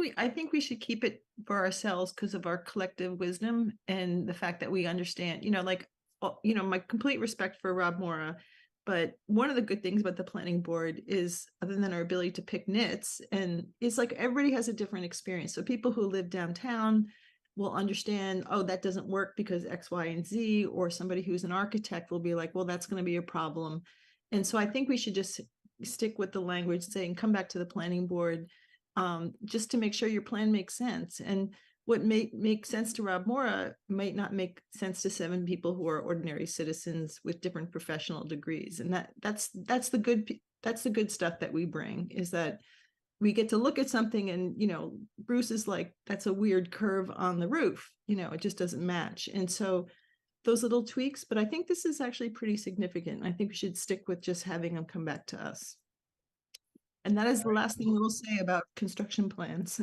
[SPEAKER 10] we should keep it for ourselves because of our collective wisdom and the fact that we understand, like, my complete respect for Rob Mora. But one of the good things about the planning board is, other than our ability to pick nits, and it's like everybody has a different experience. So people who live downtown will understand, oh, that doesn't work because X, Y, and Z, or somebody who's an architect will be like, well, that's going to be a problem. And so I think we should just stick with the language saying, come back to the planning board, just to make sure your plan makes sense. And what may make sense to Rob Mora might not make sense to 7 people who are ordinary citizens with different professional degrees. And that's the good stuff that we bring, is that we get to look at something and, Bruce is like, that's a weird curve on the roof, it just doesn't match. And so those little tweaks, but I think this is actually pretty significant. I think we should stick with just having them come back to us. And that is the last thing we'll say about construction plans.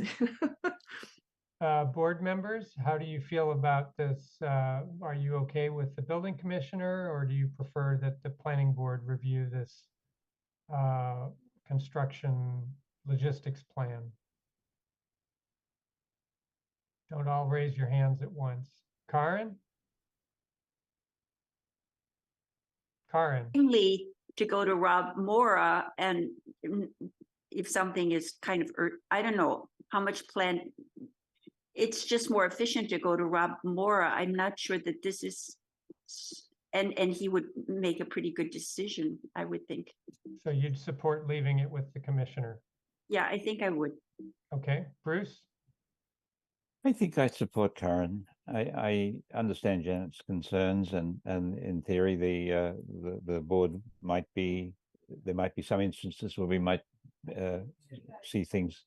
[SPEAKER 1] Board members, how do you feel about this? Are you okay with the building commissioner, or do you prefer that the planning board review this construction logistics plan? Don't all raise your hands at once. Karen? Karen?
[SPEAKER 13] Mainly to go to Rob Mora, and if something is kind of, I don't know how much plan, it's just more efficient to go to Rob Mora. I'm not sure that this is, and he would make a pretty good decision, I would think.
[SPEAKER 1] So you'd support leaving it with the commissioner?
[SPEAKER 13] Yeah, I think I would.
[SPEAKER 1] Okay, Bruce?
[SPEAKER 3] I think I support Karen. I understand Janet's concerns, and in theory, the board there might be some instances where we might see things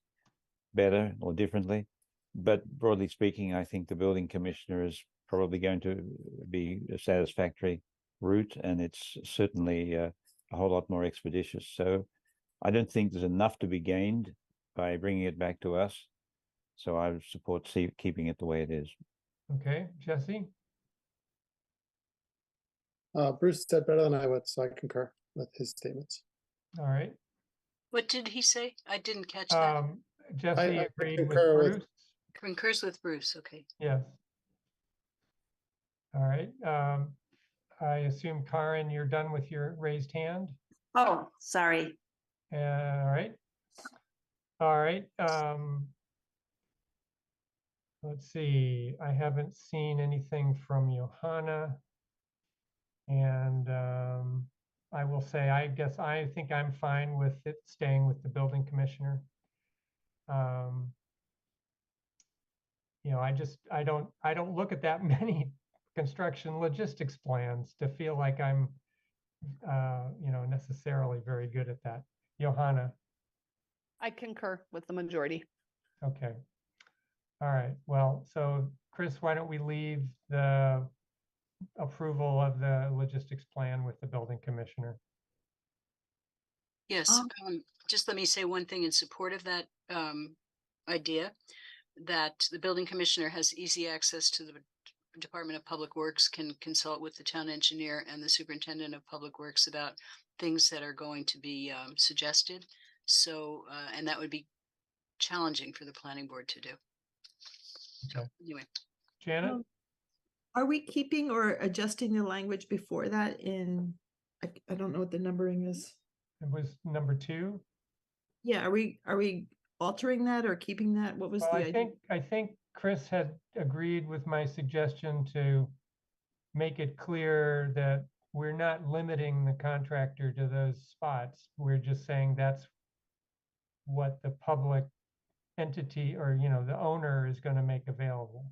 [SPEAKER 3] better or differently. But broadly speaking, I think the building commissioner is probably going to be a satisfactory route, and it's certainly a whole lot more expeditious. So I don't think there's enough to be gained by bringing it back to us. So I would support keeping it the way it is.
[SPEAKER 1] Okay, Jesse?
[SPEAKER 4] Bruce said better than I would, so I concur with his statements.
[SPEAKER 1] All right.
[SPEAKER 9] What did he say? I didn't catch that.
[SPEAKER 1] Jesse
[SPEAKER 4] I
[SPEAKER 1] agreed with
[SPEAKER 4] concur with-
[SPEAKER 1] Bruce?
[SPEAKER 9] Concurs with Bruce, okay.
[SPEAKER 1] Yes. All right. I assume, Karen, you're done with your raised hand?
[SPEAKER 13] Oh, sorry.
[SPEAKER 1] All right. All right. Let's see. I haven't seen anything from Johanna. And I will say, I think I'm fine with it staying with the building commissioner. I don't look at that many construction logistics plans to feel like I'm, necessarily very good at that. Johanna?
[SPEAKER 11] I concur with the majority.
[SPEAKER 1] Okay. All right. Well, so Chris, why don't we leave the approval of the logistics plan with the building commissioner?
[SPEAKER 9] Yes, just let me say one thing in support of that idea, that the building commissioner has easy access to the Department of Public Works, can consult with the town engineer and the superintendent of public works about things that are going to be suggested. So, and that would be challenging for the planning board to do. So anyway.
[SPEAKER 1] Janet?
[SPEAKER 10] Are we keeping or adjusting the language before that I don't know what the numbering is.
[SPEAKER 1] It was number 2.
[SPEAKER 10] Yeah, are we altering that or keeping that? What was
[SPEAKER 1] Well,
[SPEAKER 10] the idea?
[SPEAKER 1] I think Chris had agreed with my suggestion to make it clear that we're not limiting the contractor to those spots. We're just saying that's what the public entity, or the owner, is going to make available.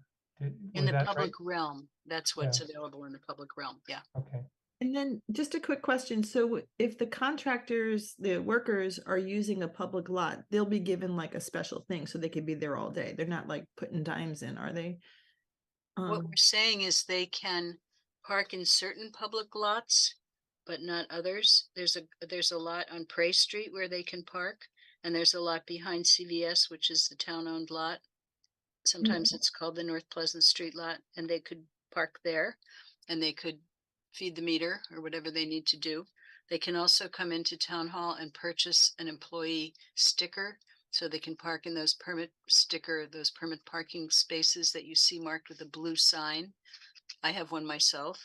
[SPEAKER 9] In the public realm, that's what's
[SPEAKER 1] Yes.
[SPEAKER 9] available in the public realm. Yeah.
[SPEAKER 1] Okay.
[SPEAKER 10] And then just a quick question. So if the contractors, the workers are using a public lot, they'll be given like a special thing so they could be there all day. They're not like putting dimes in, are they?
[SPEAKER 9] What we're saying is they can park in certain public lots, but not others. There's a lot on Prey Street where they can park, and there's a lot behind CVS, which is the town-owned lot. Sometimes it's called the North Pleasant Street lot, and they could park there, and they could feed the meter or whatever they need to do. They can also come into town hall and purchase an employee sticker, so they can park in those permit parking spaces that you see marked with a blue sign. I have one myself.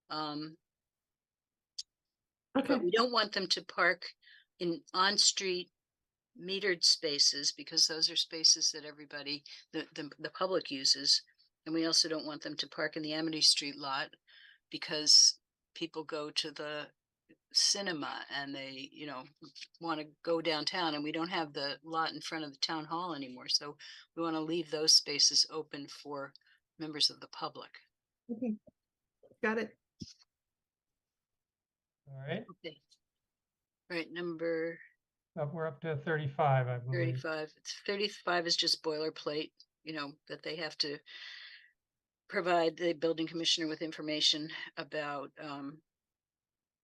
[SPEAKER 9] But we don't want them to park in on-street metered spaces, because those are spaces that everybody, the public uses. And we also don't want them to park in the Amity Street lot, because people go to the cinema and they, want to go downtown, and we don't have the lot in front of the town hall anymore. So we want to leave those spaces open for members of the public.
[SPEAKER 10] Okay. Got it.
[SPEAKER 1] All right,
[SPEAKER 9] Okay. Right, number
[SPEAKER 1] we're up to 35, I believe.
[SPEAKER 9] 35. 35 is just boilerplate, that they have to provide the building commissioner with information about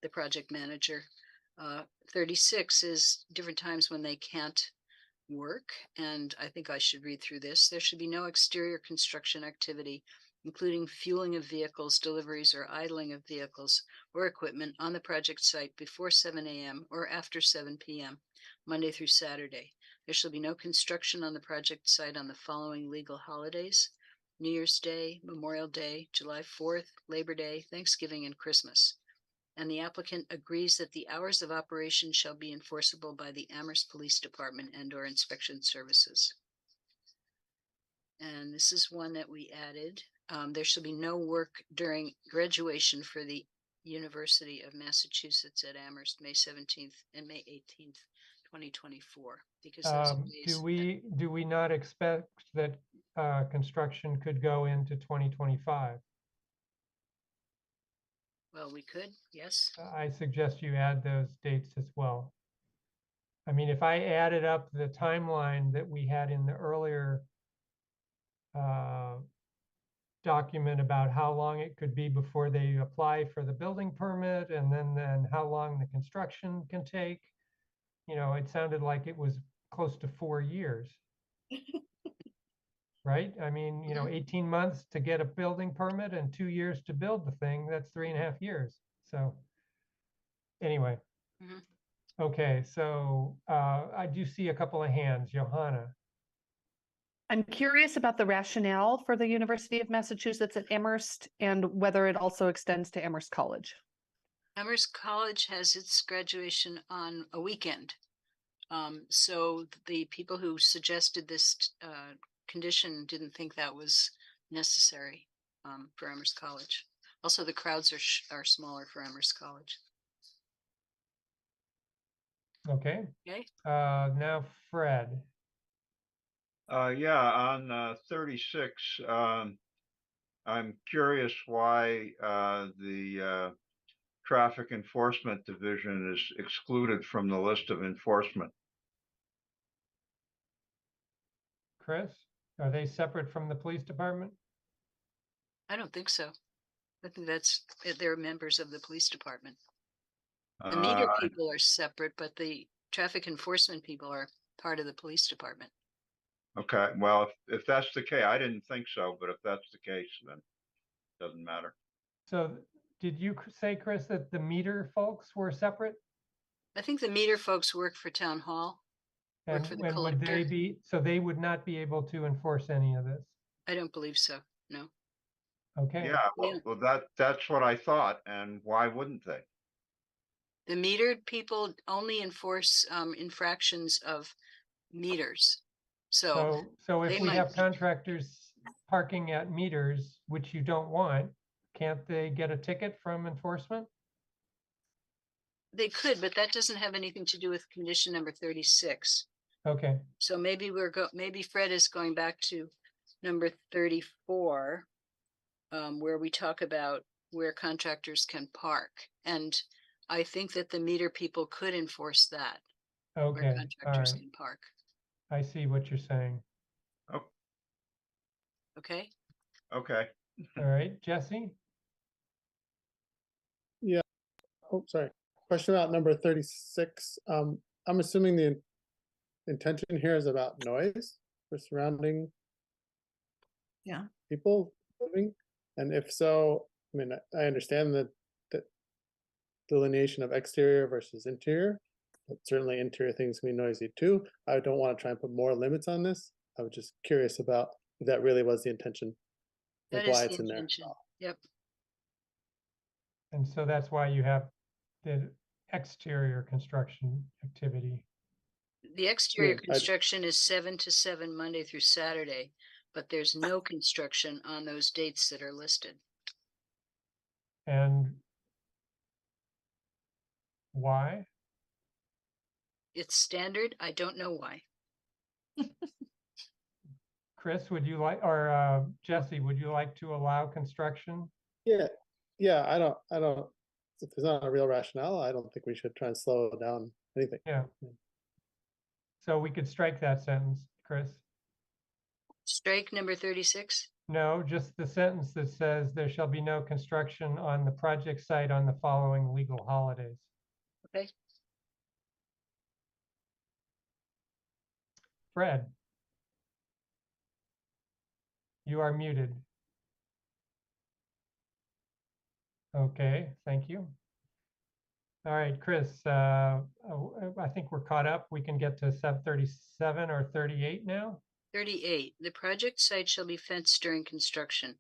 [SPEAKER 9] the project manager. 36 is different times when they can't work, and I think I should read through this. There should be no exterior construction activity, including fueling of vehicles, deliveries, or idling of vehicles or equipment on the project site before 7 a.m. or after 7 p.m., Monday through Saturday. There shall be no construction on the project site on the following legal holidays: New Year's Day, Memorial Day, July 4th, Labor Day, Thanksgiving, and Christmas. And the applicant agrees that the hours of operation shall be enforceable by the Amherst Police Department and/or inspection services. And this is one that we added. There shall be no work during graduation for the University of Massachusetts at Amherst, May 17th and May 18th, 2024, because those are days
[SPEAKER 1] Do we not expect that construction could go into 2025?
[SPEAKER 9] well, we could, yes.
[SPEAKER 1] I suggest you add those dates as well. I mean, if I added up the timeline that we had in the earlier document about how long it could be before they apply for the building permit, and then how long the construction can take, it sounded like it was close to 4 years. Right? I mean, 18 months to get a building permit and 2 years to build the thing, that's 3.5 years. So anyway.
[SPEAKER 9] Mhm.
[SPEAKER 1] Okay, so I do see a couple of hands. Johanna.
[SPEAKER 11] I'm curious about the rationale for the University of Massachusetts at Amherst and whether it also extends to Amherst College.
[SPEAKER 9] Amherst College has its graduation on a weekend. So the people who suggested this condition didn't think that was necessary for Amherst College. Also, the crowds are smaller for Amherst College.
[SPEAKER 1] Okay.
[SPEAKER 9] Okay.
[SPEAKER 1] Now Fred.
[SPEAKER 12] Yeah, on 36, I'm curious why the Traffic Enforcement Division is excluded from the list of enforcement.
[SPEAKER 1] Chris, are they separate from the police department?
[SPEAKER 9] I don't think so. I think they're members of the police department. The meter people are separate, but the traffic enforcement people are part of the police department.
[SPEAKER 12] Okay, well, if that's the case, I didn't think so, but if that's the case, then it doesn't matter.
[SPEAKER 1] So did you say, Chris, that the meter folks were separate?
[SPEAKER 9] I think the meter folks work for town hall.
[SPEAKER 1] And
[SPEAKER 9] for the
[SPEAKER 1] when would
[SPEAKER 9] collector.
[SPEAKER 1] they be, so they would not be able to enforce any of this?
[SPEAKER 9] I don't believe so, no.
[SPEAKER 1] Okay.
[SPEAKER 12] Yeah, well, that's what I thought, and why wouldn't they?
[SPEAKER 9] The metered people only enforce infractions of meters. So
[SPEAKER 1] if
[SPEAKER 9] they
[SPEAKER 1] we
[SPEAKER 9] might-
[SPEAKER 1] have contractors parking at meters, which you don't want, can't they get a ticket from enforcement?
[SPEAKER 9] they could, but that doesn't have anything to do with condition number 36.
[SPEAKER 1] Okay,
[SPEAKER 9] So maybe maybe Fred is going back to number 34, where we talk about where contractors can park. And I think that the meter people could enforce that, where
[SPEAKER 1] okay, all
[SPEAKER 9] contractors
[SPEAKER 1] right.
[SPEAKER 9] can park.
[SPEAKER 1] I see what you're saying.
[SPEAKER 12] Oh,
[SPEAKER 9] Okay.
[SPEAKER 12] okay.
[SPEAKER 1] All right, Jesse?
[SPEAKER 4] Oh, sorry. Question about number 36. I'm assuming the intention here is about noise for surrounding
[SPEAKER 10] Yeah.
[SPEAKER 4] people living. And if so, I mean, I understand that delineation of exterior versus interior, but certainly interior things can be noisy too. I don't want to try and put more limits on this. I was just curious about if that really was the intention, like
[SPEAKER 9] That is
[SPEAKER 4] why
[SPEAKER 9] the
[SPEAKER 4] it's in there.
[SPEAKER 9] intention. Yep.
[SPEAKER 1] And so that's why you have the exterior construction activity.
[SPEAKER 9] The exterior
[SPEAKER 4] I-
[SPEAKER 9] construction is 7 to 7 Monday through Saturday, but there's no construction on those dates that are listed.
[SPEAKER 1] And why?
[SPEAKER 9] It's standard. I don't know why.
[SPEAKER 1] Chris, would you like, or Jesse, would you like to allow construction?
[SPEAKER 4] Yeah, I don't, if there's not a real rationale, I don't think we should try and slow down anything.
[SPEAKER 1] Yeah. So we could strike that sentence, Chris.
[SPEAKER 9] Strike number 36.
[SPEAKER 1] No, just the sentence that says there shall be no construction on the project site on the following legal holidays.
[SPEAKER 9] Okay.
[SPEAKER 1] Fred, you are muted. Okay, thank you. All right, Chris, I think we're caught up. We can get to 37 or 38 now.
[SPEAKER 9] 38. The project site shall be fenced during construction.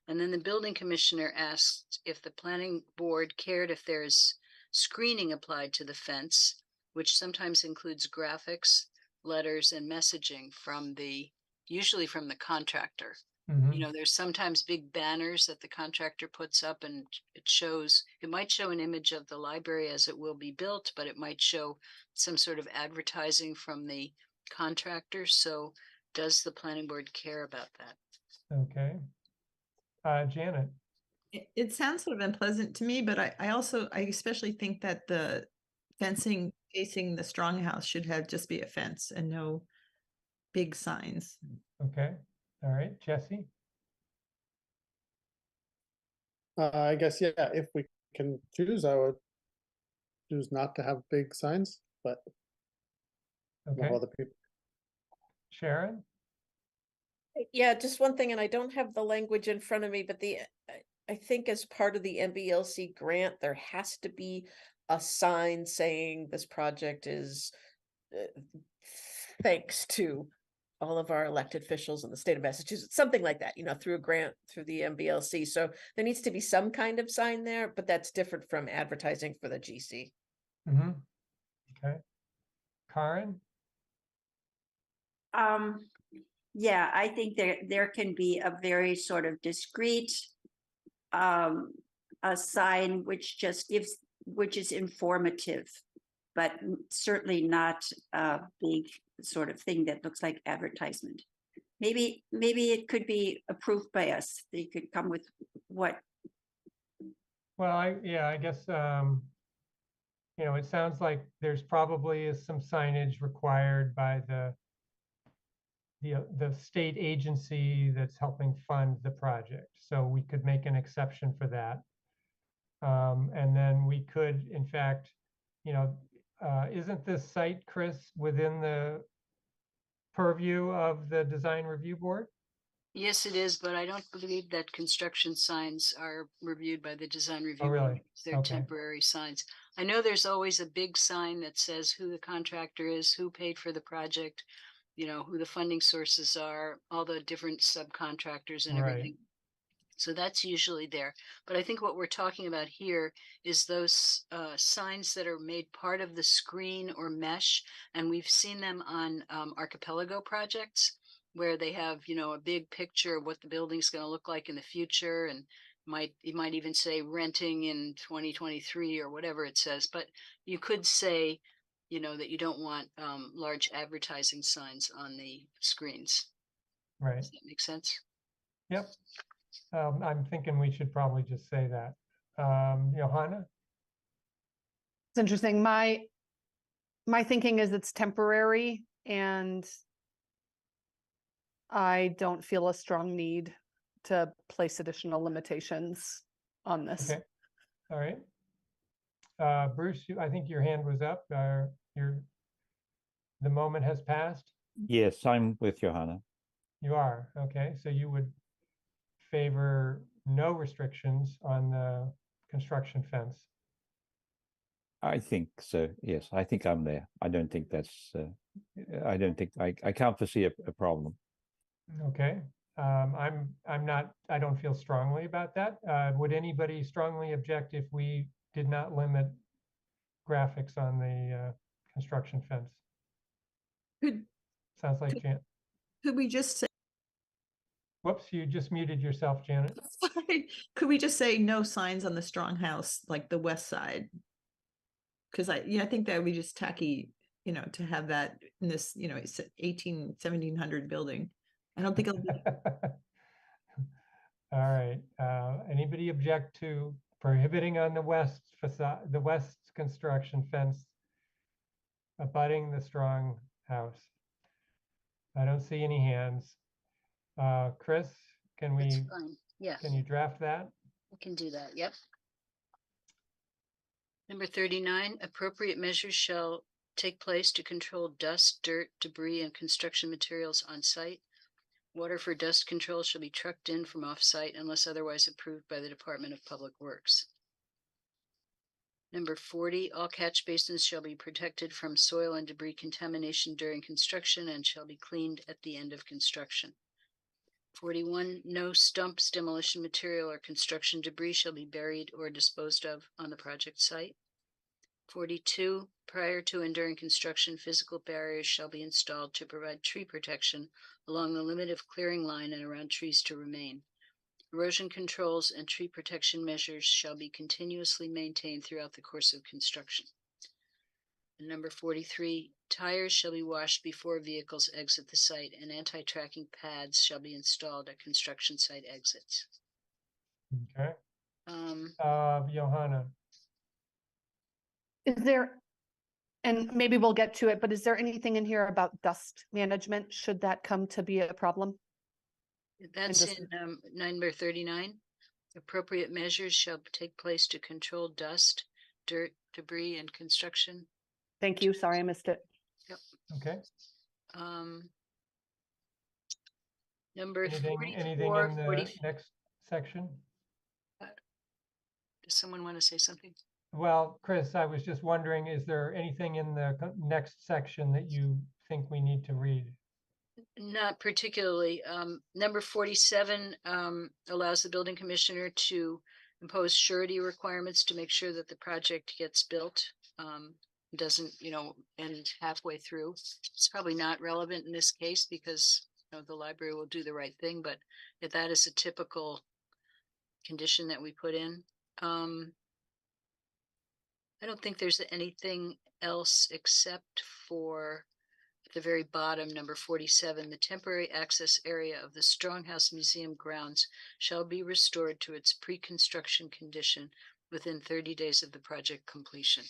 [SPEAKER 9] And then the building commissioner asked if the planning board cared if there's screening applied to the fence, which sometimes includes graphics, letters, and messaging from usually from the contractor.
[SPEAKER 1] Mhm.
[SPEAKER 9] You know, there's sometimes big banners that the contractor puts up, and it might show an image of the library as it will be built, but it might show some sort of advertising from the contractor. So does the planning board care about that?
[SPEAKER 1] Okay. Janet.
[SPEAKER 10] It sounds sort of unpleasant to me, but I especially think that the fencing facing the strong house should have just be a fence and no big signs.
[SPEAKER 1] Okay. All right, Jesse.
[SPEAKER 4] I guess, yeah, if we can choose, I would choose not to have big signs, but
[SPEAKER 1] Okay.
[SPEAKER 4] no other people.
[SPEAKER 1] Sharon.
[SPEAKER 2] Yeah, just one thing, and I don't have the language in front of me, but I think as part of the MBLC grant, there has to be a sign saying this project is thanks to all of our elected officials in the state of Massachusetts, something like that, through a grant through the MBLC. So there needs to be some kind of sign there, but that's different from advertising for the GC.
[SPEAKER 1] Mm-hmm. Okay. Karen.
[SPEAKER 13] Yeah, I think there can be a very sort of discreet a sign which is informative, but certainly not a big sort of thing that looks like advertisement. Maybe it could be approved by us. They could come with what?
[SPEAKER 1] Well, I guess it sounds like there's probably some signage required by the state agency that's helping fund the project. So we could make an exception for that. And then we could, in fact, isn't this site, Chris, within the purview of the design review board?
[SPEAKER 9] Yes, it is, but I don't believe that construction signs are reviewed by the design review.
[SPEAKER 1] Oh, really?
[SPEAKER 9] board. They're
[SPEAKER 1] Okay.
[SPEAKER 9] temporary signs. I know there's always a big sign that says who the contractor is, who paid for the project, who the funding sources are, all the different subcontractors and
[SPEAKER 1] Right.
[SPEAKER 9] everything. So that's usually there. But I think what we're talking about here is those signs that are made part of the screen or mesh. And we've seen them on archipelago projects where they have, a big picture of what the building's going to look like in the future. And you might even say renting in 2023 or whatever it says. But you could say, that you don't want large advertising signs on the screens.
[SPEAKER 1] Right.
[SPEAKER 9] Does that make sense?
[SPEAKER 1] Yep. I'm thinking we should probably just say that. Johanna?
[SPEAKER 11] It's interesting. My thinking is it's temporary, and I don't feel a strong need to place additional limitations on this.
[SPEAKER 1] Okay. All right. Bruce, I think your hand was up. The moment has passed.
[SPEAKER 3] Yes, I'm with Johanna.
[SPEAKER 1] You are. Okay. So you would favor no restrictions on the construction fence.
[SPEAKER 3] I think so. Yes, I think I'm there. I don't think that's. I don't think I can't foresee a problem.
[SPEAKER 1] Okay, I'm not, I don't feel strongly about that. Would anybody strongly object if we did not limit graphics on the construction fence?
[SPEAKER 10] Could,
[SPEAKER 1] Sounds like Jan,
[SPEAKER 10] could we just say,
[SPEAKER 1] whoops, you just muted yourself, Janet.
[SPEAKER 10] sorry, could we just say no signs on the strong house, like the west side? Because I think that would be just tacky, to have that in this, it's 1700 building. I don't think it'll be.
[SPEAKER 1] All right, anybody object to prohibiting on the west facade, the west construction fence abutting the strong house? I don't see any hands. Chris, can
[SPEAKER 9] That's
[SPEAKER 1] we,
[SPEAKER 9] fine. Yeah,
[SPEAKER 1] can you draft that?
[SPEAKER 9] we can do that. Yep. Number 39, appropriate measures shall take place to control dust, dirt, debris, and construction materials on site. Water for dust control shall be trucked in from off-site unless otherwise approved by the Department of Public Works. Number 40, all catch basins shall be protected from soil and debris contamination during construction and shall be cleaned at the end of construction. 41, no stumps, demolition material, or construction debris shall be buried or disposed of on the project site. 42, prior to and during construction, physical barriers shall be installed to provide tree protection along the limit of clearing line and around trees to remain. Erosion controls and tree protection measures shall be continuously maintained throughout the course of construction. And number 43, tires shall be washed before vehicles exit the site and anti-tracking pads shall be installed at construction site exits.
[SPEAKER 1] Okay,
[SPEAKER 9] Um,
[SPEAKER 1] Johanna,
[SPEAKER 11] Is there, and maybe we'll get to it, but is there anything in here about dust management? Should that come to be a problem?
[SPEAKER 9] That's
[SPEAKER 11] just-
[SPEAKER 9] in number 39. Appropriate measures shall take place to control dust, dirt, debris, and construction.
[SPEAKER 11] Thank you. Sorry, I missed it.
[SPEAKER 1] okay.
[SPEAKER 9] Number
[SPEAKER 1] Anything
[SPEAKER 9] 44,
[SPEAKER 1] in the
[SPEAKER 9] 40.
[SPEAKER 1] next section?
[SPEAKER 9] Does someone want to say something?
[SPEAKER 1] Well, Chris, I was just wondering, is there anything in the next section that you think we need to read?
[SPEAKER 9] Not particularly. Number 47 allows the building commissioner to impose surety requirements to make sure that the project gets built. Doesn't, end halfway through. It's probably not relevant in this case because the library will do the right thing, but if that is a typical condition that we put in. I don't think there's anything else except for at the very bottom, number 47, the temporary access area of the Stronghouse Museum grounds shall be restored to its pre-construction condition within 30 days of the project completion.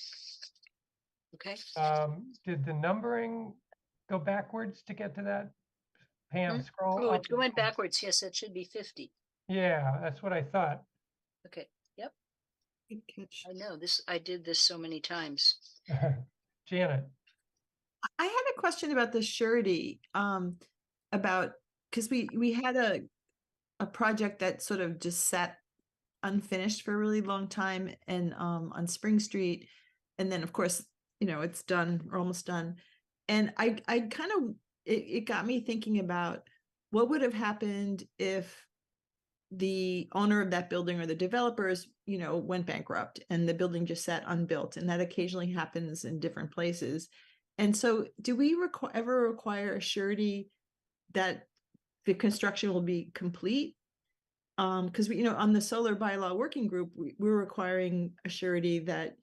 [SPEAKER 9] Okay.
[SPEAKER 1] Did the numbering go backwards to get to that? Pam, scroll
[SPEAKER 9] Oh,
[SPEAKER 1] up.
[SPEAKER 9] it went backwards. Yes, it should be 50.
[SPEAKER 1] Yeah, that's what I thought.
[SPEAKER 9] Okay. Yep.
[SPEAKER 10] Good catch.
[SPEAKER 9] I know this. I did this so many times.
[SPEAKER 1] Janet,
[SPEAKER 10] I had a question about the surety, about, because we had a project that sort of just sat unfinished for a really long time and on Spring Street, and then of course it's done or almost done, and I kind of it got me thinking about what would have happened if the owner of that building or the developers went bankrupt and the building just sat unbuilt, and that occasionally happens in different places. And so do we ever require a surety that the construction will be complete? Because we, on the solar bylaw working group, we're requiring a surety that,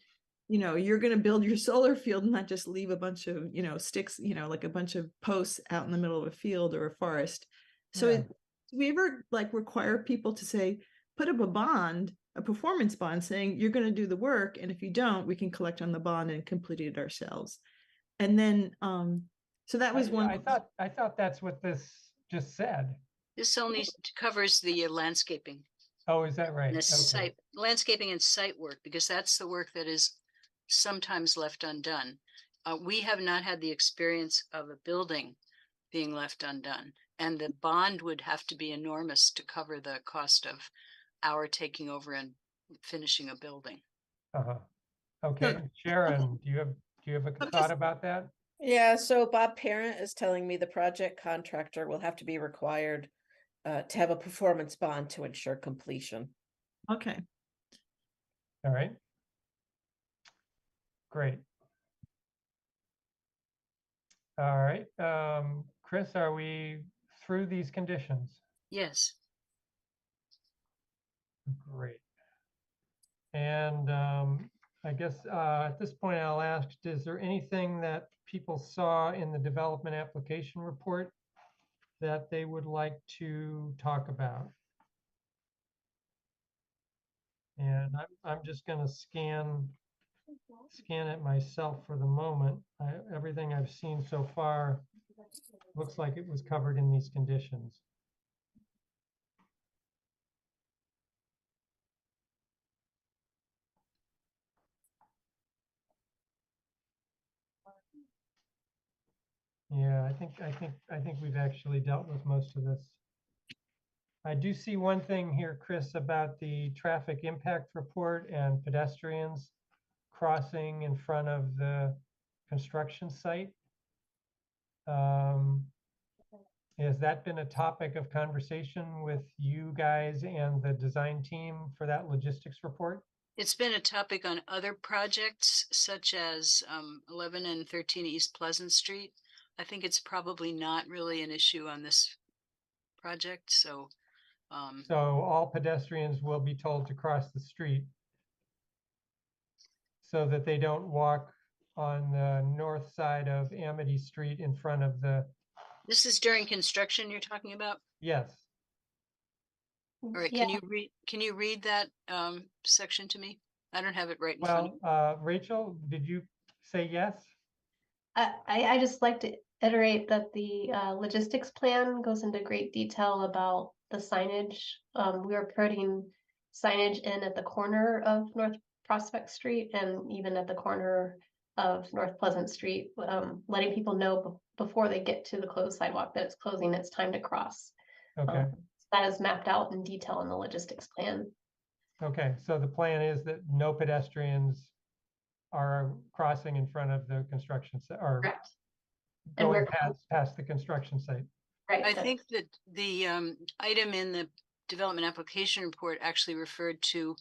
[SPEAKER 10] you're going to build your solar field and not just leave a bunch of, sticks, like a bunch of posts out in the middle of a field or a forest. So
[SPEAKER 1] Yeah.
[SPEAKER 10] do we ever require people to say, put up a bond, a performance bond saying you're going to do the work, and if you don't, we can collect on the bond and complete it ourselves? And then, so that was one.
[SPEAKER 1] I thought that's what this just said.
[SPEAKER 9] This only covers the landscaping.
[SPEAKER 1] Oh, is that right?
[SPEAKER 9] And the
[SPEAKER 1] Okay.
[SPEAKER 9] site, landscaping and site work, because that's the work that is sometimes left undone. We have not had the experience of a building being left undone, and the bond would have to be enormous to cover the cost of our taking over and finishing a building.
[SPEAKER 1] Uh-huh. Okay, Sharon, do you have a
[SPEAKER 10] I'm
[SPEAKER 1] thought
[SPEAKER 10] just-
[SPEAKER 1] about that?
[SPEAKER 2] Yeah, so Bob Parent is telling me the project contractor will have to be required to have a performance bond to ensure completion.
[SPEAKER 10] Okay.
[SPEAKER 1] All right. Great. All right. Chris, are we through these conditions?
[SPEAKER 9] Yes.
[SPEAKER 1] Great. And I guess at this point I'll ask, is there anything that people saw in the development application report that they would like to talk about? And I'm just going to scan it myself for the moment. Everything I've seen so far looks like it was covered in these conditions. Yeah, I think we've actually dealt with most of this. I do see one thing here, Chris, about the traffic impact report and pedestrians crossing in front of the construction site. Has that been a topic of conversation with you guys and the design team for that logistics report?
[SPEAKER 9] It's been a topic on other projects such as 11 and 13 East Pleasant Street. I think it's probably not really an issue on this project, so
[SPEAKER 1] So all pedestrians will be told to cross the street so that they don't walk on the north side of Amity Street in front of the,
[SPEAKER 9] this is during construction you're talking about?
[SPEAKER 1] yes.
[SPEAKER 9] All right,
[SPEAKER 8] Yeah,
[SPEAKER 9] can you read that section to me? I don't have it right in front of me.
[SPEAKER 1] Well, Rachel, did you say yes?
[SPEAKER 8] I just like to iterate that the logistics plan goes into great detail about the signage. We are putting signage in at the corner of North Prospect Street and even at the corner of North Pleasant Street, letting people know before they get to the closed sidewalk that it's closing, it's time to cross.
[SPEAKER 1] Okay.
[SPEAKER 8] That is mapped out in detail in the logistics plan.
[SPEAKER 1] Okay, so the plan is that no pedestrians are crossing in front of the construction site or
[SPEAKER 8] Correct. And
[SPEAKER 1] going
[SPEAKER 8] we're
[SPEAKER 1] past the construction site.
[SPEAKER 8] right.
[SPEAKER 9] I think that the item in the development application report actually referred to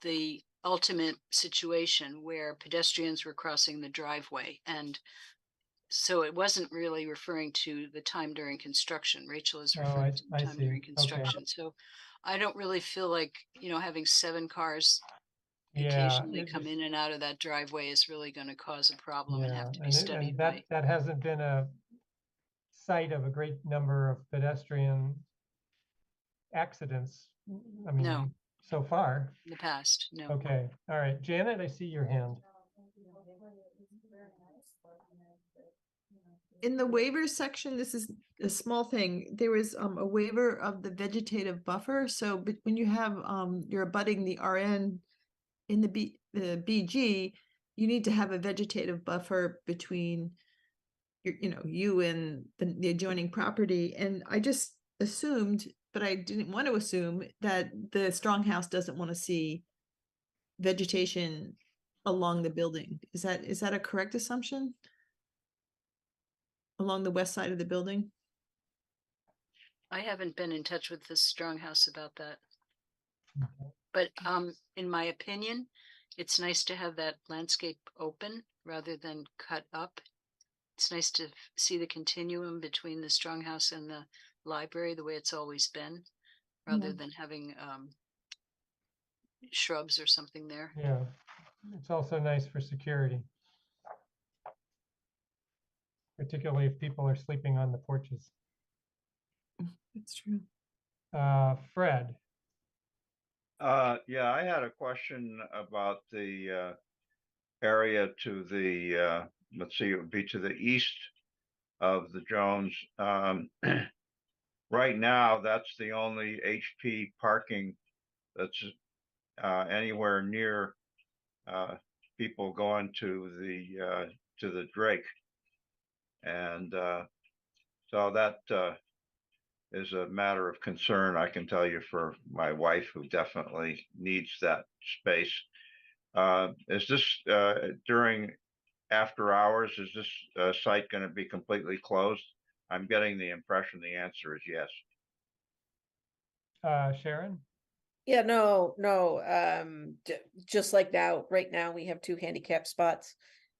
[SPEAKER 9] the ultimate situation where pedestrians were crossing the driveway. And so it wasn't really referring to the time during construction. Rachel is
[SPEAKER 1] Oh,
[SPEAKER 9] referring to the
[SPEAKER 1] I
[SPEAKER 9] time
[SPEAKER 1] see.
[SPEAKER 9] during
[SPEAKER 1] Okay.
[SPEAKER 9] construction. So I don't really feel like, having 7 cars
[SPEAKER 1] Yeah,
[SPEAKER 9] occasionally
[SPEAKER 1] it
[SPEAKER 9] come
[SPEAKER 1] was-
[SPEAKER 9] in and out of that driveway is really going to cause a problem and
[SPEAKER 1] Yeah,
[SPEAKER 9] have to be
[SPEAKER 1] and
[SPEAKER 9] studied
[SPEAKER 1] that
[SPEAKER 9] by.
[SPEAKER 1] that hasn't been a site of a great number of pedestrian accidents. I mean,
[SPEAKER 9] No.
[SPEAKER 1] so far.
[SPEAKER 9] In the past, no.
[SPEAKER 1] Okay, all right, Janet, I see your hand.
[SPEAKER 10] In the waiver section, this is a small thing. There was a waiver of the vegetative buffer. So when you have you're abutting the RN in the BG, you need to have a vegetative buffer between you and the adjoining property. And I just assumed, but I didn't want to assume that the Stronghouse doesn't want to see vegetation along the building. Is that a correct assumption? Along the west side of the building?
[SPEAKER 9] I haven't been in touch with the Stronghouse about that. But in my opinion, it's nice to have that landscape open rather than cut up. It's nice to see the continuum between the Stronghouse and the library the way it's always been, rather than having shrubs or something there.
[SPEAKER 1] Yeah, it's also nice for security, particularly if people are sleeping on the porches.
[SPEAKER 10] That's true.
[SPEAKER 1] Fred.
[SPEAKER 12] Yeah, I had a question about the area to the, let's see, it would be to the east of the Jones. Right now, that's the only HP parking that's anywhere near people going to the Drake. And so that is a matter of concern. I can tell you for my wife, who definitely needs that space. Is this during after hours? Is this site going to be completely closed? I'm getting the impression the answer is yes.
[SPEAKER 1] Sharon?
[SPEAKER 2] Yeah, no, just like now, right now, we have 2 handicap spots.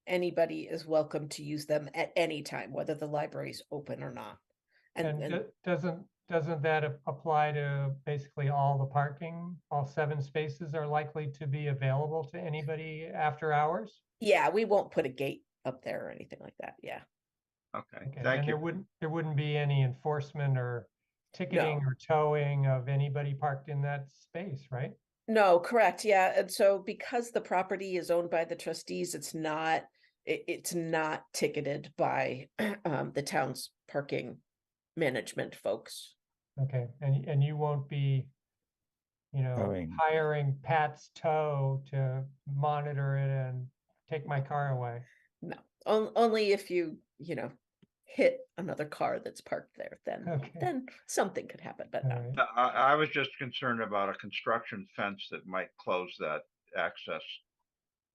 [SPEAKER 2] Anybody is welcome to use them at any time, whether the library's open or not.
[SPEAKER 1] And doesn't that apply to basically all the parking? All 7 spaces are likely to be available to anybody after hours?
[SPEAKER 2] yeah, we won't put a gate up there or anything like that. Yeah.
[SPEAKER 12] Okay,
[SPEAKER 1] Okay,
[SPEAKER 12] thank
[SPEAKER 1] and
[SPEAKER 12] you.
[SPEAKER 1] there wouldn't be any enforcement or ticketing or towing of anybody parked in that space, right?
[SPEAKER 2] No, correct. Yeah. And so because the property is owned by the trustees, it's not ticketed by the town's parking management folks.
[SPEAKER 1] Okay, and you won't be,
[SPEAKER 3] Towing.
[SPEAKER 1] hiring Pat's Tow to monitor it and take my car away.
[SPEAKER 2] No, only if you hit another car that's parked there,
[SPEAKER 1] Okay.
[SPEAKER 2] then something could happen, but
[SPEAKER 1] All
[SPEAKER 2] no.
[SPEAKER 1] right.
[SPEAKER 12] No, I was just concerned about a construction fence that might close that access.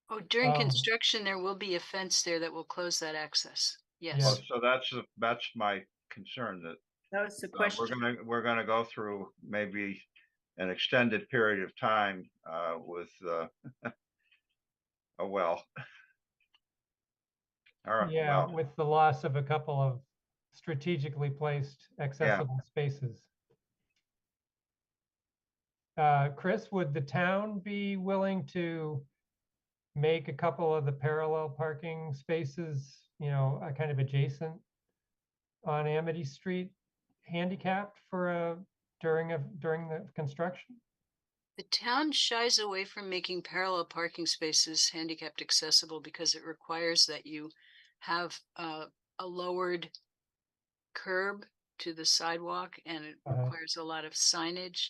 [SPEAKER 9] Oh, during
[SPEAKER 1] Oh.
[SPEAKER 9] construction, there will be a fence there that will close that access.
[SPEAKER 1] Yeah.
[SPEAKER 12] Well,
[SPEAKER 9] Yes.
[SPEAKER 12] so that's my concern, that
[SPEAKER 2] That was the
[SPEAKER 12] we're
[SPEAKER 2] question.
[SPEAKER 12] gonna go through maybe an extended period of time with a well. All right,
[SPEAKER 1] Yeah,
[SPEAKER 12] well,
[SPEAKER 1] with the loss of a couple of strategically placed accessible spaces. Chris, would the town be willing to make a couple of the parallel parking spaces, a kind of adjacent on Amity Street, handicapped for during the construction?
[SPEAKER 9] The town shies away from making parallel parking spaces handicapped accessible because it requires that you have a lowered curb to the sidewalk, and it requires a lot of signage.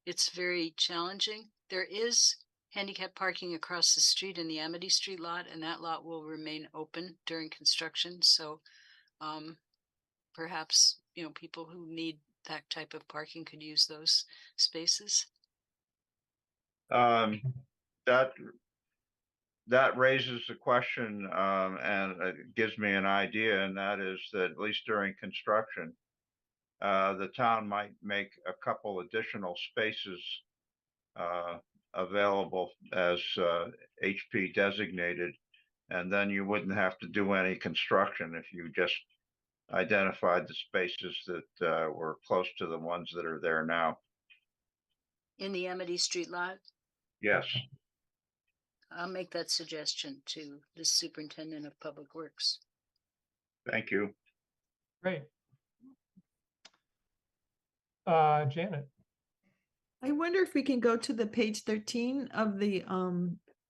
[SPEAKER 9] It's very challenging. There is handicap parking across the street in the Amity Street lot, and that lot will remain open during construction. So perhaps, people who need that type of parking could use those spaces.
[SPEAKER 12] that raises a question, and it gives me an idea, and that is that at least during construction, the town might make a couple additional spaces available as HP designated, and then you wouldn't have to do any construction if you just identified the spaces that were close to the ones that are there now.
[SPEAKER 9] In the Amity Street lot,
[SPEAKER 12] Yes,
[SPEAKER 9] I'll make that suggestion to the superintendent of public works.
[SPEAKER 12] thank you.
[SPEAKER 1] Great. Janet.
[SPEAKER 10] I wonder if we can go to the page 13 of the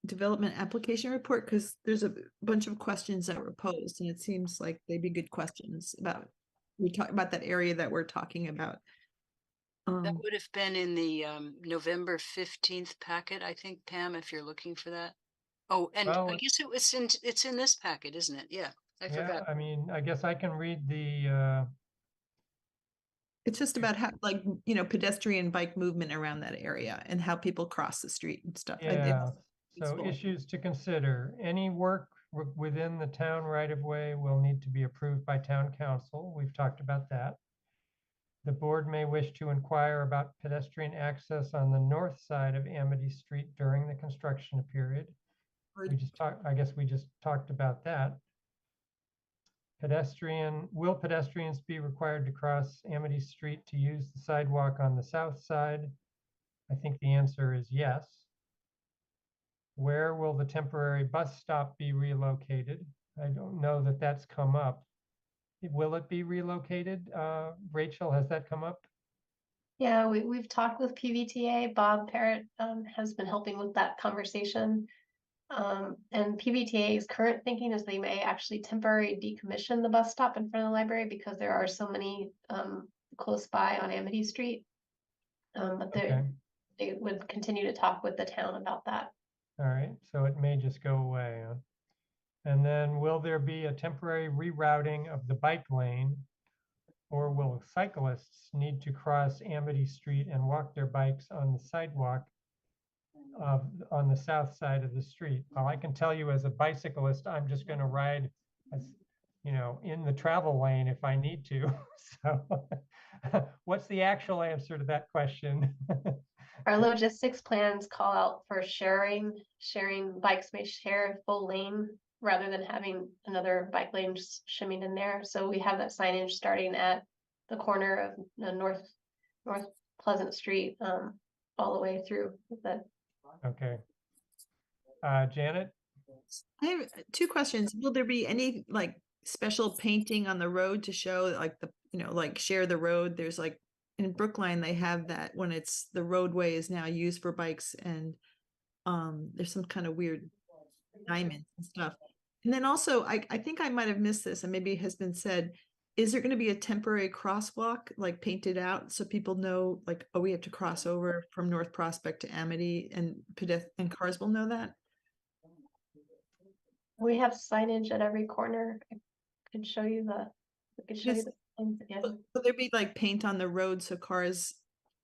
[SPEAKER 10] development application report, because there's a bunch of questions that were posed, and it seems like they'd be good questions about, we talk about that area that we're talking about.
[SPEAKER 9] That would have been in the November 15th packet, I think, Pam, if you're looking for that. Oh, and
[SPEAKER 1] Well,
[SPEAKER 9] I guess it's in this packet, isn't it? Yeah, I forgot.
[SPEAKER 1] I mean, I guess I can read the
[SPEAKER 10] It's just about how, like, pedestrian bike movement around that area and how people cross the street and stuff.
[SPEAKER 1] yeah. So
[SPEAKER 10] useful.
[SPEAKER 1] issues to consider. Any work within the town right of way will need to be approved by town council. We've talked about that. The board may wish to inquire about pedestrian access on the north side of Amity Street during the construction period. I guess we just talked about that. Will pedestrians be required to cross Amity Street to use the sidewalk on the south side? I think the answer is yes. Where will the temporary bus stop be relocated? I don't know that that's come up. Will it be relocated? Rachel, has that come up?
[SPEAKER 8] Yeah, we've talked with PVTA. Bob Parrott has been helping with that conversation. And PVTA's current thinking is they may actually temporarily decommission the bus stop in front of the library because there are so many close by on Amity Street. But they would continue to talk with the town about that.
[SPEAKER 1] All right, so it may just go away. And then will there be a temporary rerouting of the bike lane or will cyclists need to cross Amity Street and walk their bikes on the sidewalk on the south side of the street? Well, I can tell you as a bicyclist, I'm just going to ride as, in the travel lane if I need to. So what's the actual answer to that question?
[SPEAKER 8] Our logistics plans call out for sharing bikes may share a full lane rather than having another bike lane just shimming in there. So we have that signage starting at the corner of the North Pleasant Street, all the way through the.
[SPEAKER 1] Okay. Janet?
[SPEAKER 10] I have two questions. Will there be any like special painting on the road to show like like share the road? There's like in Brookline, they have that when it's the roadway is now used for bikes, and there's some kind of weird diamonds and stuff. And then also, I think I might have missed this, and maybe it has been said, is there going to be a temporary crosswalk like painted out so people know like, oh, we have to cross over from North Prospect to Amity, and cars will know that?
[SPEAKER 8] We have signage at every corner. I could show you the.
[SPEAKER 10] Will there be like paint on the road so cars,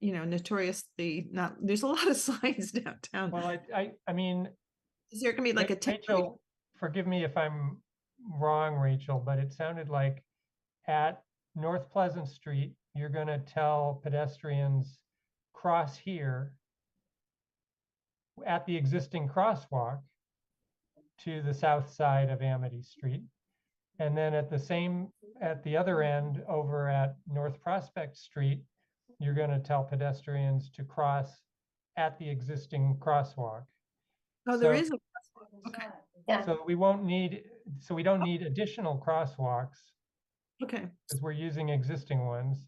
[SPEAKER 10] notoriously not? There's a lot of signs downtown.
[SPEAKER 1] Well, I mean,
[SPEAKER 10] is there gonna be like a
[SPEAKER 1] Rachel, forgive me if I'm wrong, Rachel, but it sounded like at North Pleasant Street, you're going to tell pedestrians cross here at the existing crosswalk to the south side of Amity Street. And then at the other end over at North Prospect Street, you're going to tell pedestrians to cross at the existing crosswalk.
[SPEAKER 10] Oh, there is a crosswalk. Okay.
[SPEAKER 8] Yeah.
[SPEAKER 1] So we don't need additional crosswalks.
[SPEAKER 10] Okay.
[SPEAKER 1] Because we're using existing ones.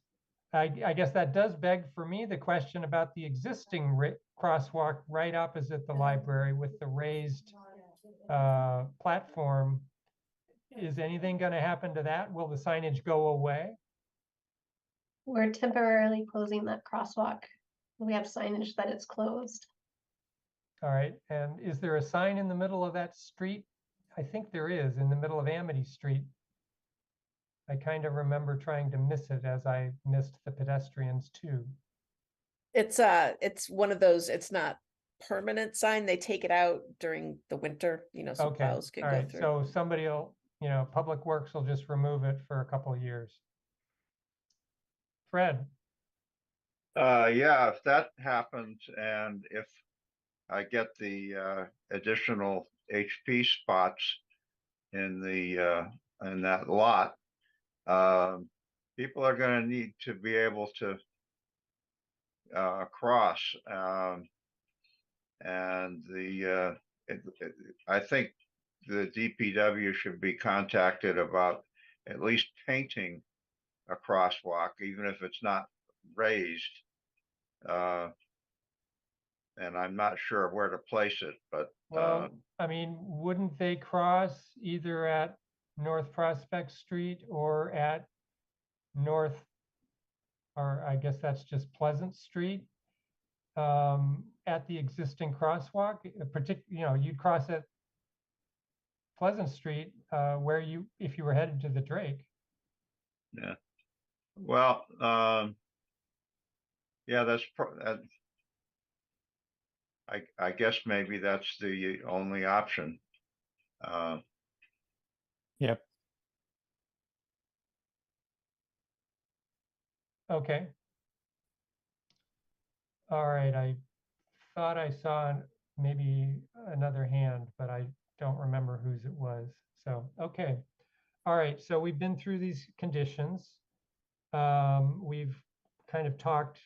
[SPEAKER 1] I guess that does beg for me the question about the existing crosswalk right opposite the library with the raised platform. Is anything going to happen to that? Will the signage go away?
[SPEAKER 8] We're temporarily closing that crosswalk. We have signage that it's closed.
[SPEAKER 1] All right. And is there a sign in the middle of that street? I think there is, in the middle of Amity Street. I kind of remember trying to miss it as I missed the pedestrians too.
[SPEAKER 2] It's one of those, it's not permanent sign. They take it out during the winter, so plows can go through.
[SPEAKER 1] So somebody will, Public Works will just remove it for a couple of years. Fred?
[SPEAKER 12] Yeah, if that happens, and if I get the additional HP spots in that lot, people are going to need to be able to cross, and I think the DPW should be contacted about at least painting a crosswalk, even if it's not raised. And I'm not sure where to place it, but
[SPEAKER 1] well, I mean, wouldn't they cross either at North Prospect Street or at or I guess that's just Pleasant Street, at the existing crosswalk? You'd cross at Pleasant Street if you were headed to the Drake.
[SPEAKER 12] Yeah. Well, yeah, that's I guess maybe that's the only option.
[SPEAKER 3] Yep.
[SPEAKER 1] Okay. All right. I thought I saw maybe another hand, but I don't remember whose it was. So, okay. All right. So we've been through these conditions. We've kind of talked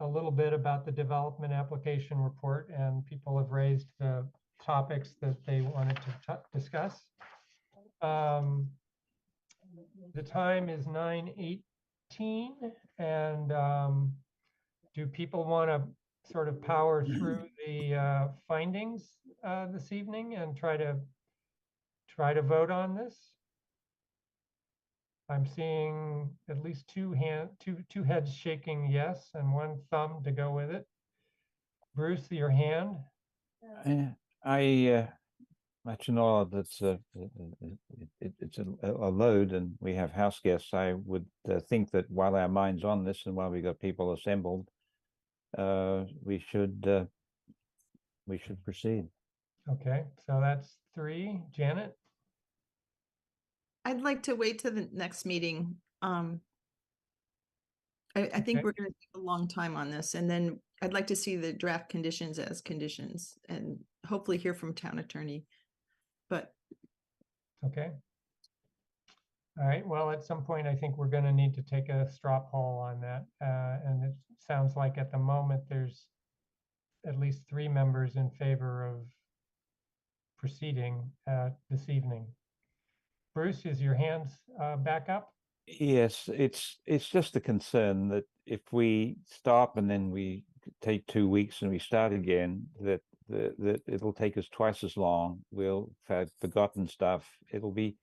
[SPEAKER 1] a little bit about the development application report, and people have raised the topics that they wanted to discuss. The time is 9:18, and do people want to sort of power through the findings this evening and try to vote on this? I'm seeing at least two heads shaking yes and one thumb to go with it. Bruce, your hand?
[SPEAKER 3] I Much in all, that's it's a load, and we have house guests. I would think that while our mind's on this and while we got people assembled, we should proceed.
[SPEAKER 1] Okay, so that's 3. Janet?
[SPEAKER 10] I'd like to wait till the next meeting. I think
[SPEAKER 1] Okay.
[SPEAKER 10] we're gonna take a long time on this, and then I'd like to see the draft conditions as conditions and hopefully hear from town attorney. But
[SPEAKER 1] Okay. All right, well, at some point, I think we're going to need to take a straw poll on that. And it sounds like at the moment, there's at least 3 members in favor of proceeding this evening. Bruce, is your hands back up?
[SPEAKER 3] Yes, it's just a concern that if we stop and then we take 2 weeks and we start again, that it'll take us twice as long. We'll have forgotten stuff. It'll be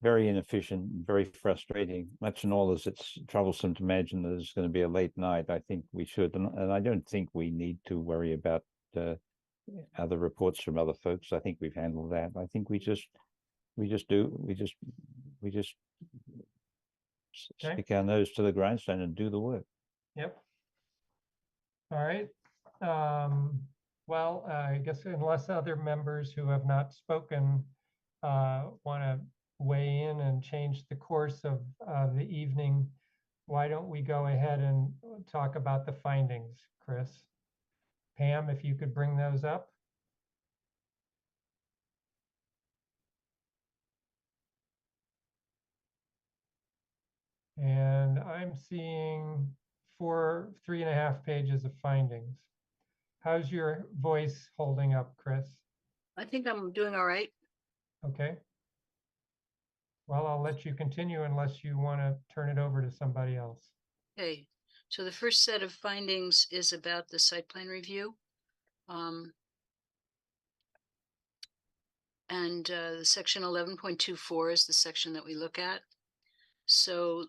[SPEAKER 3] very inefficient, very frustrating. Much and all as it's troublesome to imagine that it's going to be a late night, I think we should, and I don't think we need to worry about other reports from other folks. I think we've handled that. I think we just
[SPEAKER 1] Okay.
[SPEAKER 3] stick our nose to the grindstone and do the work.
[SPEAKER 1] Yep. All right. Well, I guess unless other members who have not spoken want to weigh in and change the course of the evening, why don't we go ahead and talk about the findings, Chris? Pam, if you could bring those up. And I'm seeing 3.5 pages of findings. How's your voice holding up, Chris?
[SPEAKER 9] I think I'm doing all right.
[SPEAKER 1] Okay. Well, I'll let you continue unless you want to turn it over to somebody else.
[SPEAKER 9] Okay, so the first set of findings is about the site plan review. And the section 11.24 is the section that we look at. So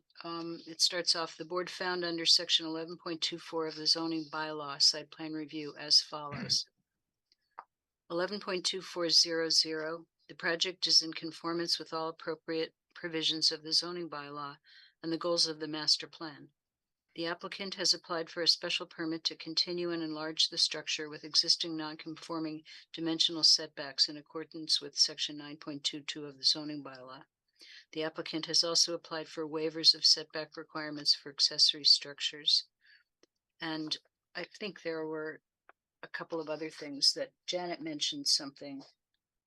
[SPEAKER 9] it starts off, the board found under section 11.24 of the zoning bylaw site plan review as follows. 11.2400, the project is in conformance with all appropriate provisions of the zoning bylaw and the goals of the master plan. The applicant has applied for a special permit to continue and enlarge the structure with existing non-conforming dimensional setbacks in accordance with section 9.22 of the zoning bylaw. The applicant has also applied for waivers of setback requirements for accessory structures. And I think there were a couple of other things that Janet mentioned, something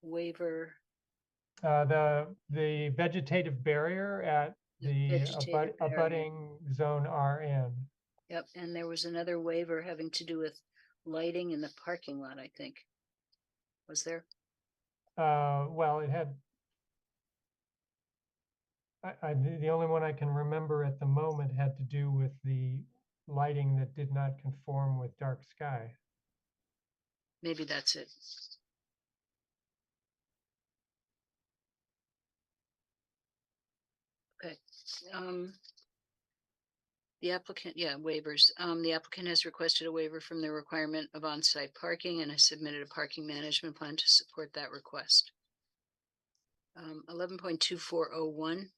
[SPEAKER 9] waiver.
[SPEAKER 1] The vegetative barrier at the abutting zone RN.
[SPEAKER 9] Yep, and there was another waiver having to do with lighting in the parking lot, I think. Was there?
[SPEAKER 1] Well, it had, the only one I can remember at the moment had to do with the lighting that did not conform with dark sky.
[SPEAKER 9] Maybe that's it. Okay. The applicant, waivers. The applicant has requested a waiver from the requirement of on-site parking and has submitted a parking management plan to support that request. 11.2401,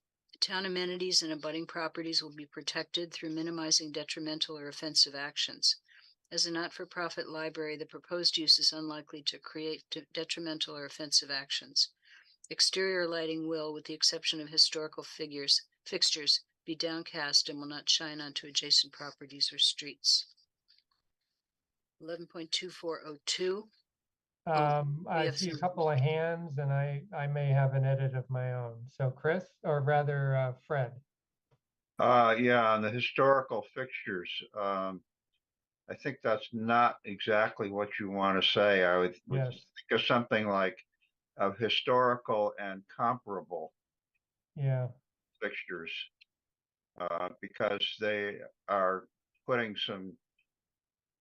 [SPEAKER 9] town amenities and abutting properties will be protected through minimizing detrimental or offensive actions. As a not-for-profit library, the proposed use is unlikely to create detrimental or offensive actions. Exterior lighting will, with the exception of historical fixtures, be downcast and will not shine onto adjacent properties or streets. 11.2402.
[SPEAKER 1] I see a couple of hands and I may have an edit of my own. So Chris, or rather Fred.
[SPEAKER 12] Yeah, on the historical fixtures, I think that's not exactly what you want to say. I would
[SPEAKER 1] Yes.
[SPEAKER 12] think of something like of historical and comparable fixtures, because they are putting some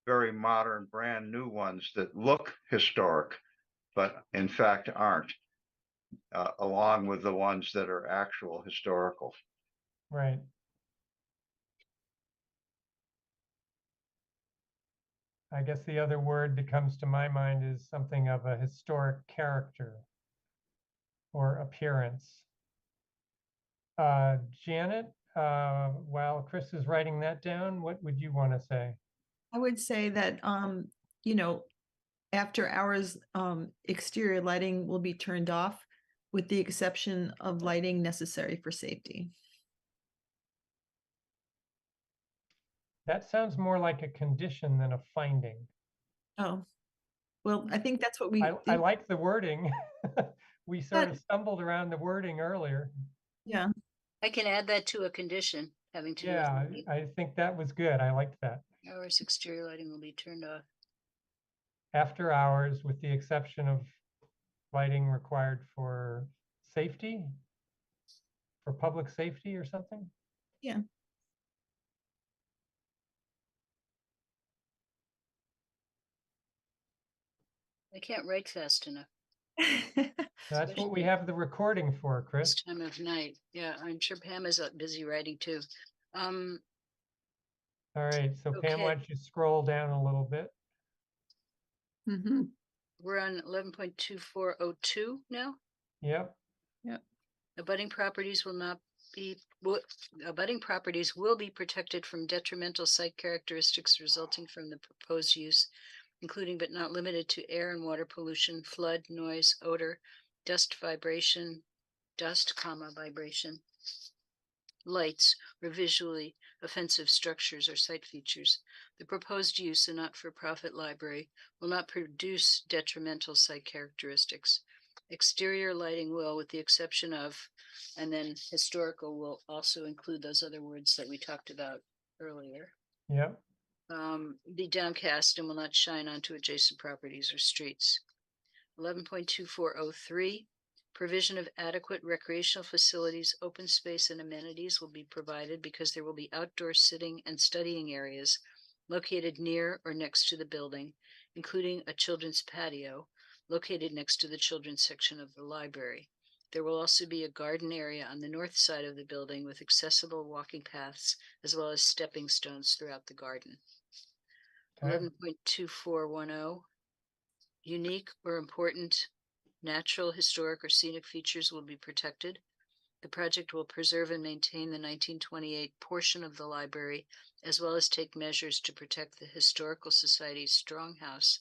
[SPEAKER 12] very modern, brand new ones that look historic, but in fact aren't, along with the ones that are actual historical.
[SPEAKER 1] Right. I guess the other word that comes to my mind is something of a historic character. or appearance. Janet, while Chris is writing that down, what would you want to say?
[SPEAKER 10] I would say that, you know, after hours, exterior lighting will be turned off with the exception of lighting necessary for safety.
[SPEAKER 1] That sounds more like a condition than a finding.
[SPEAKER 10] Oh, well, I think that's what we.
[SPEAKER 1] I like the wording. We sort of
[SPEAKER 10] But-
[SPEAKER 1] stumbled around the wording earlier.
[SPEAKER 10] Yeah,
[SPEAKER 9] I can add that to a condition having to do with
[SPEAKER 1] Yeah,
[SPEAKER 9] lighting.
[SPEAKER 1] I think that was good. I liked that.
[SPEAKER 9] Hours exterior lighting will be turned off.
[SPEAKER 1] After hours, with the exception of lighting required for safety, for public safety or something.
[SPEAKER 10] yeah.
[SPEAKER 9] I can't write fast enough.
[SPEAKER 1] That's what we
[SPEAKER 9] Especially
[SPEAKER 1] have the recording for, Chris.
[SPEAKER 9] this time of night. Yeah, I'm sure Pam is busy writing too.
[SPEAKER 1] All right, so Pam,
[SPEAKER 9] Okay.
[SPEAKER 1] why don't you scroll down a little bit?
[SPEAKER 6] Mhm.
[SPEAKER 9] We're on 11.2402 now.
[SPEAKER 1] Yep,
[SPEAKER 9] Abutting properties will not be, abutting properties will be protected from detrimental site characteristics resulting from the proposed use, including but not limited to air and water pollution, flood, noise, odor, dust, vibration, vibration, lights, or visually offensive structures or site features. The proposed use, a not-for-profit library, will not produce detrimental site characteristics. Exterior lighting will, with the exception of, and then historical will also include those other words that we talked about earlier,
[SPEAKER 1] yep,
[SPEAKER 9] be downcast and will not shine onto adjacent properties or streets. 11.2403, provision of adequate recreational facilities, open space, and amenities will be provided because there will be outdoor sitting and studying areas located near or next to the building, including a children's patio located next to the children's section of the library. There will also be a garden area on the north side of the building with accessible walking paths as well as stepping stones throughout the garden.
[SPEAKER 1] okay,
[SPEAKER 9] 11.2410, unique or important natural, historic, or scenic features will be protected. The project will preserve and maintain the 1928 portion of the library, as well as take measures to protect the Historical Society's strong house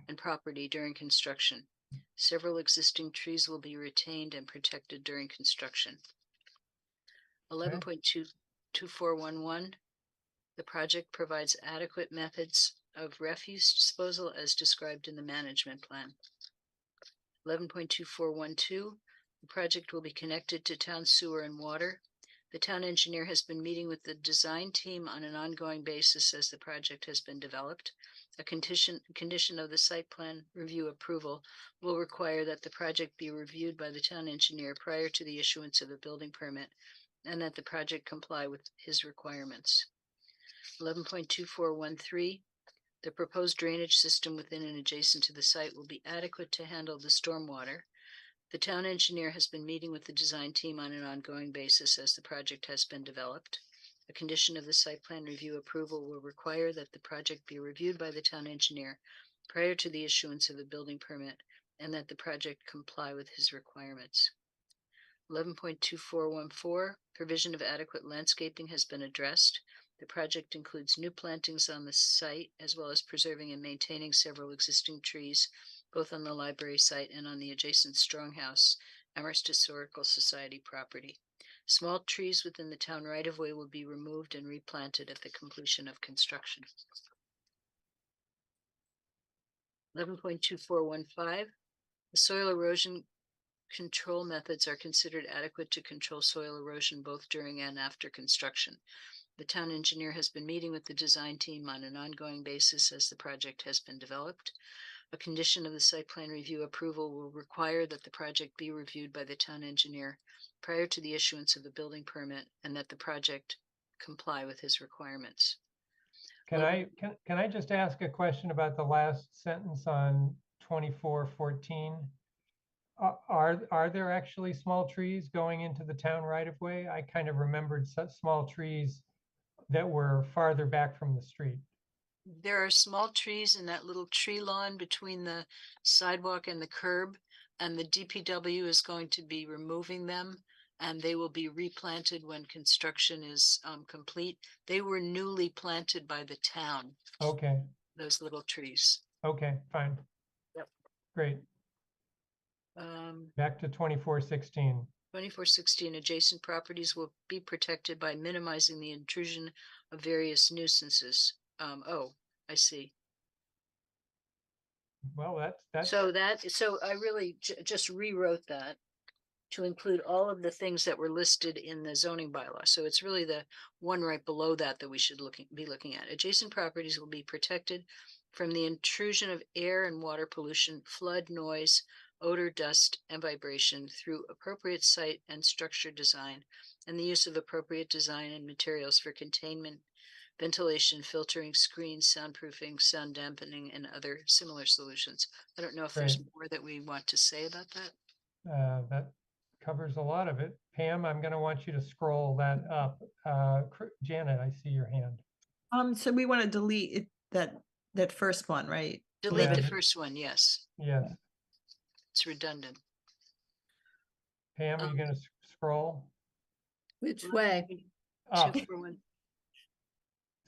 [SPEAKER 9] and property during construction. Several existing trees will be retained and protected during construction. 11.2411, the project provides adequate methods of refuse disposal as described in the management plan. 11.2412, the project will be connected to town sewer and water. The town engineer has been meeting with the design team on an ongoing basis as the project has been developed. A condition of the site plan review approval will require that the project be reviewed by the town engineer prior to the issuance of a building permit and that the project comply with his requirements. 11.2413, the proposed drainage system within and adjacent to the site will be adequate to handle the stormwater. The town engineer has been meeting with the design team on an ongoing basis as the project has been developed. A condition of the site plan review approval will require that the project be reviewed by the town engineer prior to the issuance of a building permit and that the project comply with his requirements. 11.2414, provision of adequate landscaping has been addressed. The project includes new plantings on the site, as well as preserving and maintaining several existing trees, both on the library site and on the adjacent Stronghouse, Amherst Historical Society property. Small trees within the town right-of-way will be removed and replanted at the completion of construction. 11.2415, the soil erosion control methods are considered adequate to control soil erosion both during and after construction. The town engineer has been meeting with the design team on an ongoing basis as the project has been developed. A condition of the site plan review approval will require that the project be reviewed by the town engineer prior to the issuance of the building permit and that the project comply with his requirements.
[SPEAKER 1] can I just ask a question about the last sentence on 2414? Are there actually small trees going into the town right of way? I kind of remembered such small trees that were farther back from the street.
[SPEAKER 9] There are small trees in that little tree lawn between the sidewalk and the curb. and the DPW is going to be removing them, and they will be replanted when construction is complete. They were newly planted by the town,
[SPEAKER 1] Okay,
[SPEAKER 9] those little trees.
[SPEAKER 1] okay, fine.
[SPEAKER 9] Yep.
[SPEAKER 1] Great. Back to 2416.
[SPEAKER 9] 2416, adjacent properties will be protected by minimizing the intrusion of various nuisances. Oh, I see.
[SPEAKER 1] Well, that's
[SPEAKER 9] So I really just rewrote that to include all of the things that were listed in the zoning bylaw. So it's really the one right below that that we should be looking at. Adjacent properties will be protected from the intrusion of air and water pollution, flood, noise, odor, dust, and vibration through appropriate site and structure design and the use of appropriate design and materials for containment, ventilation, filtering, screens, soundproofing, sound dampening, and other similar solutions. I don't know if there's
[SPEAKER 1] Great.
[SPEAKER 9] more that we want to say about that.
[SPEAKER 1] that covers a lot of it. Pam, I'm going to want you to scroll that up. Janet, I see your hand.
[SPEAKER 10] So we want to delete it, that first one, right?
[SPEAKER 9] Delete
[SPEAKER 1] Yeah,
[SPEAKER 9] the
[SPEAKER 1] but-
[SPEAKER 9] first one, yes.
[SPEAKER 1] Yes.
[SPEAKER 9] It's redundant.
[SPEAKER 1] Pam, are you going to scroll
[SPEAKER 6] Which way?
[SPEAKER 1] up
[SPEAKER 9] 241.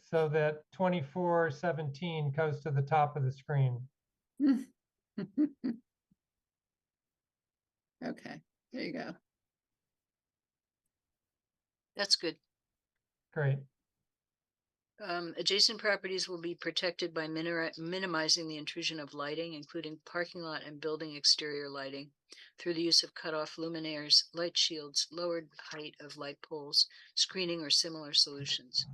[SPEAKER 1] so that 2417 goes to the top of the screen?
[SPEAKER 6] Okay, there you go.
[SPEAKER 9] That's good.
[SPEAKER 1] Great.
[SPEAKER 9] Adjacent properties will be protected by minimizing the intrusion of lighting, including parking lot and building exterior lighting, through the use of cutoff luminaires, light shields, lowered height of light poles, screening, or similar solutions.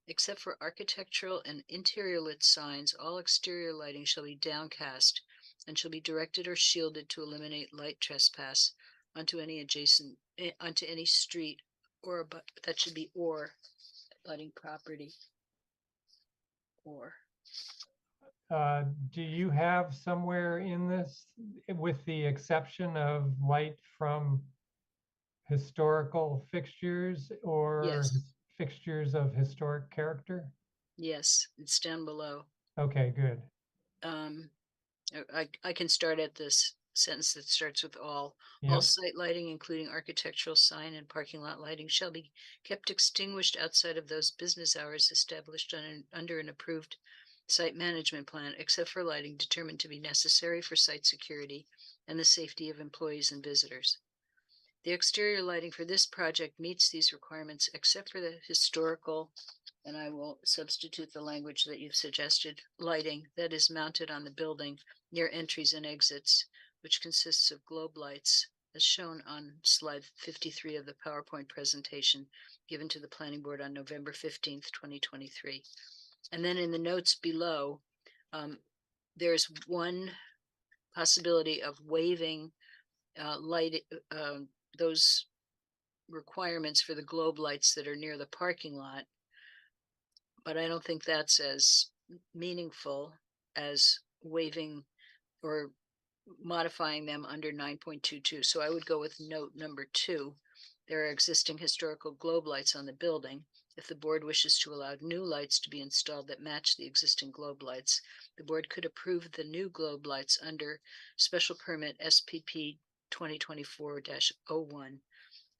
[SPEAKER 9] Except for architectural and interior lit signs, all exterior lighting shall be downcast and shall be directed or shielded to eliminate light trespass onto any street or that should be or abutting property. Or
[SPEAKER 1] Do you have somewhere in this, with the exception of light from historical fixtures or
[SPEAKER 9] Yes.
[SPEAKER 1] fixtures of historic character?
[SPEAKER 9] yes, it's down below.
[SPEAKER 1] Okay, good.
[SPEAKER 9] I can start at this sentence that starts with all.
[SPEAKER 1] Yep.
[SPEAKER 9] All site lighting, including architectural sign and parking lot lighting, shall be kept extinguished outside of those business hours established under an approved site management plan, except for lighting determined to be necessary for site security and the safety of employees and visitors. The exterior lighting for this project meets these requirements, except for the historical, and I will substitute the language that you've suggested, lighting that is mounted on the building near entries and exits, which consists of globe lights, as shown on slide 53 of the PowerPoint presentation given to the Planning Board on November 15th, 2023. And then in the notes below, there's one possibility of waiving those requirements for the globe lights that are near the parking lot, but I don't think that's as meaningful as waiving or modifying them under 9.22. So I would go with note number 2. There are existing historical globe lights on the building. If the board wishes to allow new lights to be installed that match the existing globe lights, the board could approve the new globe lights under special permit SPP 2024-01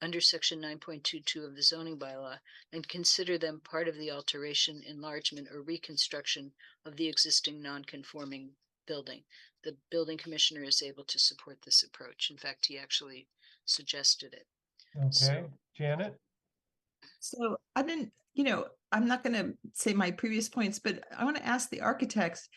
[SPEAKER 9] under section 9.22 of the zoning bylaw and consider them part of the alteration, enlargement, or reconstruction of the existing non-conforming building. The building commissioner is able to support this approach. In fact, he actually suggested it.
[SPEAKER 1] Okay,
[SPEAKER 9] So-
[SPEAKER 1] Janet?
[SPEAKER 10] So I didn't, I'm not going to say my previous points, but I want to ask the architects,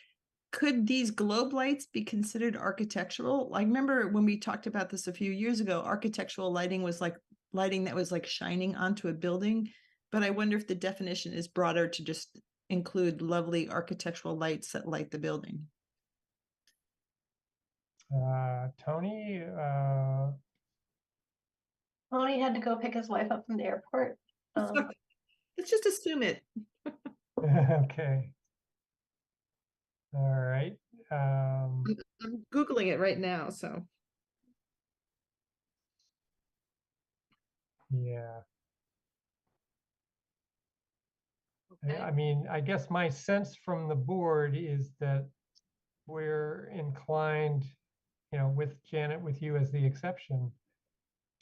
[SPEAKER 10] could these globe lights be considered architectural? I remember when we talked about this a few years ago, architectural lighting was like lighting that was like shining onto a building. But I wonder if the definition is broader to just include lovely architectural lights that light the building.
[SPEAKER 1] Tony?
[SPEAKER 8] Tony had to go pick his wife up from the airport.
[SPEAKER 10] Let's just assume it.
[SPEAKER 1] Okay. All right.
[SPEAKER 10] I'm Googling it right now, so.
[SPEAKER 1] Yeah.
[SPEAKER 9] Okay.
[SPEAKER 1] I mean, I guess my sense from the board is that we're inclined you know, with Janet, with you as the exception,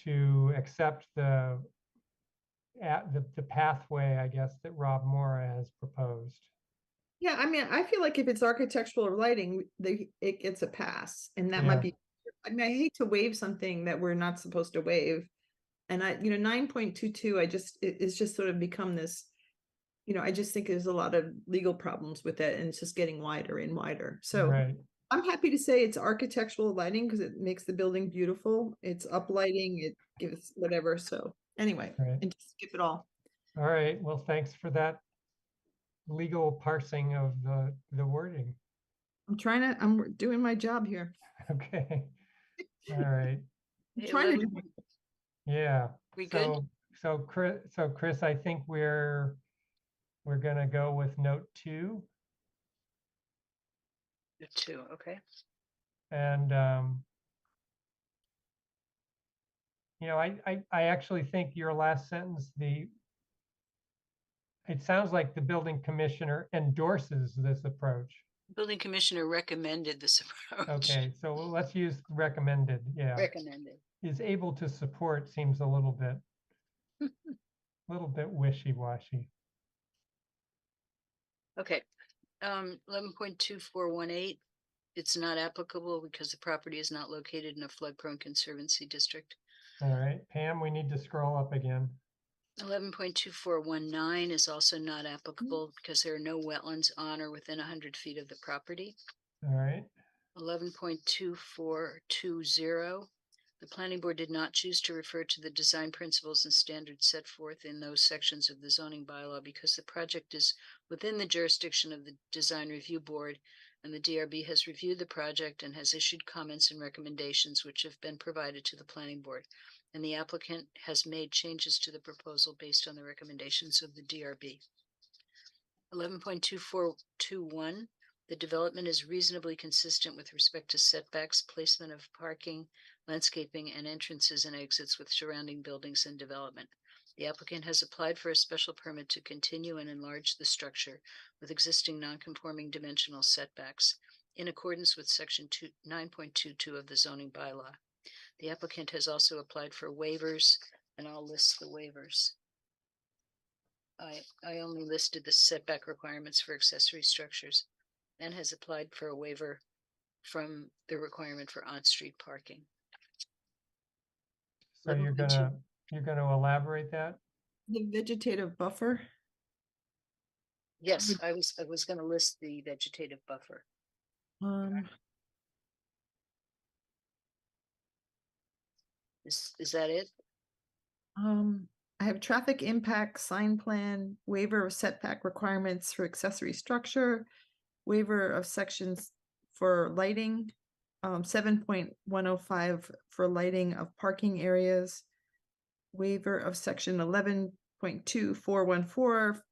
[SPEAKER 1] to accept the pathway, I guess, that Rob Mora has proposed.
[SPEAKER 10] Yeah, I mean, I feel like if it's architectural or lighting, it gets a pass, and that might be. I mean, I hate to waive something that we're not supposed to waive, and 9.22, it's just sort of become this. I just think there's a lot of legal problems with it, and it's just getting wider and wider. So
[SPEAKER 1] Right.
[SPEAKER 10] I'm happy to say it's architectural lighting because it makes the building beautiful. It's up lighting, it gives whatever. So anyway,
[SPEAKER 1] Right.
[SPEAKER 10] and just skip it all.
[SPEAKER 1] All right. Well, thanks for that legal parsing of the wording.
[SPEAKER 10] I'm doing my job here.
[SPEAKER 1] Okay. All right.
[SPEAKER 10] I'm trying to do.
[SPEAKER 1] Yeah.
[SPEAKER 9] We good?
[SPEAKER 1] So Chris, I think we're gonna go with note 2.
[SPEAKER 9] Note 2, okay.
[SPEAKER 1] And I actually think your last sentence, it sounds like the building commissioner endorses this approach.
[SPEAKER 9] Building commissioner recommended this approach.
[SPEAKER 1] Okay, so let's use recommended. Yeah.
[SPEAKER 9] Recommended.
[SPEAKER 1] Is able to support seems a little bit wishy-washy.
[SPEAKER 9] Okay. 11.2418, it's not applicable because the property is not located in a flood-prone conservancy district.
[SPEAKER 1] All right, Pam, we need to scroll up again.
[SPEAKER 9] 11.2419 is also not applicable because there are no wetlands on or within 100 feet of the property.
[SPEAKER 1] All right.
[SPEAKER 9] 11.2420, the planning board did not choose to refer to the design principles and standards set forth in those sections of the zoning bylaw because the project is within the jurisdiction of the design review board, and the DRB has reviewed the project and has issued comments and recommendations which have been provided to the planning board, and the applicant has made changes to the proposal based on the recommendations of the DRB. 11.2421, the development is reasonably consistent with respect to setbacks, placement of parking, landscaping, and entrances and exits with surrounding buildings and development. The applicant has applied for a special permit to continue and enlarge the structure with existing non-conforming dimensional setbacks in accordance with section 9.22 of the zoning bylaw. The applicant has also applied for waivers, and I'll list the waivers. I only listed the setback requirements for accessory structures, and has applied for a waiver from the requirement for on-street parking.
[SPEAKER 1] So you're gonna elaborate that?
[SPEAKER 10] The vegetative buffer.
[SPEAKER 9] Yes, I was gonna list the vegetative buffer. Is that it?
[SPEAKER 10] I have traffic impact sign plan, waiver of setback requirements for accessory structure, waiver of sections for lighting, 7.105 for lighting of parking areas, waiver of section 11.2414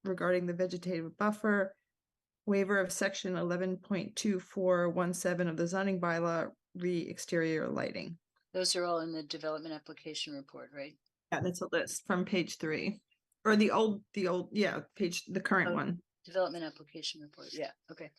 [SPEAKER 10] regarding the vegetative buffer, waiver of section 11.2417 of the zoning bylaw exterior lighting.
[SPEAKER 9] Those are all in the development application report, right?
[SPEAKER 10] Yeah, that's a list from page 3, or the current one.
[SPEAKER 9] Development application report, yeah, okay.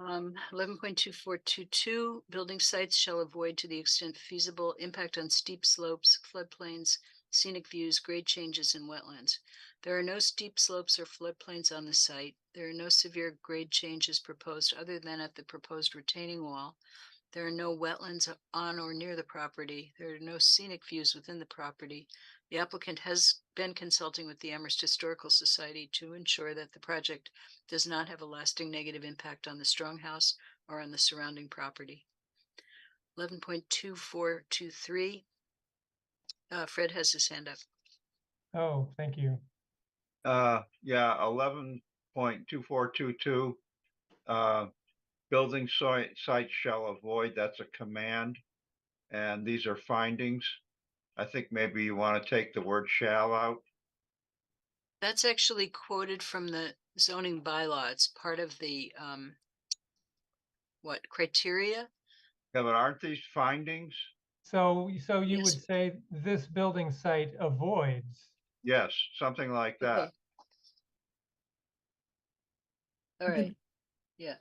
[SPEAKER 9] 11.2422, building sites shall avoid to the extent feasible impact on steep slopes, floodplains, scenic views, grade changes, and wetlands. There are no steep slopes or floodplains on the site. There are no severe grade changes proposed other than at the proposed retaining wall. There are no wetlands on or near the property. There are no scenic views within the property. The applicant has been consulting with the Amherst Historical Society to ensure that the project does not have a lasting negative impact on the Stronghouse or on the surrounding property. 11.2423, Fred has his hand up.
[SPEAKER 1] Oh, thank you.
[SPEAKER 12] Yeah, 11.2422. Building site shall avoid, that's a command, and these are findings. I think maybe you want to take the word shall out.
[SPEAKER 9] That's actually quoted from the zoning bylaw. It's part of the what criteria?
[SPEAKER 12] Yeah, but aren't these findings?
[SPEAKER 1] So you
[SPEAKER 9] Yes.
[SPEAKER 1] would say this building site avoids.
[SPEAKER 12] Yes, something like that.
[SPEAKER 9] Okay. All right. Yeah.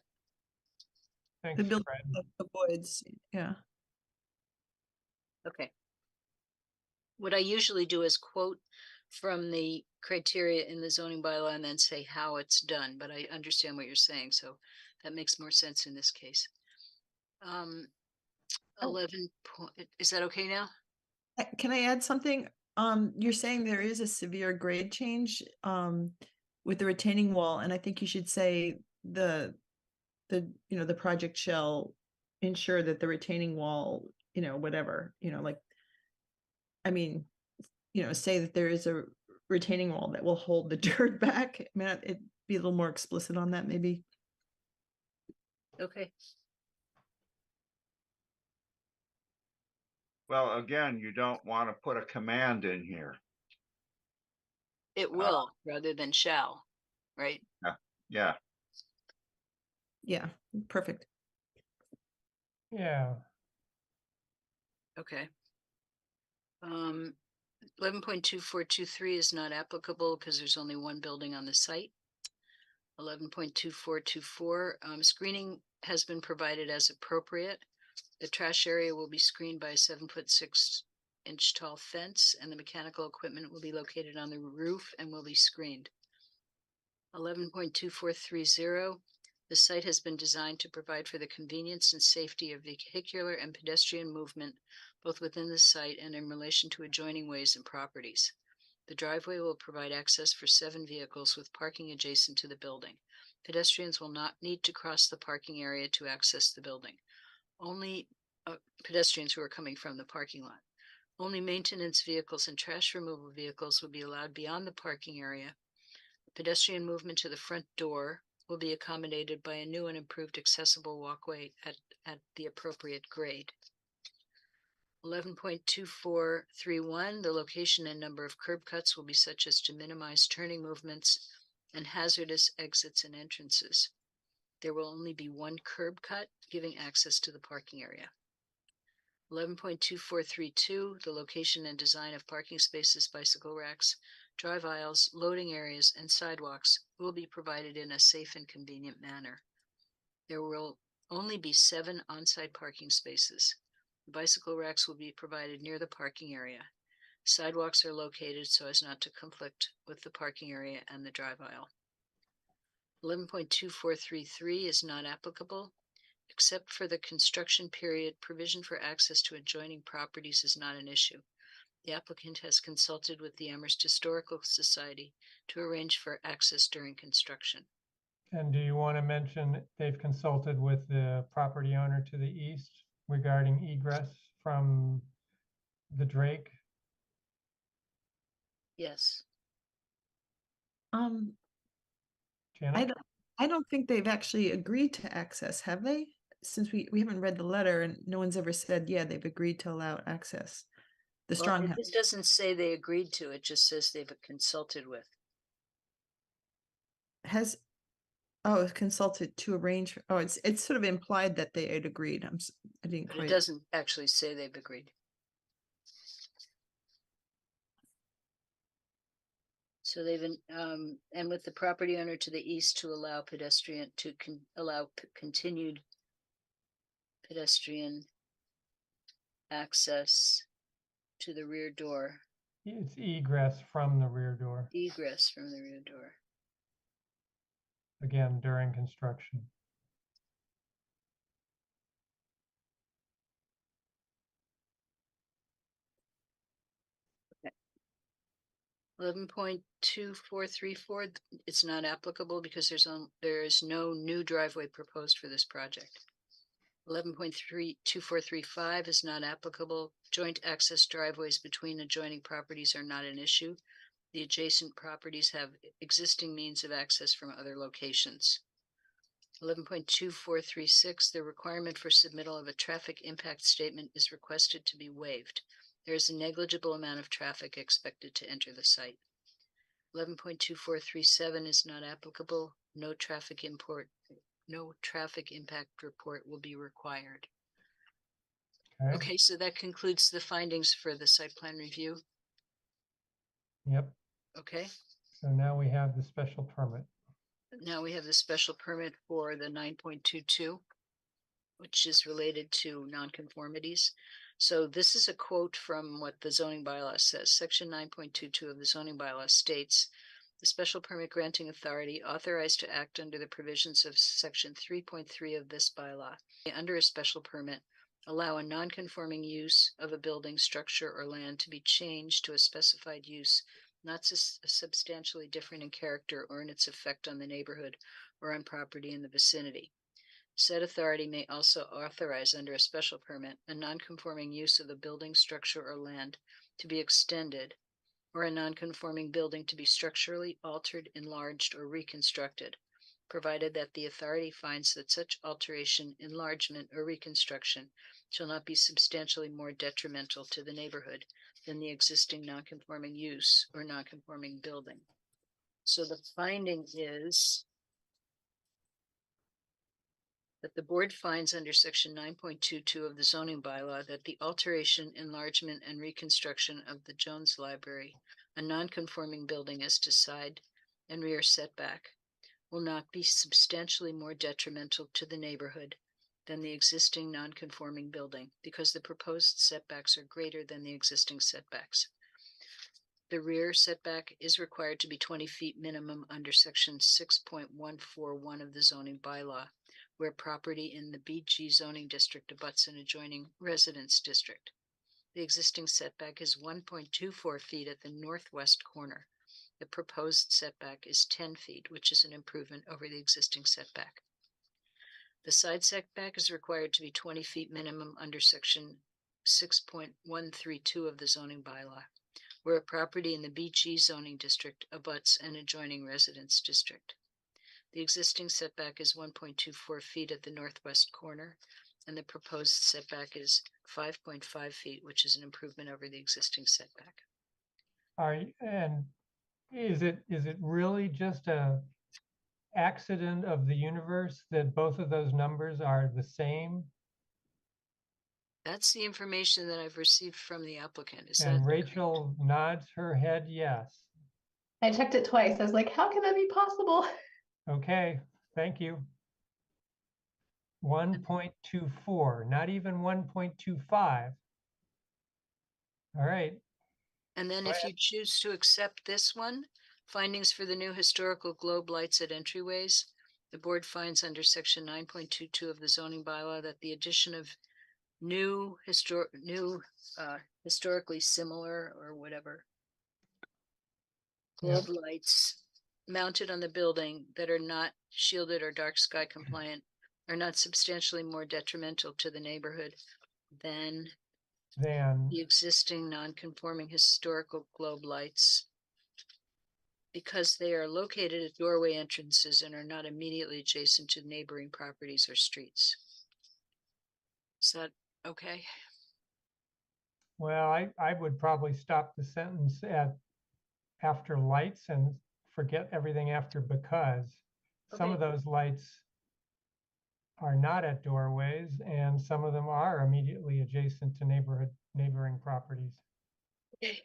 [SPEAKER 1] Thanks,
[SPEAKER 10] The building
[SPEAKER 1] Fred.
[SPEAKER 10] that avoids, yeah.
[SPEAKER 9] Okay. What I usually do is quote from the criteria in the zoning bylaw and then say how it's done, but I understand what you're saying, so that makes more sense in this case. 11 point, is that okay now?
[SPEAKER 10] Can I add something? You're saying there is a severe grade change with the retaining wall, and I think you should say the the project shall ensure that the retaining wall, whatever, like, I mean, say that there is a retaining wall that will hold the dirt back. I mean, it'd be a little more explicit on that, maybe.
[SPEAKER 9] Okay.
[SPEAKER 12] Well, again, you don't want to put a command in here.
[SPEAKER 9] It will rather than shall, right?
[SPEAKER 12] Yeah.
[SPEAKER 10] Yeah, perfect.
[SPEAKER 1] Yeah,
[SPEAKER 9] Okay. 11.2423 is not applicable because there's only one building on the site. 11.2424, screening has been provided as appropriate. The trash area will be screened by a 7'6" tall fence, and the mechanical equipment will be located on the roof and will be screened. 11.2430, the site has been designed to provide for the convenience and safety of vehicular and pedestrian movement, both within the site and in relation to adjoining ways and properties. The driveway will provide access for 7 vehicles with parking adjacent to the building. Pedestrians will not need to cross the parking area to access the building. Only pedestrians who are coming from the parking lot. Only maintenance vehicles and trash removal vehicles will be allowed beyond the parking area. Pedestrian movement to the front door will be accommodated by a new and improved accessible walkway at the appropriate grade. 11.2431, the location and number of curb cuts will be such as to minimize turning movements and hazardous exits and entrances. There will only be one curb cut giving access to the parking area. 11.2432, the location and design of parking spaces, bicycle racks, drive aisles, loading areas, and sidewalks will be provided in a safe and convenient manner. There will only be 7 on-site parking spaces. The bicycle racks will be provided near the parking area. Sidewalks are located so as not to conflict with the parking area and the drive aisle. 11.2433 is not applicable. Except for the construction period, provision for access to adjoining properties is not an issue. The applicant has consulted with the Amherst Historical Society to arrange for access during construction.
[SPEAKER 1] and do you want to mention they've consulted with the property owner to the east regarding egress from the Drake?
[SPEAKER 9] Yes.
[SPEAKER 1] Janet?
[SPEAKER 10] I don't think they've actually agreed to access, have they? Since we haven't read the letter and no one's ever said, yeah, they've agreed to allow access. The
[SPEAKER 9] Well,
[SPEAKER 10] strong
[SPEAKER 9] it
[SPEAKER 10] house.
[SPEAKER 9] just doesn't say they agreed to, it just says they've consulted with.
[SPEAKER 10] Has consulted to arrange. Oh, it's sort of implied that they had agreed. I didn't
[SPEAKER 9] But
[SPEAKER 10] quite.
[SPEAKER 9] it doesn't actually say they've agreed. So they've been, and with the property owner to the east to allow pedestrian, continued pedestrian access to the rear door,
[SPEAKER 1] It's egress from the rear door,
[SPEAKER 9] egress from the rear door.
[SPEAKER 1] again, during construction.
[SPEAKER 9] 11.2434, it's not applicable because there is no new driveway proposed for this project. 11.2435 is not applicable. Joint access driveways between adjoining properties are not an issue. The adjacent properties have existing means of access from other locations. 11.2436, the requirement for submittal of a traffic impact statement is requested to be waived. There is a negligible amount of traffic expected to enter the site. 11.2437 is not applicable. No traffic impact report will be required. Okay, so that concludes the findings for the site plan review.
[SPEAKER 1] Yep.
[SPEAKER 9] Okay.
[SPEAKER 1] So now we have the special permit.
[SPEAKER 9] Now we have the special permit for the 9.22. which is related to nonconformities. So this is a quote from what the zoning bylaw says. Section 9.22 of the zoning bylaw states, the special permit granting authority authorized to act under the provisions of section 3.3 of this bylaw under a special permit allow a nonconforming use of a building, structure, or land to be changed to a specified use not substantially different in character or in its effect on the neighborhood or on property in the vicinity. Said authority may also authorize under a special permit a nonconforming use of the building, structure, or land to be extended, or a nonconforming building to be structurally altered, enlarged, or reconstructed, provided that the authority finds that such alteration, enlargement, or reconstruction shall not be substantially more detrimental to the neighborhood than the existing nonconforming use or nonconforming building. So the finding is that the board finds under section 9.22 of the zoning bylaw that the alteration, enlargement, and reconstruction of the Jones Library, a nonconforming building as to side and rear setback, will not be substantially more detrimental to the neighborhood than the existing nonconforming building because the proposed setbacks are greater than the existing setbacks. The rear setback is required to be 20 feet minimum under section 6.141 of the zoning bylaw, where property in the BG zoning district abuts an adjoining residence district. The existing setback is 1.24 feet at the northwest corner. The proposed setback is 10 feet, which is an improvement over the existing setback. The side setback is required to be 20 feet minimum under section 6.132 of the zoning bylaw, where a property in the BG zoning district abuts an adjoining residence district. The existing setback is 1.24 feet at the northwest corner, and the proposed setback is 5.5 feet, which is an improvement over the existing setback.
[SPEAKER 1] And is it really just a accident of the universe that both of those numbers are the same?
[SPEAKER 9] That's the information that I've received from the applicant. Is
[SPEAKER 1] And
[SPEAKER 9] that
[SPEAKER 1] Rachel nods her head yes.
[SPEAKER 8] I checked it twice. I was like, how can that be possible?
[SPEAKER 1] Okay, thank you. 1.24, not even 1.25. All right.
[SPEAKER 9] And then
[SPEAKER 1] Go
[SPEAKER 9] if
[SPEAKER 1] ahead.
[SPEAKER 9] you choose to accept this one, findings for the new historical globe lights at entryways, the board finds under section 9.22 of the zoning bylaw that the addition of new historically similar or whatever globe lights mounted on the building that are not shielded or dark sky compliant are not substantially more detrimental to the neighborhood than the existing non-conforming historical globe lights because they are located at doorway entrances and are not immediately adjacent to neighboring properties or streets. Is that okay?
[SPEAKER 1] Well, I would probably stop the sentence at after lights and forget everything after because. Some of those lights are not at doorways and some of them are immediately adjacent to neighboring properties.
[SPEAKER 9] Okay.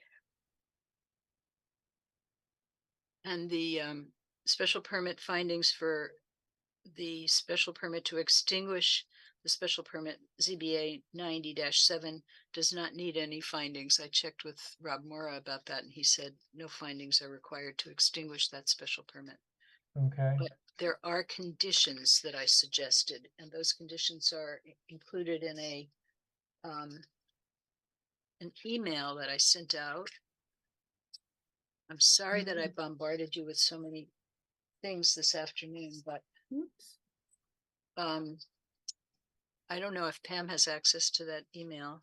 [SPEAKER 9] And the special permit findings for the special permit to extinguish the special permit ZBA 90-7 does not need any findings. I checked with Rob Mora about that and he said no findings are required to extinguish that special permit.
[SPEAKER 1] Okay.
[SPEAKER 9] But there are conditions that I suggested, and those conditions are included in an email that I sent out. I'm sorry that I bombarded you with so many things this afternoon, but I don't know if Pam has access to that email.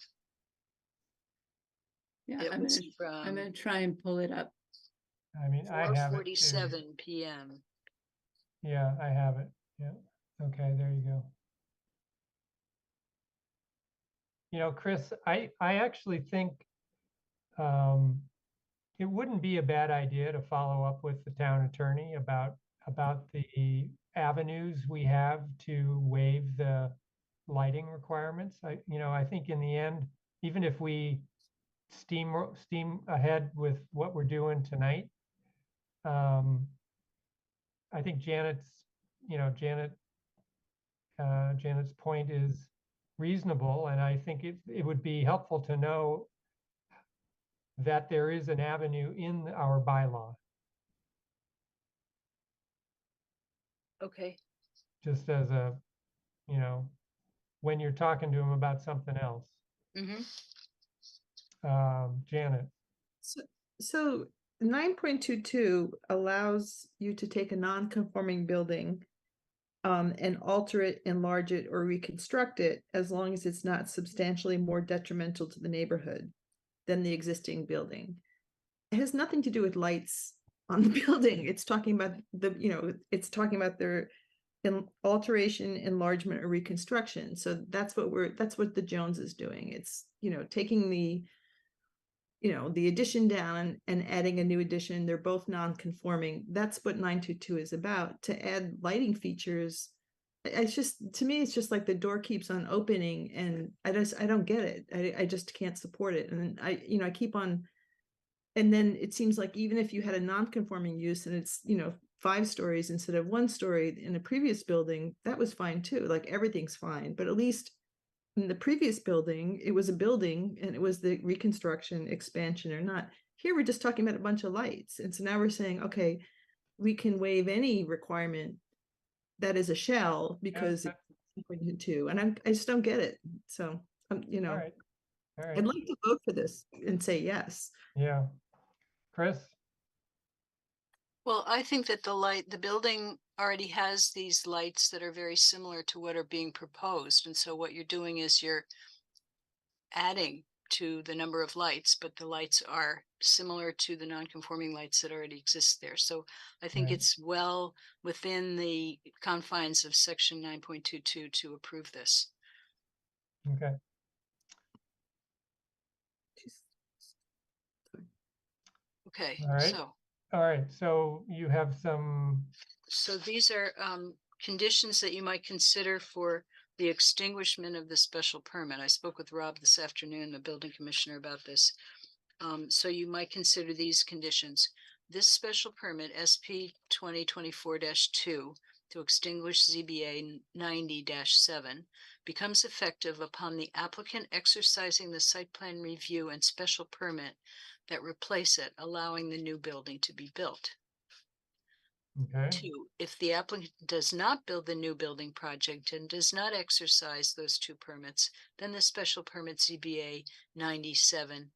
[SPEAKER 6] Yeah,
[SPEAKER 9] It
[SPEAKER 6] I'm
[SPEAKER 9] was
[SPEAKER 6] gonna try and pull it up.
[SPEAKER 1] I mean, I have it too.
[SPEAKER 9] 4:47 p.m.
[SPEAKER 1] Yeah, I have it. Yeah. Okay, there you go. You know, Chris, I actually think it wouldn't be a bad idea to follow up with the town attorney about the avenues we have to waive the lighting requirements. I think in the end, even if we steam ahead with what we're doing tonight, I think Janet Janet's point is reasonable, and I think it would be helpful to know that there is an avenue in our bylaw,
[SPEAKER 9] Okay.
[SPEAKER 1] just as a, you know, when you're talking to them about something else.
[SPEAKER 9] Mm-hmm.
[SPEAKER 1] Janet.
[SPEAKER 10] So 9.22 allows you to take a non-conforming building and alter it, enlarge it, or reconstruct it as long as it's not substantially more detrimental to the neighborhood than the existing building. It has nothing to do with lights on the building. It's talking about it's talking about their alteration, enlargement, or reconstruction. So that's what the Jones is doing. It's, taking the addition down and adding a new addition. They're both non-conforming. That's what 922 is about. To add lighting features, to me, it's just like the door keeps on opening, and I don't get it. I just can't support it. And I keep on, and then it seems like even if you had a non-conforming use and it's 5 stories instead of 1 story in a previous building, that was fine too. Like everything's fine, but at least in the previous building, it was a building and it was the reconstruction, expansion or not. Here, we're just talking about a bunch of lights. And so now we're saying, okay, we can waive any requirement that is a shell because it's 2. And I just don't get it. So,
[SPEAKER 1] All right.
[SPEAKER 10] I'd like to vote for this and say yes.
[SPEAKER 1] Yeah. Chris?
[SPEAKER 9] Well, I think that the building already has these lights that are very similar to what are being proposed. And so what you're doing is you're adding to the number of lights, but the lights are similar to the non-conforming lights that already exist there. So I think it's well within the confines of section 9.22 to approve this.
[SPEAKER 1] Okay.
[SPEAKER 9] Okay.
[SPEAKER 1] All right. All right. So you have some.
[SPEAKER 9] So these are conditions that you might consider for the extinguishment of the special permit. I spoke with Rob this afternoon, the building commissioner, about this. So you might consider these conditions. This special permit, SP 2024-2, to extinguish ZBA 90-7, becomes effective upon the applicant exercising the site plan review and special permit that replace it, allowing the new building to be built.
[SPEAKER 1] Okay.
[SPEAKER 9] 2, if the applicant does not build the new building project and does not exercise those 2 permits, then the special permit ZBA 97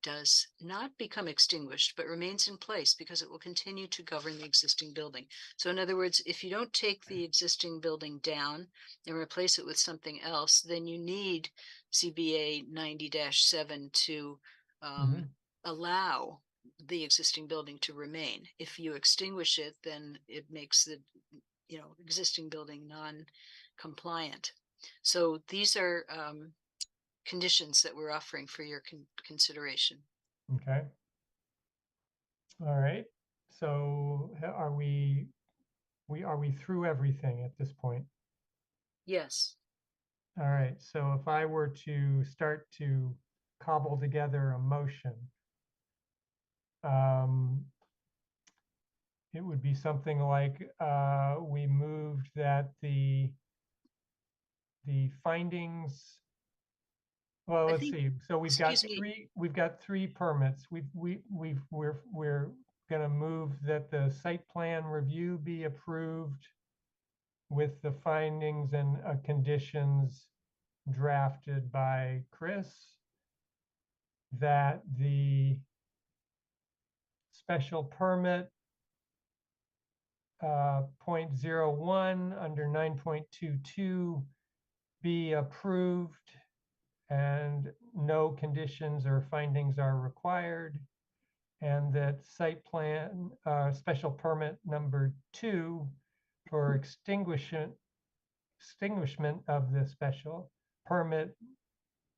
[SPEAKER 9] does not become extinguished, but remains in place because it will continue to govern the existing building. So in other words, if you don't take the existing building down and replace it with something else, then you need ZBA 90-7 to allow the existing building to remain. If you extinguish it, then it makes the existing building non-compliant. So these are conditions that we're offering for your consideration.
[SPEAKER 1] Okay. All right. So are we through everything at this point?
[SPEAKER 9] Yes.
[SPEAKER 1] All right. So if I were to start to cobble together a motion, it would be something like we moved that the findings. Well, let's see. So we've got 3 permits. We're going to move that the site plan review be approved with the findings and conditions drafted by Chris, that the special permit 0.01 under 9.22 be approved and no conditions or findings are required, and that site plan special permit number 2 for extinguishment of the special permit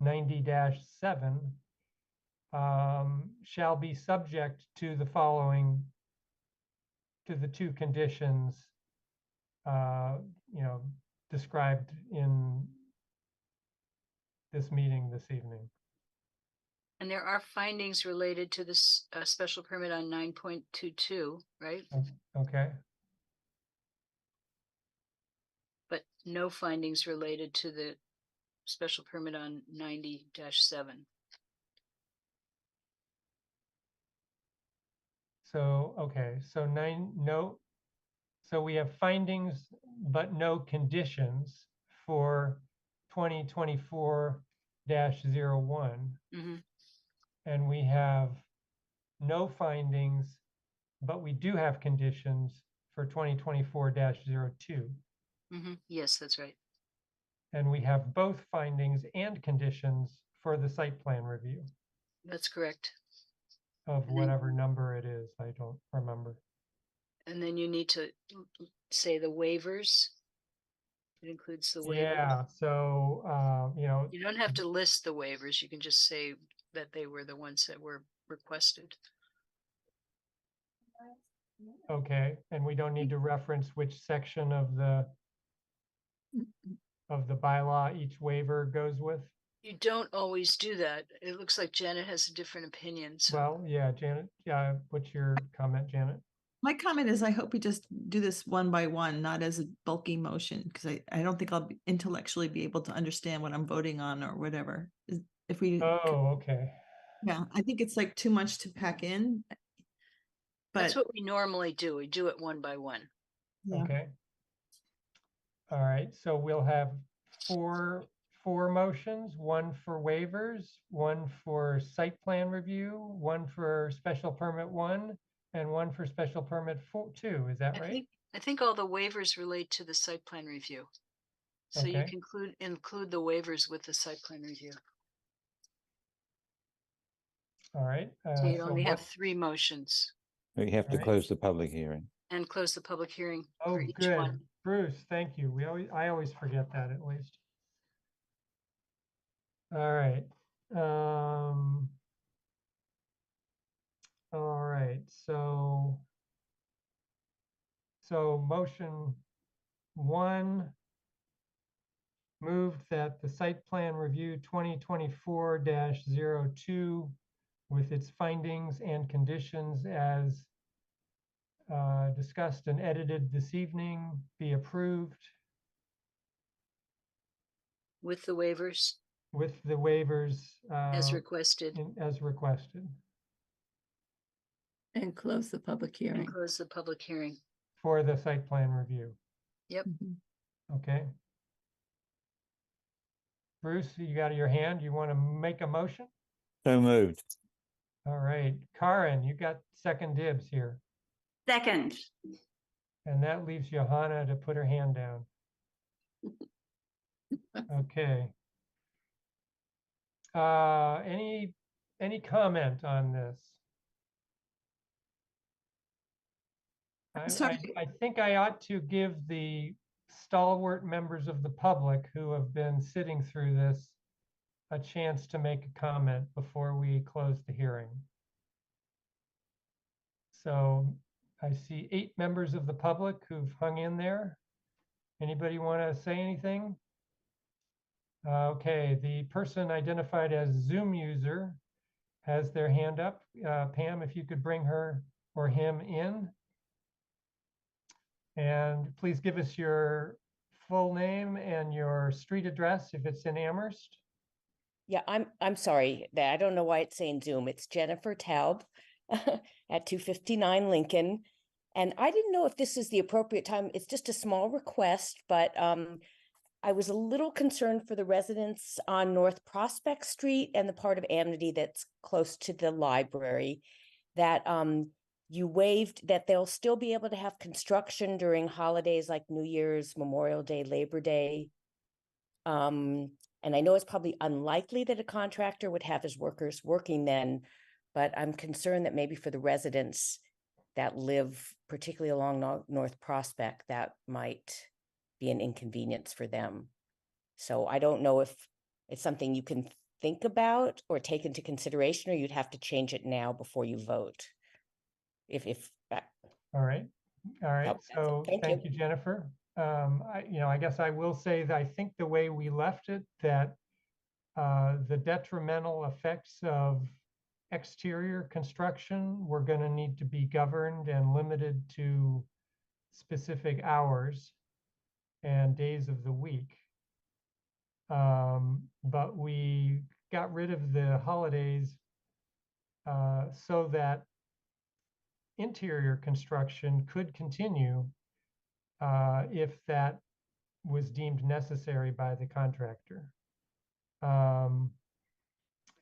[SPEAKER 1] 90-7 shall be subject to the following, to the 2 conditions described in this meeting this evening.
[SPEAKER 9] And there are findings related to this special permit on 9.22, right?
[SPEAKER 1] Okay.
[SPEAKER 9] But no findings related to the special permit on 90-7.
[SPEAKER 1] So, okay, so so we have findings, but no conditions for 2024-01.
[SPEAKER 9] Mhm.
[SPEAKER 1] And we have no findings, but we do have conditions for 2024-02.
[SPEAKER 9] Yes, that's right.
[SPEAKER 1] And we have both findings and conditions for the site plan review
[SPEAKER 9] That's correct.
[SPEAKER 1] of
[SPEAKER 9] then-
[SPEAKER 1] whatever number it is. I don't remember.
[SPEAKER 9] And then you need to say the waivers. It includes the waivers.
[SPEAKER 1] Yeah, so,
[SPEAKER 9] You don't have to list the waivers. You can just say that they were the ones that were requested.
[SPEAKER 1] okay, and we don't need to reference which section of the bylaw each waiver goes with?
[SPEAKER 9] You don't always do that. It looks like Janet has a different opinion. So
[SPEAKER 1] Well, yeah, Janet, what's your comment, Janet?
[SPEAKER 10] My comment is I hope we just do this one by one, not as a bulky motion, because I don't think I'll intellectually be able to understand what I'm voting on or whatever. If we,
[SPEAKER 1] Oh, okay.
[SPEAKER 10] yeah, I think it's like too much to pack in.
[SPEAKER 9] that's
[SPEAKER 10] But
[SPEAKER 9] what we normally do. We do it one by one.
[SPEAKER 10] yeah,
[SPEAKER 1] Okay. All right, so we'll have four motions, one for waivers, one for site plan review, one for special permit 1, and one for special permit 2. Is that right?
[SPEAKER 9] I think all the waivers relate to the site plan review. So you
[SPEAKER 1] Okay.
[SPEAKER 9] can include the waivers with the site plan review.
[SPEAKER 1] All right.
[SPEAKER 9] So you'd
[SPEAKER 1] so
[SPEAKER 9] only have
[SPEAKER 1] what-
[SPEAKER 9] 3 motions
[SPEAKER 3] We have to
[SPEAKER 1] Right.
[SPEAKER 3] close the public hearing.
[SPEAKER 9] and close the public hearing
[SPEAKER 1] Oh,
[SPEAKER 9] for each
[SPEAKER 1] good.
[SPEAKER 9] one.
[SPEAKER 1] Bruce, thank you. I always forget that at least. All right. All right. So motion 1 moved that the site plan review 2024-02 with its findings and conditions as discussed and edited this evening be approved
[SPEAKER 9] With the waivers
[SPEAKER 1] with the waivers
[SPEAKER 9] as requested
[SPEAKER 1] as requested
[SPEAKER 6] And close the public
[SPEAKER 9] and
[SPEAKER 6] hearing.
[SPEAKER 9] close the public hearing.
[SPEAKER 1] for the site plan review.
[SPEAKER 9] Yep.
[SPEAKER 6] Mhm.
[SPEAKER 1] Okay. Bruce, you got your hand. You want to make a motion?
[SPEAKER 3] So moved.
[SPEAKER 1] All right. Karen, you got second dibs here.
[SPEAKER 13] Second,
[SPEAKER 1] And that leaves Johanna to put her hand down. Okay. Any comment on this?
[SPEAKER 10] Sorry.
[SPEAKER 1] I think I ought to give the stalwart members of the public who have been sitting through this a chance to make a comment before we close the hearing. So I see 8 members of the public who've hung in there. Anybody want to say anything? Okay, the person identified as Zoom user has their hand up. Pam, if you could bring her or him in. And please give us your full name and your street address if it's in Amherst.
[SPEAKER 14] Yeah, I'm sorry that I don't know why it's saying Zoom. It's Jennifer Taub at 259 Lincoln. And I didn't know if this is the appropriate time. It's just a small request, but I was a little concerned for the residents on North Prospect Street and the part of Amity that's close to the library that you waived that they'll still be able to have construction during holidays like New Year's, Memorial Day, Labor Day. And I know it's probably unlikely that a contractor would have his workers working then, but I'm concerned that maybe for the residents that live particularly along North Prospect, that might be an inconvenience for them. So I don't know if it's something you can think about or take into consideration, or you'd have to change it now before you vote. If
[SPEAKER 1] All right. All right.
[SPEAKER 14] Help.
[SPEAKER 1] So
[SPEAKER 14] Thank
[SPEAKER 1] thank
[SPEAKER 14] you.
[SPEAKER 1] you, Jennifer. I guess I will say that I think the way we left it, that the detrimental effects of exterior construction were going to need to be governed and limited to specific hours. and days of the week. But we got rid of the holidays so that interior construction could continue if that was deemed necessary by the contractor.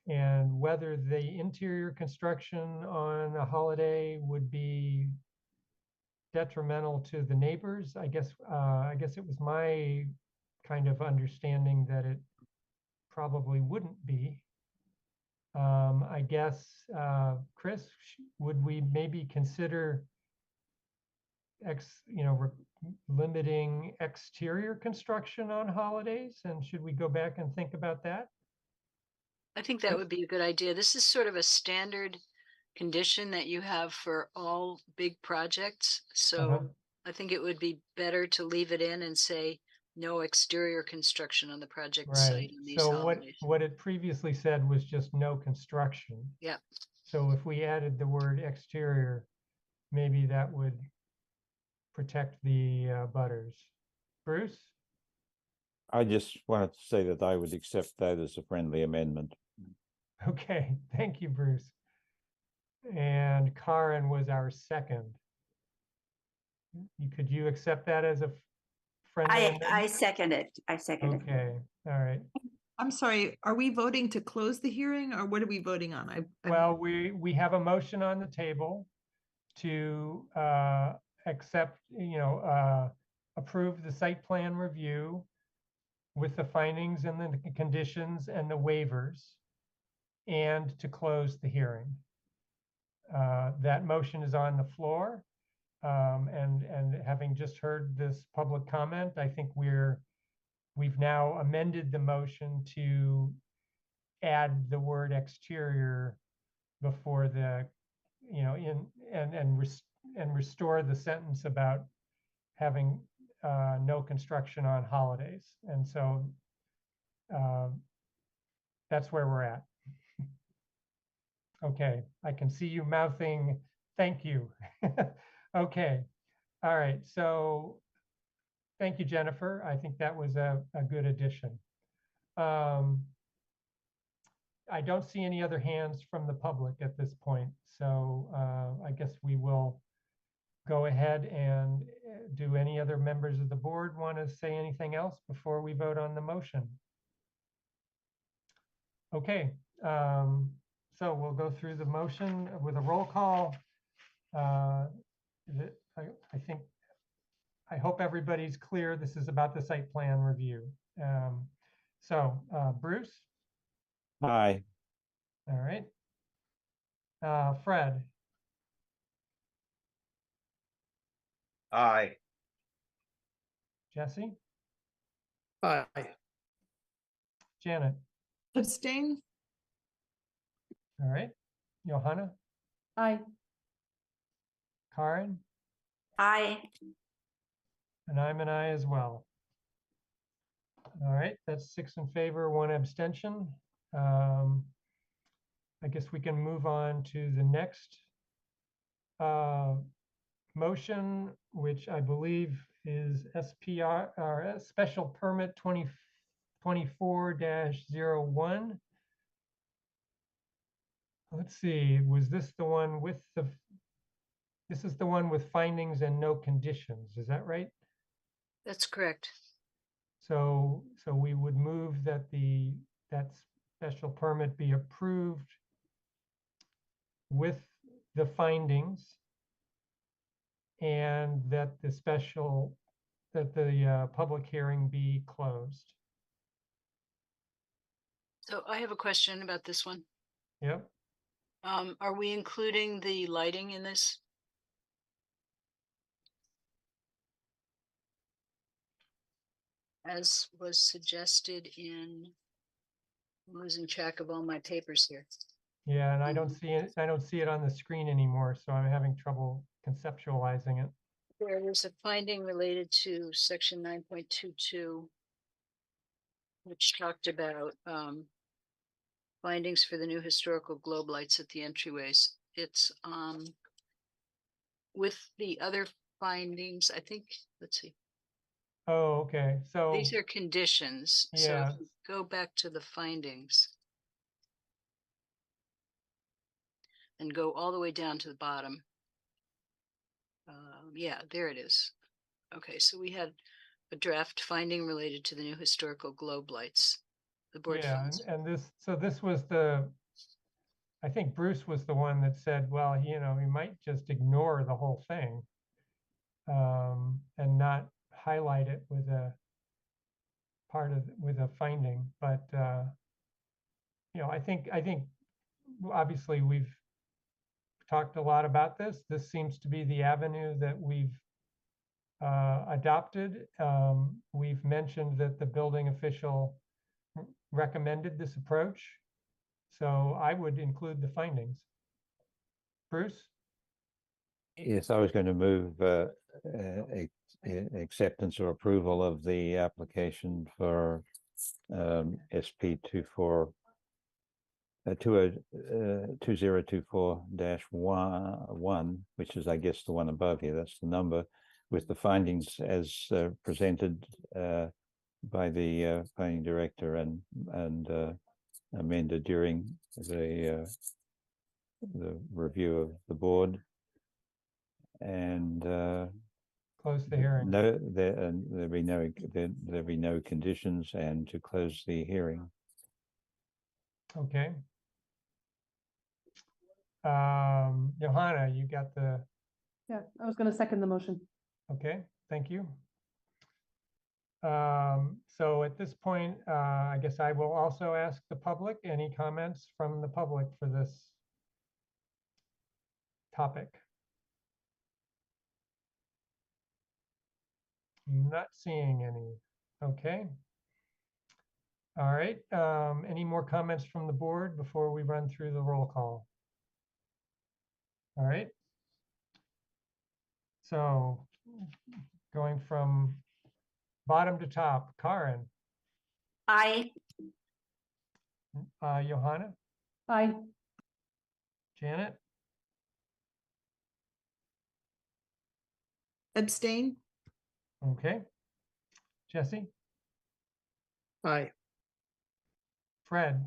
[SPEAKER 1] And whether the interior construction on a holiday would be detrimental to the neighbors, I guess it was my kind of understanding that it probably wouldn't be. I guess, Chris, would we maybe consider limiting exterior construction on holidays? And should we go back and think about that?
[SPEAKER 9] I think that would be a good idea. This is sort of a standard condition that you have for all big projects. So I think it would be better to leave it in and say no exterior construction on the project site on these
[SPEAKER 1] So
[SPEAKER 9] holidays.
[SPEAKER 1] what it previously said was just no construction.
[SPEAKER 9] Yep.
[SPEAKER 1] So if we added the word exterior, maybe that would protect the butters. Bruce?
[SPEAKER 3] I just wanted to say that I would accept that as a friendly amendment.
[SPEAKER 1] Okay, thank you, Bruce. And Karen was our second. Could you accept that as a friendly amendment?
[SPEAKER 13] I second it. I second it.
[SPEAKER 1] Okay, all right.
[SPEAKER 10] I'm sorry, are we voting to close the hearing or what are we voting on?
[SPEAKER 1] Well, we have a motion on the table to accept, approve the site plan review with the findings and the conditions and the waivers, and to close the hearing. That motion is on the floor. And having just heard this public comment, I think we've now amended the motion to add the word exterior before the, and restore the sentence about having no construction on holidays. And so that's where we're at. Okay, I can see you mouthing, thank you. Okay, all right, so thank you, Jennifer. I think that was a good addition. I don't see any other hands from the public at this point, so I guess we will go ahead and do any other members of the board want to say anything else before we vote on the motion? Okay, so we'll go through the motion with a roll call. I hope everybody's clear. This is about the site plan review. Bruce?
[SPEAKER 3] Aye.
[SPEAKER 1] All right. Fred?
[SPEAKER 12] Aye.
[SPEAKER 1] Jesse?
[SPEAKER 4] Aye.
[SPEAKER 1] Janet?
[SPEAKER 10] Abstain?
[SPEAKER 1] All right. Johanna?
[SPEAKER 11] Aye.
[SPEAKER 1] Karen?
[SPEAKER 13] Aye.
[SPEAKER 1] And I'm an aye as well. All right, that's 6 in favor, 1 abstention. I guess we can move on to the next motion, which I believe is SPR or Special Permit 2024-01. Let's see, was this the one with this is the one with findings and no conditions, is that right?
[SPEAKER 9] That's correct.
[SPEAKER 1] So we would move that that special permit be approved with the findings, and that the public hearing be closed.
[SPEAKER 9] So I have a question about this one.
[SPEAKER 1] Yep.
[SPEAKER 9] Are we including the lighting in this? As was suggested in, I'm losing track of all my papers here.
[SPEAKER 1] Yeah, and I don't see it on the screen anymore, so I'm having trouble conceptualizing it.
[SPEAKER 9] There was a finding related to section 9.22, which talked about findings for the new historical globe lights at the entryways. It's with the other findings, I think, let's see.
[SPEAKER 1] Oh, okay, so,
[SPEAKER 9] These are conditions. So
[SPEAKER 1] yeah,
[SPEAKER 9] if you go back to the findings and go all the way down to the bottom. Yeah, there it is. Okay, so we had a draft finding related to the new historical globe lights. The board
[SPEAKER 1] yeah,
[SPEAKER 9] finds.
[SPEAKER 1] and this was I think Bruce was the one that said, well, you know, we might just ignore the whole thing and not highlight it with a with a finding. But you know, I think obviously we've talked a lot about this. This seems to be the avenue that we've adopted. We've mentioned that the building official recommended this approach. So I would include the findings. Bruce?
[SPEAKER 3] Yes, I was going to move acceptance or approval of the application for SP 2024-1, which is, I guess, the one above here. That's the number, with the findings as presented by the planning director and amended during the review of the board. And
[SPEAKER 1] close the hearing.
[SPEAKER 3] no, there'll be no conditions, and to close the hearing.
[SPEAKER 1] Okay. Johanna, you got the,
[SPEAKER 11] Yeah, I was gonna second the motion.
[SPEAKER 1] okay, thank you. So at this point, I guess I will also ask the public, any comments from the public for this topic? Not seeing any. Okay. All right. Any more comments from the board before we run through the roll call? All right. So going from bottom to top, Karen,
[SPEAKER 13] I,
[SPEAKER 1] Johanna,
[SPEAKER 11] Aye.
[SPEAKER 1] Janet,
[SPEAKER 10] Abstain?
[SPEAKER 1] okay. Jesse,
[SPEAKER 4] Aye.
[SPEAKER 1] Fred,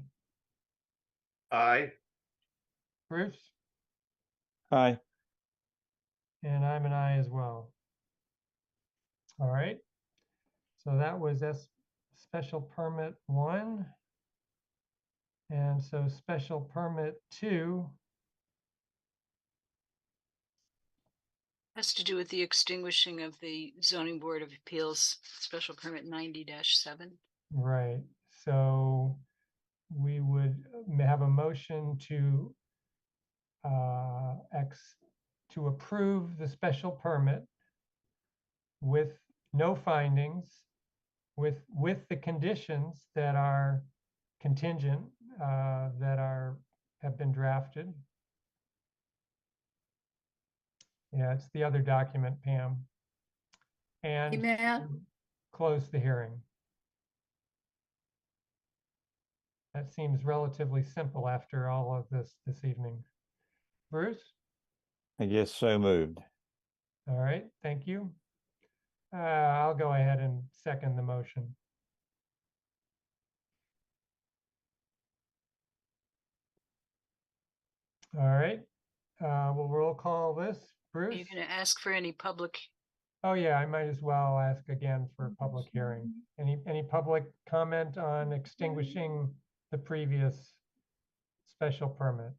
[SPEAKER 12] Aye.
[SPEAKER 1] Bruce,
[SPEAKER 3] Aye.
[SPEAKER 1] and I'm an I as well. All right. So that was special permit 1. And so special permit 2.
[SPEAKER 9] Has to do with the extinguishing of the zoning board of appeals special permit 90-7.
[SPEAKER 1] Right. So we would have a motion to approve the special permit with no findings, with the conditions that are contingent, that have been drafted. Yeah, it's the other document, Pam. And close the hearing. That seems relatively simple after all of this evening. Bruce?
[SPEAKER 3] I guess so moved.
[SPEAKER 1] All right, thank you. I'll go ahead and second the motion. All right, we'll roll call this.
[SPEAKER 9] Are
[SPEAKER 1] Bruce?
[SPEAKER 9] you going to ask for any public?
[SPEAKER 1] Oh yeah, I might as well ask again for a public hearing. Any public comment on extinguishing the previous special permit?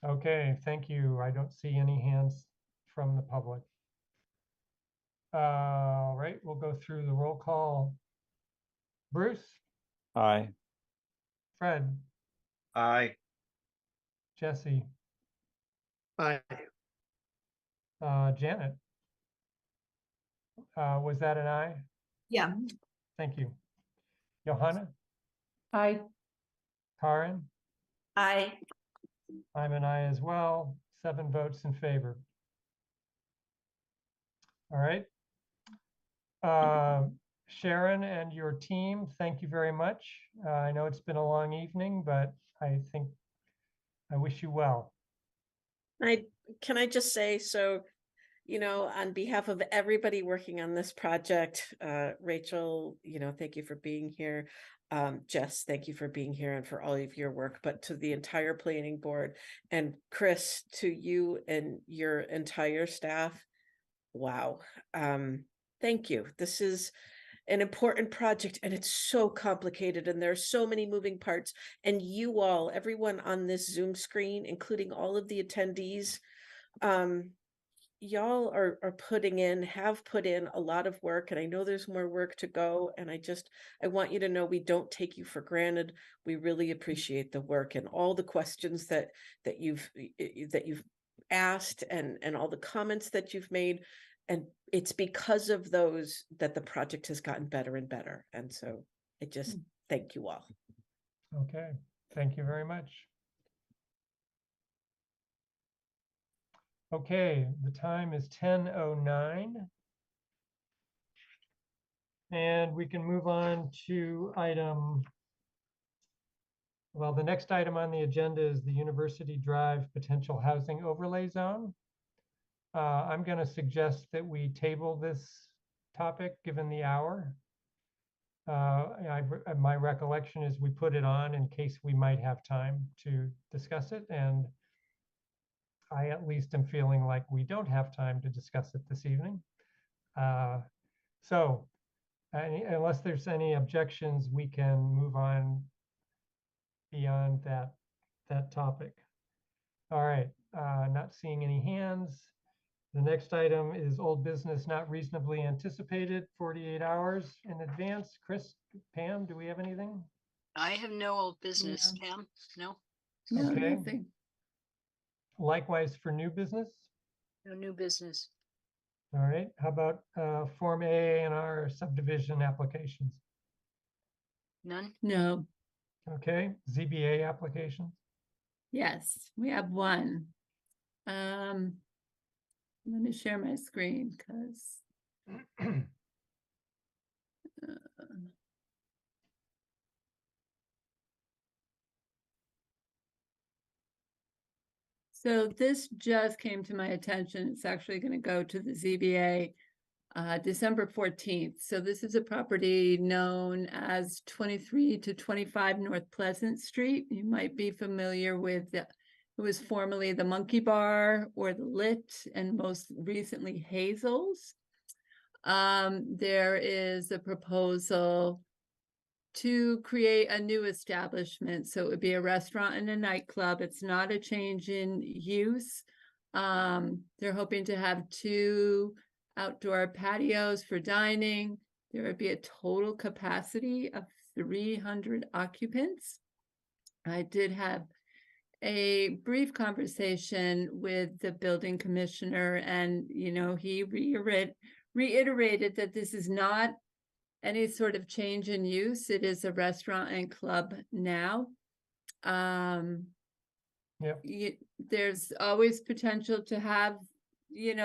[SPEAKER 1] Okay, thank you. I don't see any hands from the public. All right, we'll go through the roll call. Bruce?
[SPEAKER 3] Aye.
[SPEAKER 1] Fred?
[SPEAKER 12] Aye.
[SPEAKER 1] Jesse?
[SPEAKER 4] Aye.
[SPEAKER 1] Janet? Was that an aye?
[SPEAKER 10] Yeah.
[SPEAKER 1] Thank you. Johanna?
[SPEAKER 11] Aye.
[SPEAKER 1] Karen?
[SPEAKER 13] I,
[SPEAKER 1] I'm an aye as well. 7 votes in favor. All right. Sharon and your team, thank you very much. I know it's been a long evening, but I think I wish you well.
[SPEAKER 15] I can I just say, so, you know, on behalf of everybody working on this project, Rachel, you know, thank you for being here. Jess, thank you for being here and for all of your work, but to the entire planning board, and Chris, to you and your entire staff, wow. Thank you. This is an important project and it's so complicated and there's so many moving parts, and you all, everyone on this Zoom screen, including all of the attendees, y'all are have put in a lot of work, and I know there's more work to go, and I want you to know we don't take you for granted. We really appreciate the work and all the questions that you've asked, and all the comments that you've made, and it's because of those that the project has gotten better and better, and so I just thank you all.
[SPEAKER 1] Okay, thank you very much. Okay, the time is 10:09. And we can move on to the next item on the agenda is the University Drive Potential Housing Overlay Zone. I'm going to suggest that we table this topic given the hour. My recollection is we put it on in case we might have time to discuss it, and I at least am feeling like we don't have time to discuss it this evening. Unless there's any objections, we can move on beyond that topic. All right, not seeing any hands. The next item is old business not reasonably anticipated 48 hours in advance. Chris, Pam, do we have anything?
[SPEAKER 9] I have no old business, Pam. No.
[SPEAKER 6] No,
[SPEAKER 1] Okay.
[SPEAKER 6] nothing.
[SPEAKER 1] Likewise for new business?
[SPEAKER 9] No new business.
[SPEAKER 1] All right, how about Form A and R subdivision applications?
[SPEAKER 9] None?
[SPEAKER 6] No.
[SPEAKER 1] Okay, ZBA applications?
[SPEAKER 6] Yes, we have one. Let me share my screen because so this just came to my attention. It's actually going to go to the ZBA December 14th. So this is a property known as 23 to 25 North Pleasant Street. You might be familiar with it was formerly the Monkey Bar or the Lit, and most recently Hazel's. There is a proposal to create a new establishment. So it would be a restaurant and a nightclub. It's not a change in use. They're hoping to have 2 outdoor patios for dining. There would be a total capacity of 300 occupants. I did have a brief conversation with the building commissioner, and he reiterated that this is not any sort of change in use. It is a restaurant and club now. There's always potential to have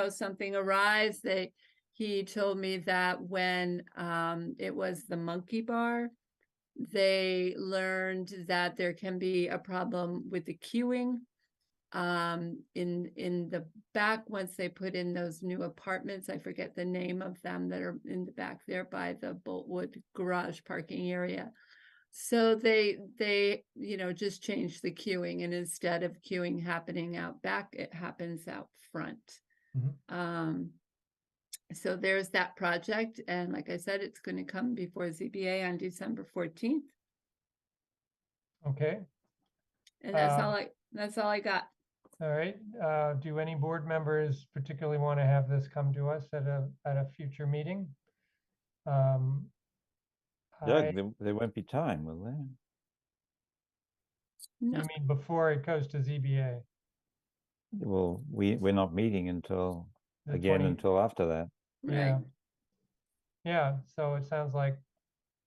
[SPEAKER 6] something arise. He told me that when it was the Monkey Bar, they learned that there can be a problem with the queuing in the back once they put in those new apartments. I forget the name of them that are in the back there by the Boltwood garage parking area. So they just changed the queuing, and instead of queuing happening out back, it happens out front. So there's that project, and like I said, it's going to come before ZBA on December 14th.
[SPEAKER 1] Okay.
[SPEAKER 6] And that's all I got.
[SPEAKER 1] All right. Do any board members particularly want to have this come to us at a future meeting?
[SPEAKER 3] Doug, there won't be time, will there?
[SPEAKER 6] No.
[SPEAKER 1] You mean before it goes to ZBA?
[SPEAKER 3] Well, we're not meeting until
[SPEAKER 1] The
[SPEAKER 3] until after that.
[SPEAKER 1] Yeah. Yeah, so it sounds like,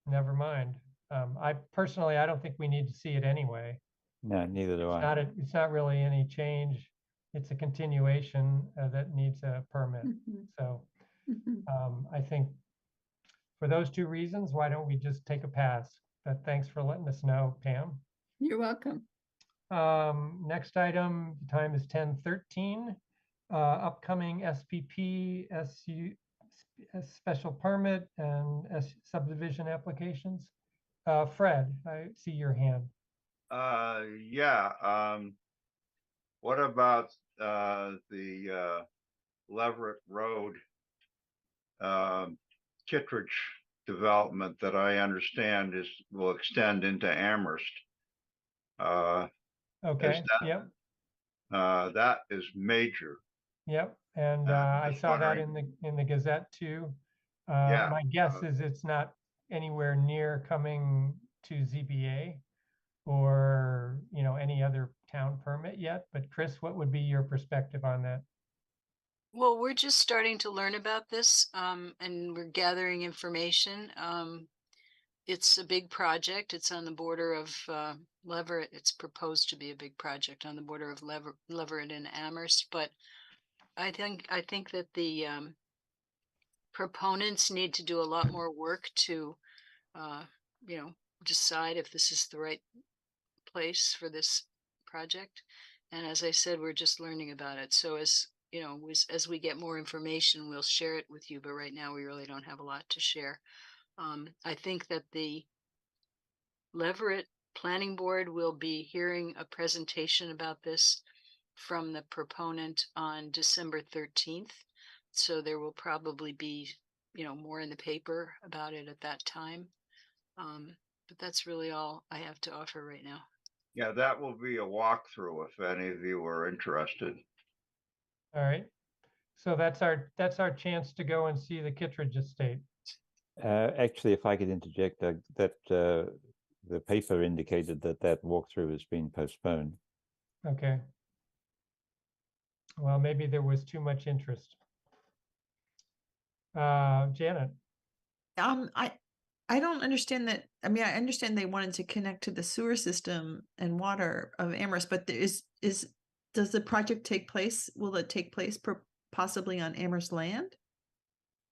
[SPEAKER 1] never mind. I don't think we need to see it anyway.
[SPEAKER 3] No, neither do I.
[SPEAKER 1] It's not really any change. It's a continuation that needs a permit. So I think for those 2 reasons, why don't we just take a pass? But thanks for letting us know, Pam.
[SPEAKER 6] You're welcome.
[SPEAKER 1] Next item, the time is 10:13. upcoming SPP, special permit and subdivision applications. Fred, I see your hand.
[SPEAKER 12] Yeah, what about the Leverett Road Kittredge development that I understand will extend into Amherst?
[SPEAKER 1] Okay,
[SPEAKER 12] that,
[SPEAKER 1] yep,
[SPEAKER 12] that is major.
[SPEAKER 1] yep. And I
[SPEAKER 12] just
[SPEAKER 1] saw that
[SPEAKER 12] wondering.
[SPEAKER 1] in the Gazette too.
[SPEAKER 12] Yeah,
[SPEAKER 1] My guess is it's not anywhere near coming to ZBA or, you know, any other town permit yet. But Chris, what would be your perspective on that?
[SPEAKER 9] Well, we're just starting to learn about this, and we're gathering information. It's a big project. It's on the border of Leverett. It's proposed to be a big project on the border of Leverett and Amherst. But I think that the proponents need to do a lot more work to, you know, decide if this is the right place for this project. And as I said, we're just learning about it. So as you know, as we get more information, we'll share it with you. But right now, we really don't have a lot to share. I think that the Leverett Planning Board will be hearing a presentation about this from the proponent on December 13th. So there will probably be, you know, more in the paper about it at that time. But that's really all I have to offer right now.
[SPEAKER 12] Yeah, that will be a walkthrough if any of you are interested.
[SPEAKER 1] All right. So that's our chance to go and see the Kittredge estate.
[SPEAKER 3] Actually, if I could interject, that the paper indicated that walkthrough has been postponed.
[SPEAKER 1] Okay. Well, maybe there was too much interest. Janet.
[SPEAKER 10] I don't understand that. I mean, I understand they wanted to connect to the sewer system and water of Amherst, but there does the project take place? Will it take place possibly on Amherst land?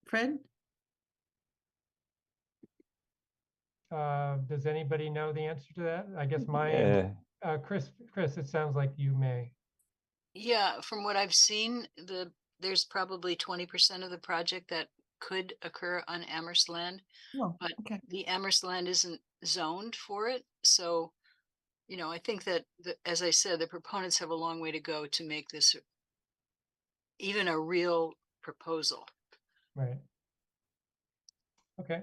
[SPEAKER 10] Fred?
[SPEAKER 1] Does anybody know the answer to that? I guess my Chris, it sounds like you may.
[SPEAKER 9] Yeah, from what I've seen, there's probably 20% of the project that could occur on Amherst land, but
[SPEAKER 10] okay.
[SPEAKER 9] the Amherst land isn't zoned for it. So, you know, I think that, as I said, the proponents have a long way to go to make this even a real proposal.
[SPEAKER 1] Right. Okay.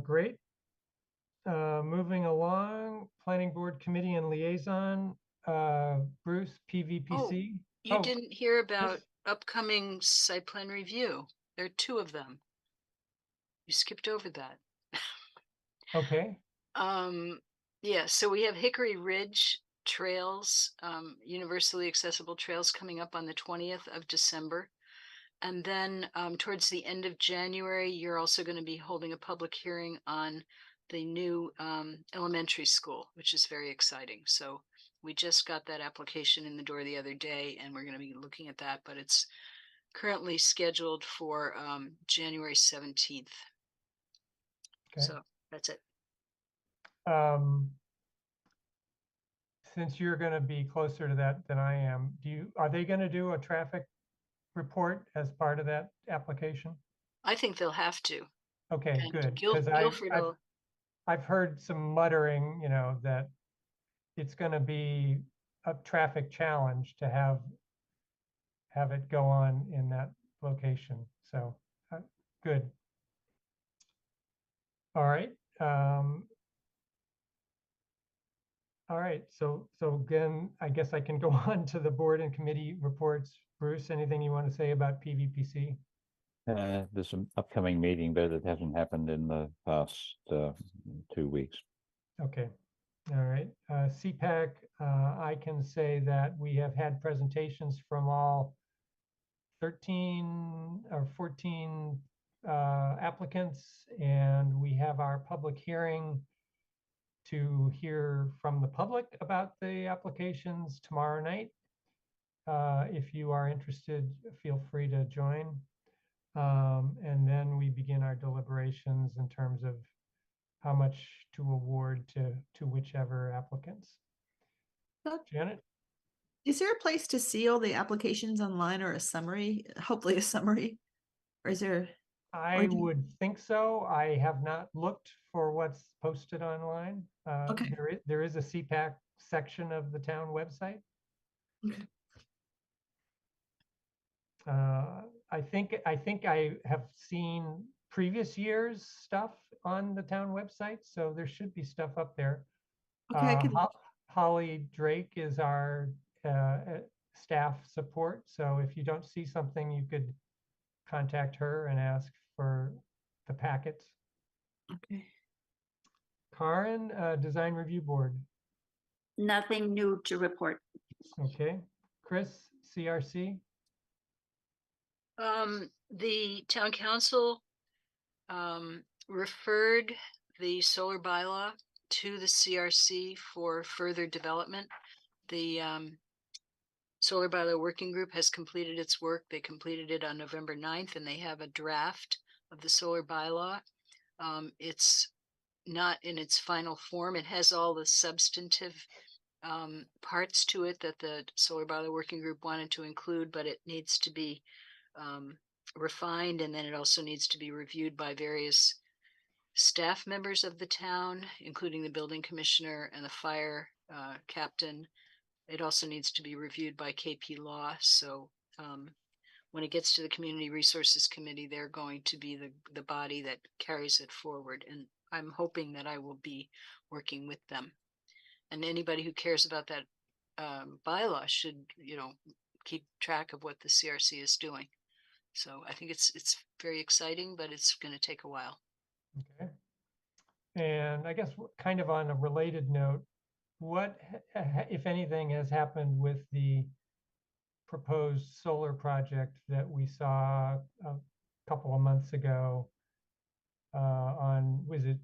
[SPEAKER 1] Great. Moving along, Planning Board Committee and Liaison, Bruce, PVPC.
[SPEAKER 9] You didn't hear about upcoming site plan review. There are 2 of them. You skipped over that.
[SPEAKER 1] Okay.
[SPEAKER 9] Yeah, so we have Hickory Ridge Trails, universally accessible trails coming up on the 20th of December. And then towards the end of January, you're also going to be holding a public hearing on the new elementary school, which is very exciting. So we just got that application in the door the other day, and we're going to be looking at that, but it's currently scheduled for January 17th.
[SPEAKER 1] Okay.
[SPEAKER 9] So that's it.
[SPEAKER 1] Since you're going to be closer to that than I am, are they going to do a traffic report as part of that application?
[SPEAKER 9] I think they'll have to.
[SPEAKER 1] Okay,
[SPEAKER 9] And
[SPEAKER 1] good. Because I've heard some muttering, you know, that it's going to be a traffic challenge to have it go on in that location. So good. All right. All right. So again, I guess I can go on to the board and committee reports. Bruce, anything you want to say about PVPC?
[SPEAKER 3] There's an upcoming meeting, but it hasn't happened in the past 2 weeks.
[SPEAKER 1] Okay. All right. CPAC, I can say that we have had presentations from all 13 or 14 applicants, and we have our public hearing to hear from the public about the applications tomorrow night. If you are interested, feel free to join. And then we begin our deliberations in terms of how much to award to whichever applicants. Janet?
[SPEAKER 10] Is there a place to see all the applications online or a summary? Hopefully a summary. Or is there?
[SPEAKER 1] I
[SPEAKER 10] do you-
[SPEAKER 1] would think so. I have not looked for what's posted online.
[SPEAKER 10] Okay.
[SPEAKER 1] There is a CPAC section of the town website.
[SPEAKER 10] Okay.
[SPEAKER 1] I think I have seen previous years' stuff on the town website, so there should be stuff up there.
[SPEAKER 10] Okay, I can.
[SPEAKER 1] Holly Drake is our staff support, so if you don't see something, you could contact her and ask for the packets.
[SPEAKER 10] Okay.
[SPEAKER 1] Karen, Design Review Board.
[SPEAKER 13] Nothing new to report.
[SPEAKER 1] Okay. Chris, CRC.
[SPEAKER 9] The town council referred the solar bylaw to the CRC for further development. The solar bylaw working group has completed its work. They completed it on November 9th, and they have a draft of the solar bylaw. It's not in its final form. It has all the substantive parts to it that the solar bylaw working group wanted to include, but it needs to be refined, and then it also needs to be reviewed by various staff members of the town, including the building commissioner and the fire captain. It also needs to be reviewed by KP Law. So when it gets to the Community Resources Committee, they're going to be the body that carries it forward. And I'm hoping that I will be working with them. And anybody who cares about that bylaw should, keep track of what the CRC is doing. So I think it's very exciting, but it's going to take a while.
[SPEAKER 1] Okay. And I guess kind of on a related note, what, if anything, has happened with the proposed solar project that we saw a couple of months ago on, is it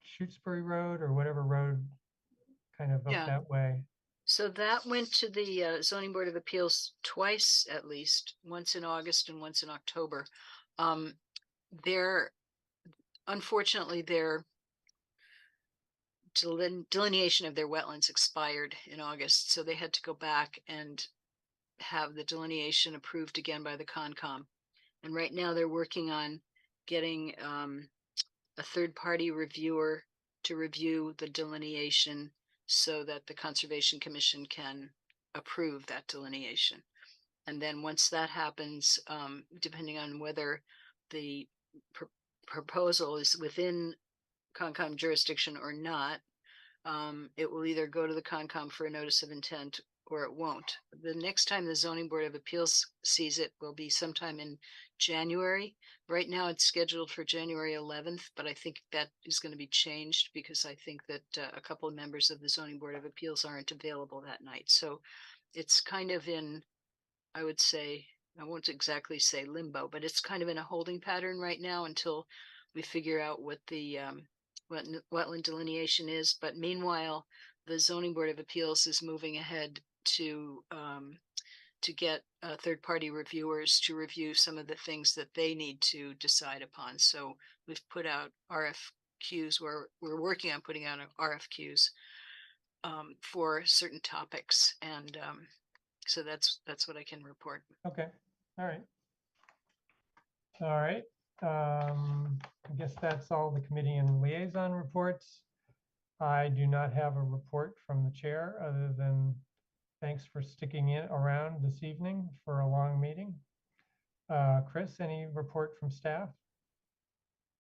[SPEAKER 1] Shutesbury Road or whatever road kind of up that way?
[SPEAKER 9] So that went to the Zoning Board of Appeals twice, at least, once in August and once in October. Unfortunately, their delineation of their wetlands expired in August, so they had to go back and have the delineation approved again by the Concom. And right now they're working on getting a third-party reviewer to review the delineation so that the Conservation Commission can approve that delineation. And then once that happens, depending on whether the proposal is within Concom jurisdiction or not, it will either go to the Concom for a notice of intent or it won't. The next time the Zoning Board of Appeals sees it will be sometime in January. Right now it's scheduled for January 11th, but I think that is going to be changed because I think that a couple of members of the Zoning Board of Appeals aren't available that night. So it's kind of in, I would say, I won't exactly say limbo, but it's kind of in a holding pattern right now until we figure out what the wetland delineation is. But meanwhile, the Zoning Board of Appeals is moving ahead to get third-party reviewers to review some of the things that they need to decide upon. So we've put out RFQs, where we're working on putting out RFQs for certain topics, and so that's what I can report.
[SPEAKER 1] Okay. All right. All right. I guess that's all the committee and liaison reports. I do not have a report from the chair other than thanks for sticking in around this evening for a long meeting. Chris, any report from staff?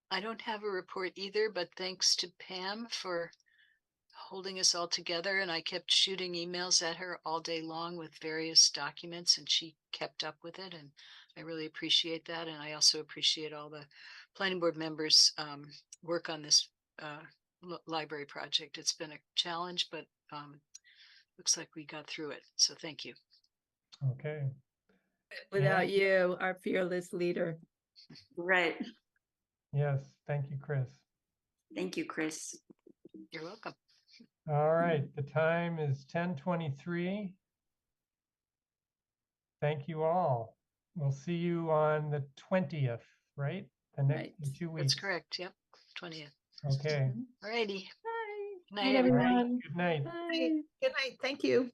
[SPEAKER 9] I don't have a report either, but thanks to Pam for holding us all together. And I kept shooting emails at her all day long with various documents, and she kept up with it. And I really appreciate that. And I also appreciate all the planning board members' work on this library project. It's been a challenge, but looks like we got through it. So thank you.
[SPEAKER 1] Okay.
[SPEAKER 6] Without you, our fearless leader.
[SPEAKER 13] Right.
[SPEAKER 1] Yes. Thank you, Chris.
[SPEAKER 13] Thank you, Chris.
[SPEAKER 9] You're welcome.
[SPEAKER 1] All right. The time is 10:23. Thank you all. We'll see you on the 20th, right? The next 2 weeks.
[SPEAKER 9] That's correct. Yep. 20th.
[SPEAKER 1] Okay.
[SPEAKER 9] All righty.
[SPEAKER 6] Bye.
[SPEAKER 9] Good night, everyone.
[SPEAKER 1] Good night.
[SPEAKER 10] Bye. Good night. Thank you.